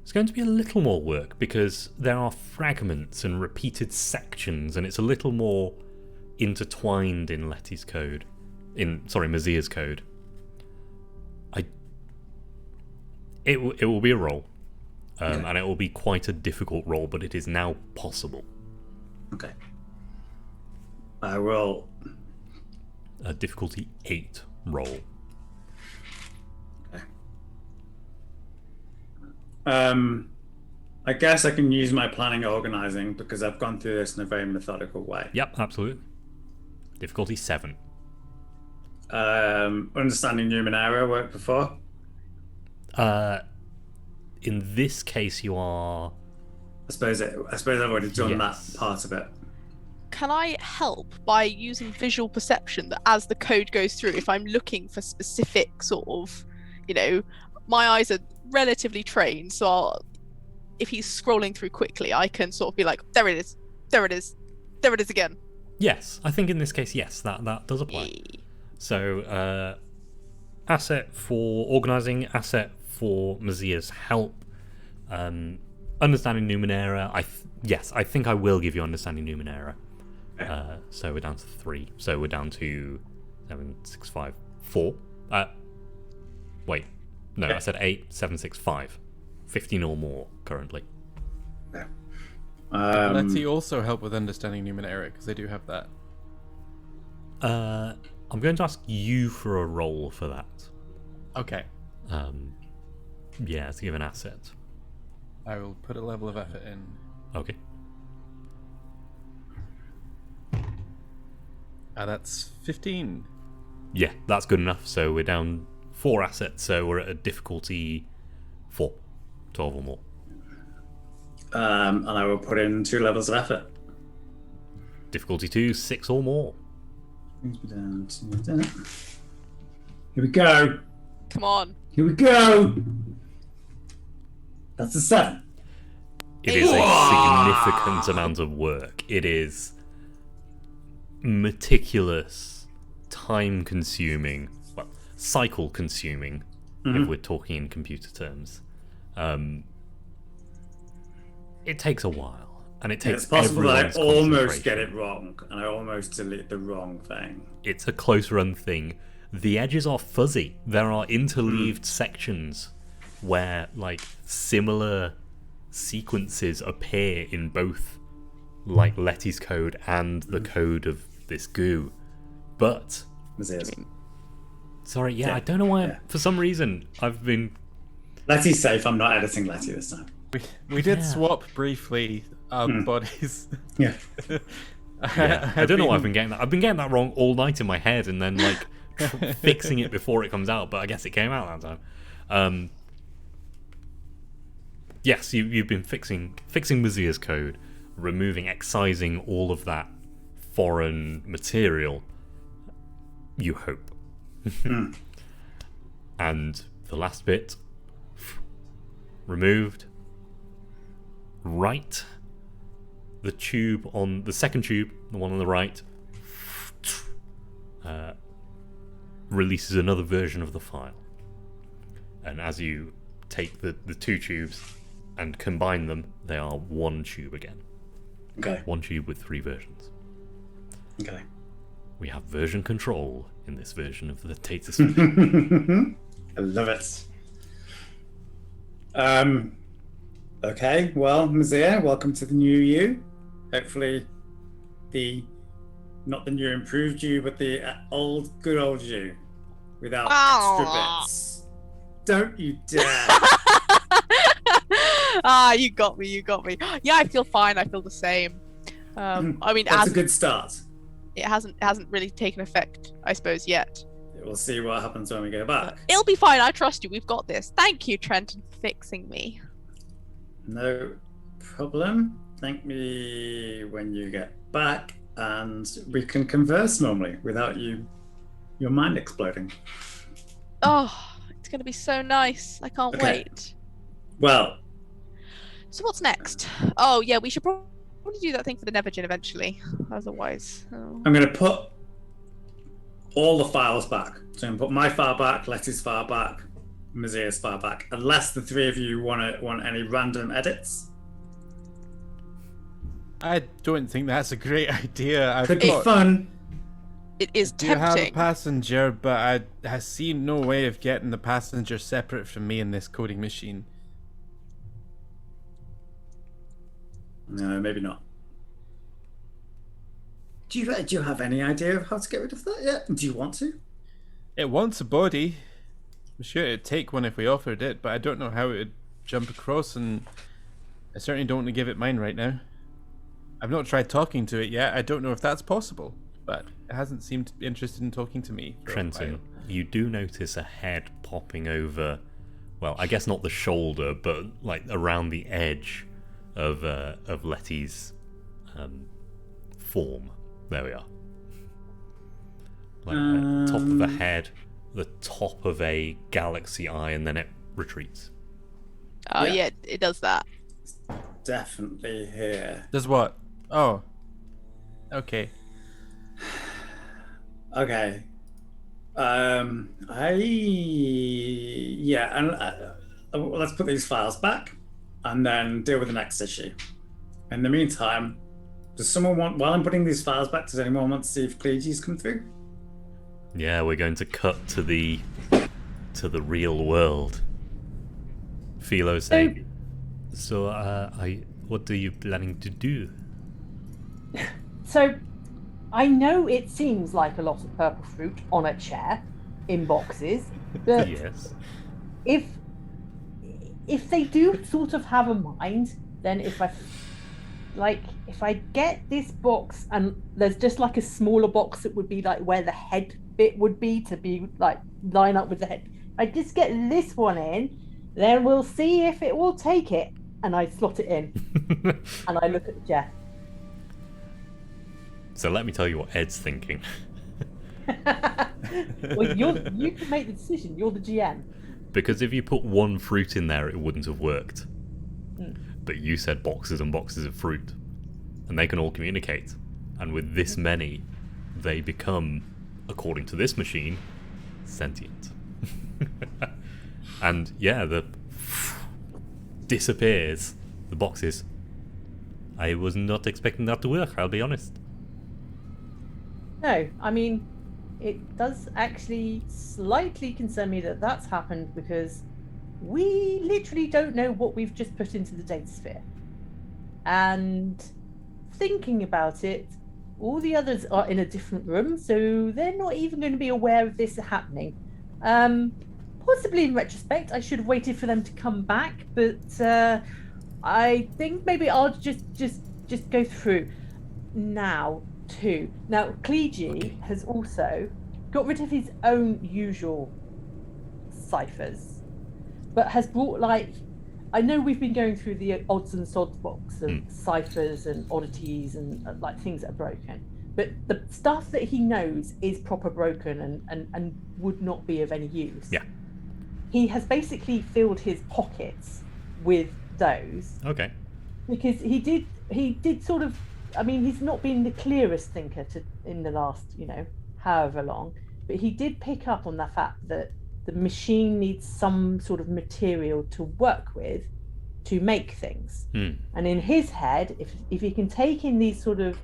It's going to be a little more work because there are fragments and repeated sections, and it's a little more intertwined in Letty's code. Mazia's code. It will be a roll. And it will be quite a difficult roll, but it is now possible. Okay. I will... A difficulty 8 roll. Okay. I guess I can use my planning organizing because I've gone through this in a very methodical way. Yep, absolutely. Difficulty 7. Understanding Numenera worked before? In this case, you are... I suppose I've already done that part of it. Can I help by using visual perception that as the code goes through, if I'm looking for specific sort of, my eyes are relatively trained, so if he's scrolling through quickly, I can sort of be like, there it is, there it is, there it is again. Yes, I think in this case, yes, that does apply. So, asset for organising, asset for Mazia's help, understanding Numenera. I think I will give you understanding Numenera. So we're down to 3. So we're down to 7, 6, 5, 4. Wait. No, I said 8, 7, 6, 5. 15 or more currently. Let's he also help with understanding Numenera, because they do have that. I'm going to ask you for a roll for that. Okay. Yeah, to give an asset. I will put a level of effort in. Okay. That's 15. Yeah, that's good enough. So we're down 4 assets, so we're at a difficulty 4. 12 or more. And I will put in 2 levels of effort. Difficulty 2, 6 or more. Brings me down to that. Here we go. Come on. Here we go. That's a 7. It is a significant amount of work. It is meticulous, time-consuming, well, cycle-consuming, if we're talking in computer terms. It takes a while, and it takes It's possible that I everyone's almost get concentration. it wrong, and I almost delete the wrong thing. It's a close run thing. The edges are fuzzy. There are interleaved sections where like similar sequences appear in both like Letty's code and the code of this goo. But sorry, I don't know why for some reason I've been Letty's safe, I'm not editing Letty this time. We did swap briefly our bodies. Yeah. I don't know why I've been getting that. I've been getting that wrong all night in my head and then like fixing it before it comes out, but I guess it came out that time. Yes, you've been fixing Mazia's code, removing, excising all of that foreign material. You hope. And the last bit removed. Right. The tube on the second tube, the one on the right, releases another version of the file. And as you take the 2 tubes and combine them, they are 1 tube again. Okay. 1 tube with 3 versions. Okay. We have version control in this version of the data sphere. I love it. Okay, well, Mazia, welcome to the new you. Hopefully not the new improved you, but the good old you. Without extra bits. Don't you dare. You got me. Yeah, I feel fine. I feel the same. I mean, that's a good start. It hasn't really taken effect, I suppose, yet. We'll see what happens when we go back. It'll be fine. I trust you. We've got this. Thank you, Trenton, for fixing me. No problem. Thank me when you get back, and we can converse normally without your mind exploding. Oh, it's going to be so nice. I can't wait. Well. So what's next? Oh, yeah, we should probably do that thing for the Nevergen eventually. Otherwise. Oh. I'm going to put all the files back. So I'm going to put my file back, Letty's file back, Mazia's file back, unless the 3 of you want any random edits. I don't think that's a great idea. Could be fun. It is tempting. You have a passenger, but I see no way of getting the passenger separate from me in this coding machine. No, maybe not. Do you have any idea of how to get rid of that yet? Do you want to? It wants a body. I'm sure it'd take one if we offered it, but I don't know how it would jump across, and I certainly don't want to give it mine right now. I've not tried talking to it yet. I don't know if that's possible, but it hasn't seemed interested in talking to me. Trenton, you do notice a head popping over, well, I guess not the shoulder, but like around the edge of Letty's form. There we are. Like the top of a head, the top of a galaxy eye, and then it retreats. Oh yeah, it does that. Definitely here. Does what? Oh. Okay. Okay. Let's put these files back and then deal with the next issue. In the meantime, Does someone want, while I'm putting these files back, does anyone want to see if Cleegee's come through? Yeah, we're going to cut to the real world. Philo saying, "So, what are you planning to do?" So, I know it seems like a lot of purple fruit on a chair in boxes, but Yes. if they do sort of have a mind, then if I get this box and there's just like a smaller box that would be like where the head bit would be to be like line up with the head. I just get this one in, then we'll see if it will take it. And I slot it in and I look at Jeff. So let me tell you what Ed's thinking. Well, you can make the decision. You're the GM. Because if you put one fruit in there, it wouldn't have worked. But you said boxes and boxes of fruit. And they can all communicate. And with this many, they become, according to this machine, sentient. And yeah, the disappears. The boxes. I was not expecting that to work, I'll be honest. No, I mean, it does actually slightly concern me that that's happened because we literally don't know what we've just put into the data sphere. And thinking about it, all the others are in a different room, so they're not even going to be aware of this happening. Possibly in retrospect, I should have waited for them to come back, but I think maybe I'll just go through now too. Now, Cleegee has also got rid of his own usual ciphers, but has brought I know we've been going through the odds and sods box of ciphers and oddities and like things that are broken, but the stuff that he knows is proper broken and would not be of any use. Yeah. He has basically filled his pockets with those. Okay. Because he did sort of, I mean, he's not been the clearest thinker in the last, however long, but he did pick up on the fact that the machine needs some sort of material to work with to make things. And in his head, if he can take in these sort of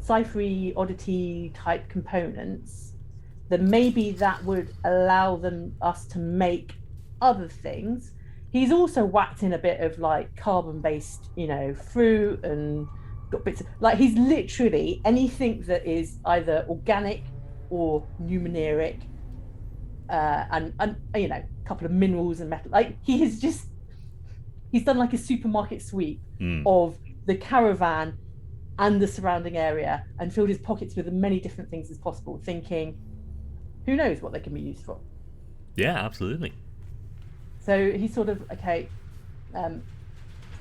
ciphery oddity type components, then maybe that would allow us to make other things. He's also whacked in a bit of like carbon-based, fruit and got bits of, he's literally anything that is either organic or numeneric, and a couple of minerals and metal. He's done like a supermarket sweep of the caravan and the surrounding area and filled his pockets with as many different things as possible, thinking, who knows what they can be used for. Yeah, absolutely. So he's sort of, okay,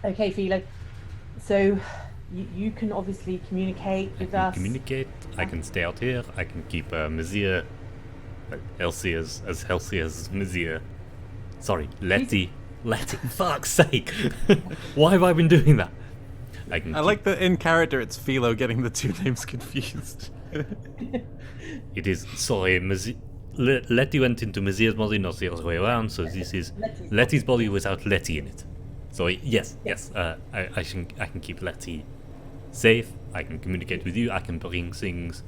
Philo. So you can obviously communicate with us. I can stay out here. I can keep Mizia healthy as healthy as Mizia. Sorry, Letty. Fuck's sake! Why have I been doing that? I like that in character it's Philo getting the two names confused. It is, sorry, Letty went into Mizia's body, not the other way around, so this is Letty's body without Letty in it. So yes, I can keep Letty safe, I can communicate with you, I can bring things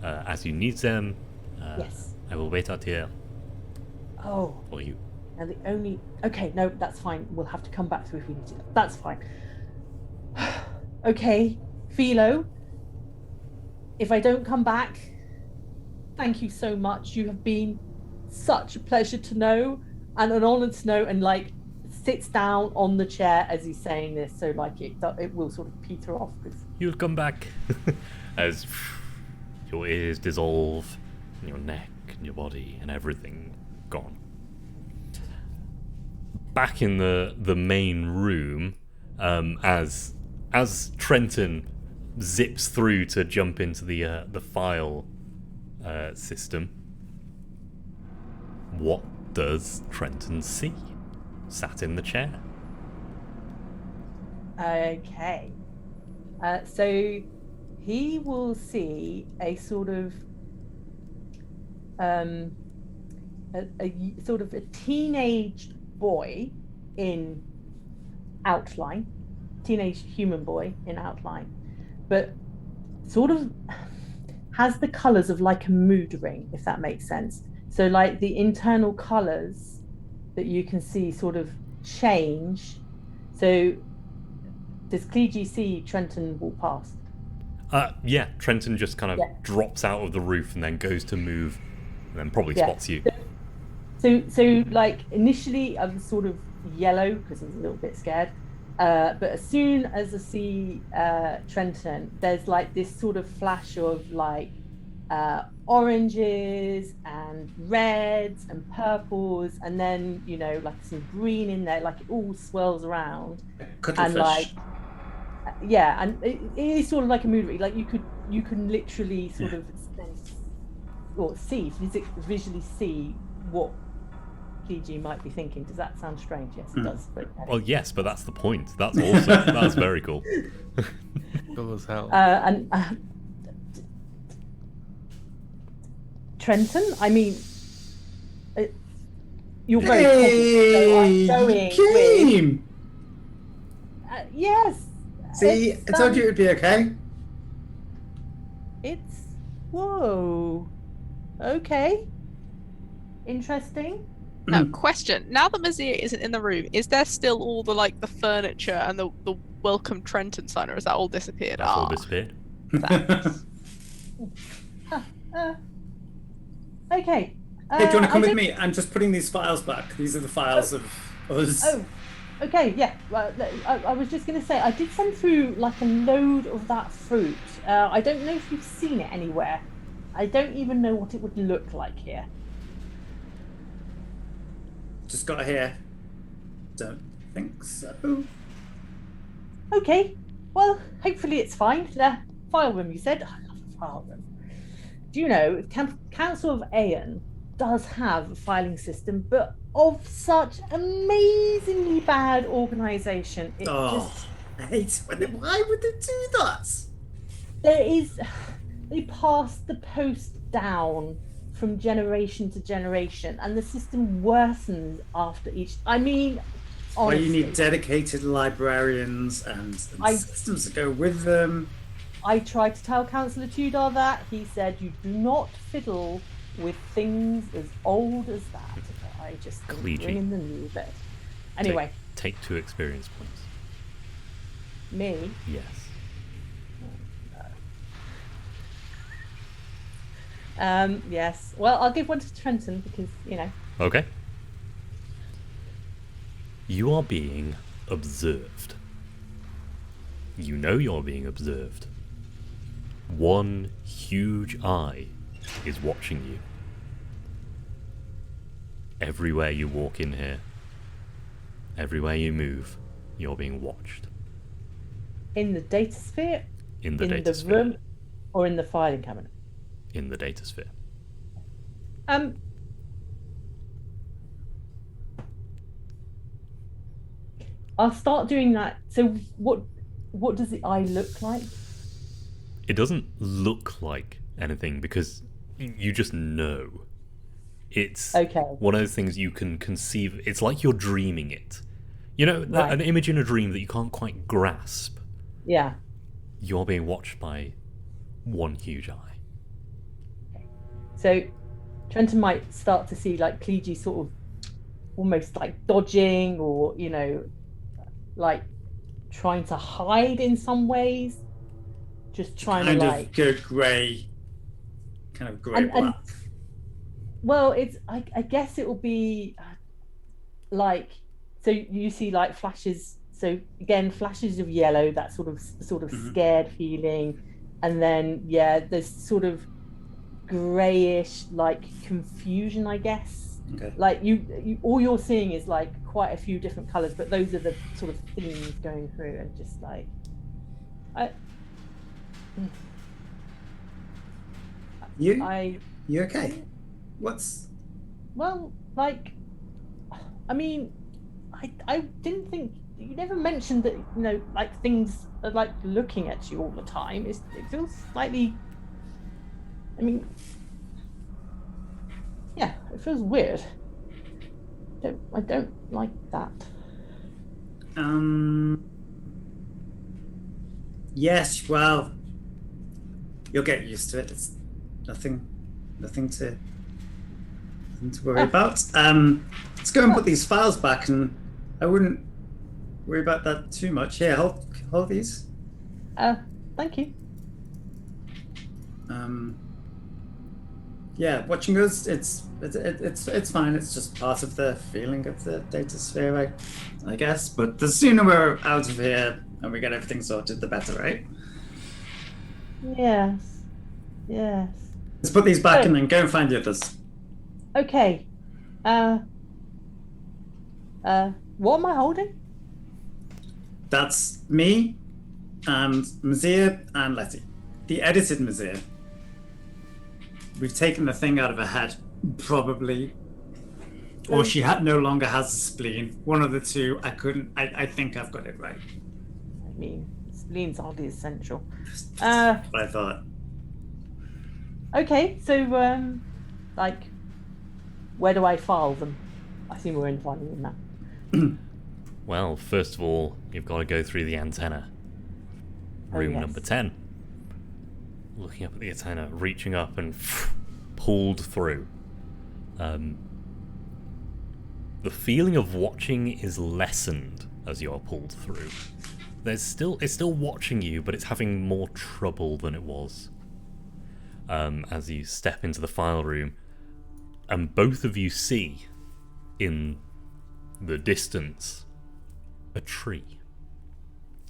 as you need them. Yes. I will wait out here for you. And the only... Okay, no, that's fine. We'll have to come back to if we need to. That's fine. Okay, Philo, if I don't come back, thank you so much. You have been such a pleasure to know and an honor to know, and sits down on the chair as he's saying this, so it will sort of peter off. You'll come back as your ears dissolve and your neck and your body and everything gone. Back in the main room, as Trenton zips through to jump into the file system, what does Trenton see sat in the chair? Okay, so he will see a sort of a sort of a teenage boy in outline, teenage human boy in outline, but sort of has the colors of like a mood ring, if that makes sense. So like the internal colors that you can see sort of change. So does Clegy see Trenton walk past? Yeah, Trenton just kind of Yeah. drops out of the roof and then goes to move, and then probably Yeah. spots you. So like initially I was sort of yellow because I was a little bit scared. But as soon as I see Trenton, there's like this sort of flash of like oranges and reds and purples, and then like some green in there, like it all swirls around. And like yeah, and it is sort of like a movie. Like you can literally sort of sense or visually see what PG might be thinking. Does that sound strange? Yes, it does. But, Well, yes, but that's the point. That's awesome. That's very cool. Cool as hell. And Trenton, I mean, you're very Hey, confident, so you came. yes. See, I told you it would be okay. It's whoa. Okay. Interesting. Now, question. Now that Mazir isn't in the room, is there still all the the furniture and the welcome Trenton sign, or has that all disappeared? That's all disappeared. Okay. Hey, do you want to come with me? I'm just putting these files back. These are the files of us. Oh, okay, yeah. Well, I was just going to say, I did send through like a load of that fruit. I don't know if you've seen it anywhere. I don't even know what it would look like here. Just got here. Don't think so. Okay, well, hopefully it's fine. The file room, you said? I love a file room. Do you know, Council of Aeon does have a filing system, but of such amazingly bad organisation. I hate when why would they do that? They pass the post down from generation to generation, and the system worsens after each. I mean, honestly, Well, you need dedicated librarians and systems to go with them. I tried to tell Councillor Tudor that. He said, you do not fiddle with things as old as that. I just think bring in the new bit. Anyway. Take 2 experience points. Me? Yes. Yes. Well, I'll give one to Trenton because, Okay. You are being observed. You know you're being observed. One huge eye is watching you. Everywhere you walk in here, everywhere you move, you're being watched. In the data sphere? In the data the sphere. room? Or in the filing cabinet? In the data sphere. I'll start doing that. So what does the eye look like? It doesn't look like anything because you just know. It's Okay. one of those things you can conceive. It's like you're dreaming it. You know, Right. an image in a dream that you can't quite grasp. Yeah. You're being watched by one huge eye. So Trenton might start to see like Clegy sort of almost like dodging or, like trying to hide in some ways. Just trying kind to of like good grey, kind of grey black. Well, it's I guess it will be like, so you see like flashes. So again, flashes of yellow, that sort of scared feeling, and then there's sort of grayish like confusion, I guess. Okay. Like you all you're seeing is like quite a few different colors, but those are the sort of themes going through, and just like You okay? What's well, like, I mean, I didn't think you never mentioned that, like things are like looking at you all the time. It feels slightly, I mean, yeah, it feels weird. I don't like that. Yes, well, You'll get used to it. It's nothing to worry about. Let's go and put these files back, and I wouldn't worry about that too much. Here, hold these. Thank you. Yeah, watching us, it's fine. It's just part of the feeling of the data sphere, I guess. But the sooner we're out of here and we get everything sorted, the better, right? Yes. Yes. Let's put these back and then go and find the others. Okay. What am I holding? That's me and Mazir and Letty. The edited Mazir. We've taken the thing out of her head, probably. Or she no longer has a spleen. One of the two. I think I've got it right. I mean, spleen's hardly essential. That's what I thought. Okay, so, like, where do I file them? I think we're in filing them now. Well, first of all, you've got to go through the antenna. Room yes. number 10. Looking up at the antenna, reaching up and pulled through. The feeling of watching is lessened as you are pulled through. It's still watching you, but it's having more trouble than it was. As you step into the file room, and both of you see in the distance a tree.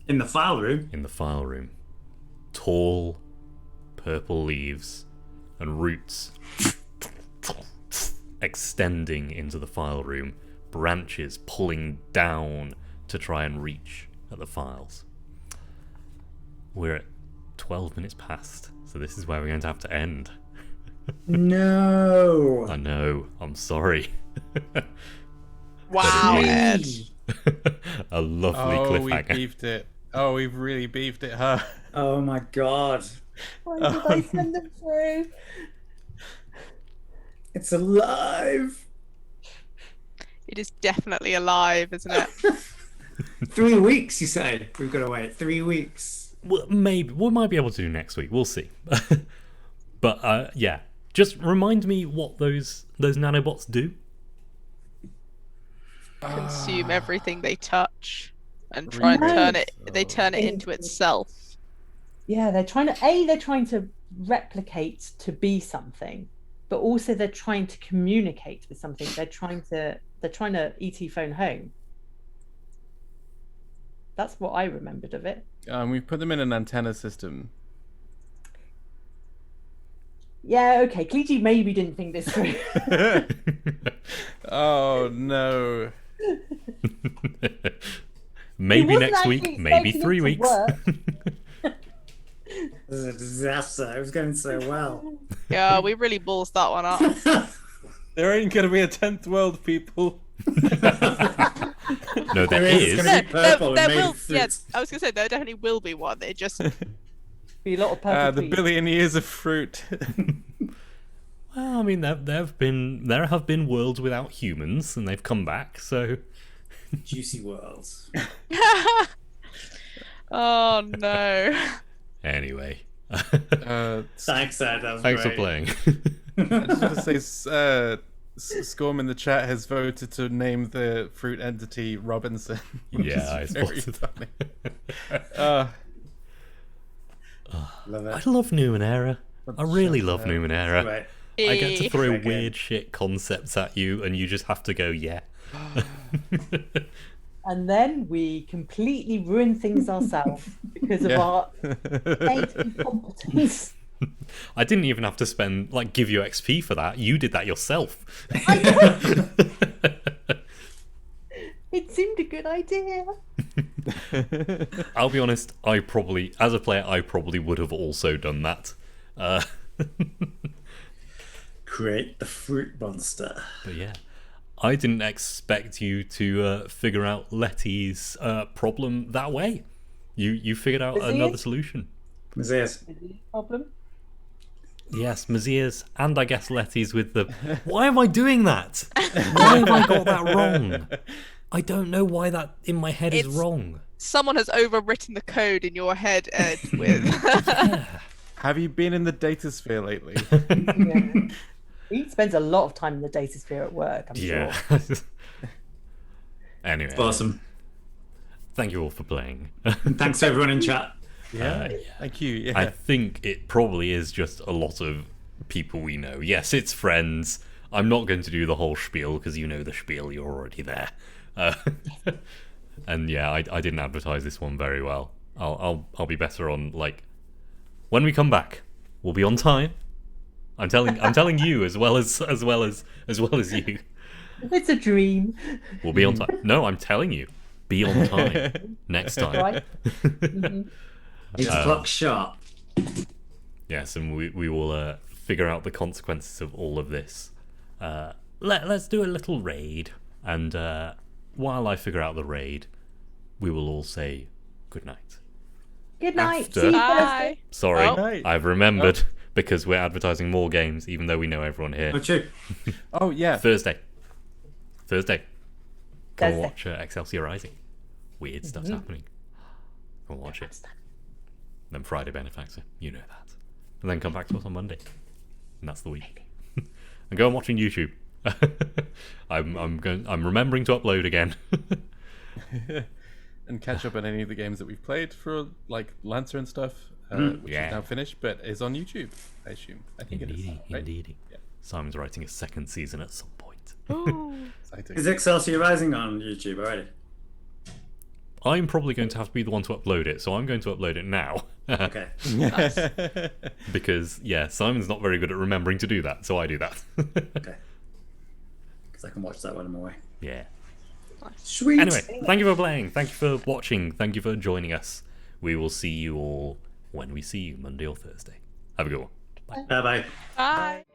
In the file room? In the file room. Tall, purple leaves and roots extending into the file room, branches pulling down to try and reach at the files. We're at 12 minutes past, so this is where we're going to have to end. No. I know, I'm sorry. Wow, But it Ed. is a lovely Oh, we cliffhanger. beefed it. Oh, we've really beefed it, huh? Oh my god. Why did I send them through? It's alive. It is definitely alive, isn't it? 3 weeks, you say? We've got to wait 3 weeks. Well, maybe we might be able to do next week. We'll see. But yeah, just remind me what those nanobots do. Consume everything they touch and try and turn it. They turn it into itself. Yeah, they're trying to replicate to be something, but also they're trying to communicate with something. They're trying to ET phone home. That's what I remembered of it. We put them in an antenna system. Yeah, okay. Cleety maybe didn't think this through. Oh no. Maybe wasn't next actually week, maybe expecting 3 it to weeks. work. This is a disaster. It was going so well. Yeah, we really balls that one up. There ain't gonna be a 10th world, people. No, there It's is. gonna be purple there and made will. of fruit. Yeah, I was gonna say there definitely will be one. It just Be a lot of purple The tweets. billion years of fruit. Well, I mean, there have been worlds without humans, and they've come back. So Juicy worlds. Oh no. anyway, Thanks, Ed. That was thanks for great. playing. I just want to say, Scorm in the chat has voted to name the fruit entity Robinson. which Yeah, is I very spotted funny. Love I it. love Numenera. I really love Numenera. Right. I get to throw Okay. weird shit concepts at you, and you just have to go, yeah. And then we completely ruin things ourselves because of Yeah. our innate incompetence. I didn't even have to give you XP for that. You did that yourself. It seemed a good idea. I'll be honest, as a player, I probably would have also done that. Create the fruit monster. But yeah, I didn't expect you to figure out Letty's problem that way. You figured out Is he? another solution. Mazias. Is it a problem? Yes, Mazir's and I guess Letty's with the... Why am I doing that? Why have I got that wrong? I don't know why that in my head is It's- wrong. Someone has overwritten the code in your head, Ed, with Have you been in the data sphere lately? Yeah. He spends a lot of time in the data sphere at work, I'm Yeah. sure. Anyway, Awesome. thank you all for playing. And thanks to everyone in chat. Yeah. Thank you. Yeah. I think it probably is just a lot of people we know. Yes, it's friends. I'm not going to do the whole spiel because you know the spiel. You're already there. And yeah, I didn't advertise this one very well. I'll be better on like when we come back. We'll be on time. I'm telling you as well as you. It's a dream. We'll be on time. No, I'm telling you, be on time next time. Right? 8 o'clock sharp. Yes, and we will figure out the consequences of all of this. Let's do a little raid, and while I figure out the raid, we will all say good night. Good night. After- See you Bye. Thursday. Sorry, Oh. Night. I've remembered because we're advertising more games, even though we know everyone here. Oh, true. Oh yeah. Thursday. Come and Thursday. watch Excelsior Rising. Weird stuff's happening. Come and watch it. Then Friday Benefactor, you know that. And then come back to us on Monday. And that's the week. And go and watch on YouTube. I'm remembering to upload again. And catch up on any of the games that we've played for like Lancer and stuff, which Yeah. is now finished, but is on YouTube. I assume. I think it is. Right? Indeedy. Yeah. Simon's writing a second season at some point. Ooh. Exciting. Is Excelsior Rising on YouTube already? I'm probably going to have to be the one to upload it, so I'm going to upload it now. Okay. Because, yeah, Simon's not very good at remembering to do that, so I do that. Okay. Because I can watch that when I'm away. Yeah. Sweet. Anyway, thank you for playing. Thank you for watching. Thank you for joining us. We will see you all when we see you, Monday or Thursday. Have a good one. Bye. Bye-bye. Bye.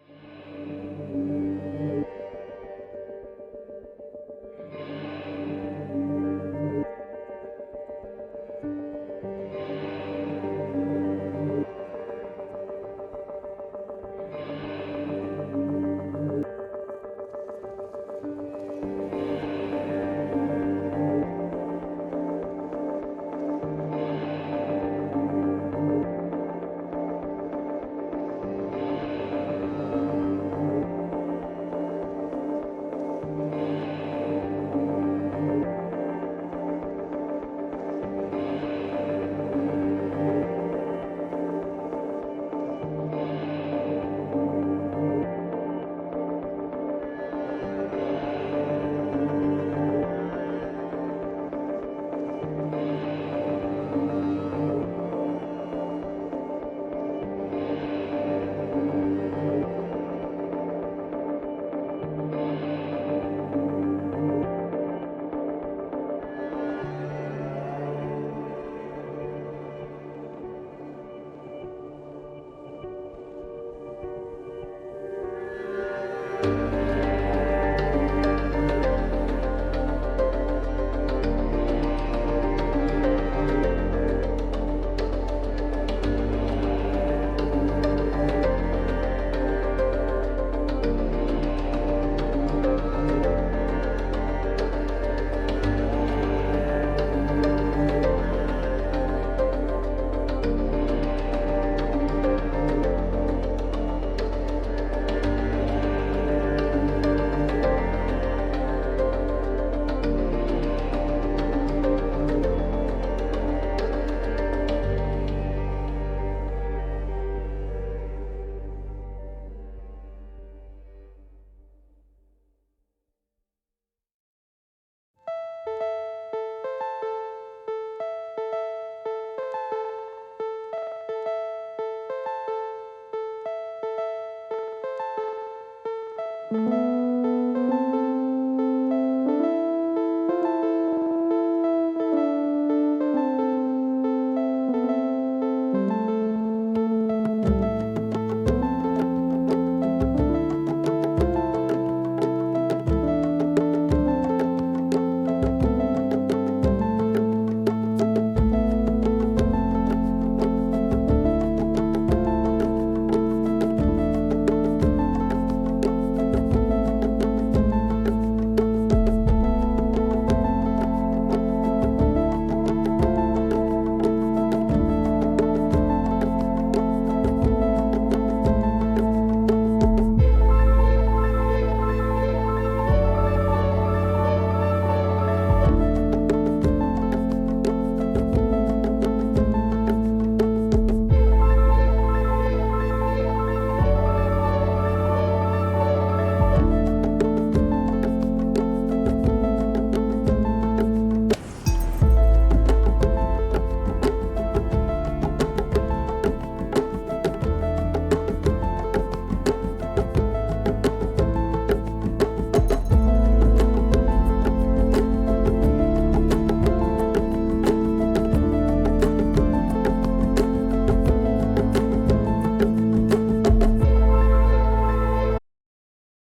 Thank you.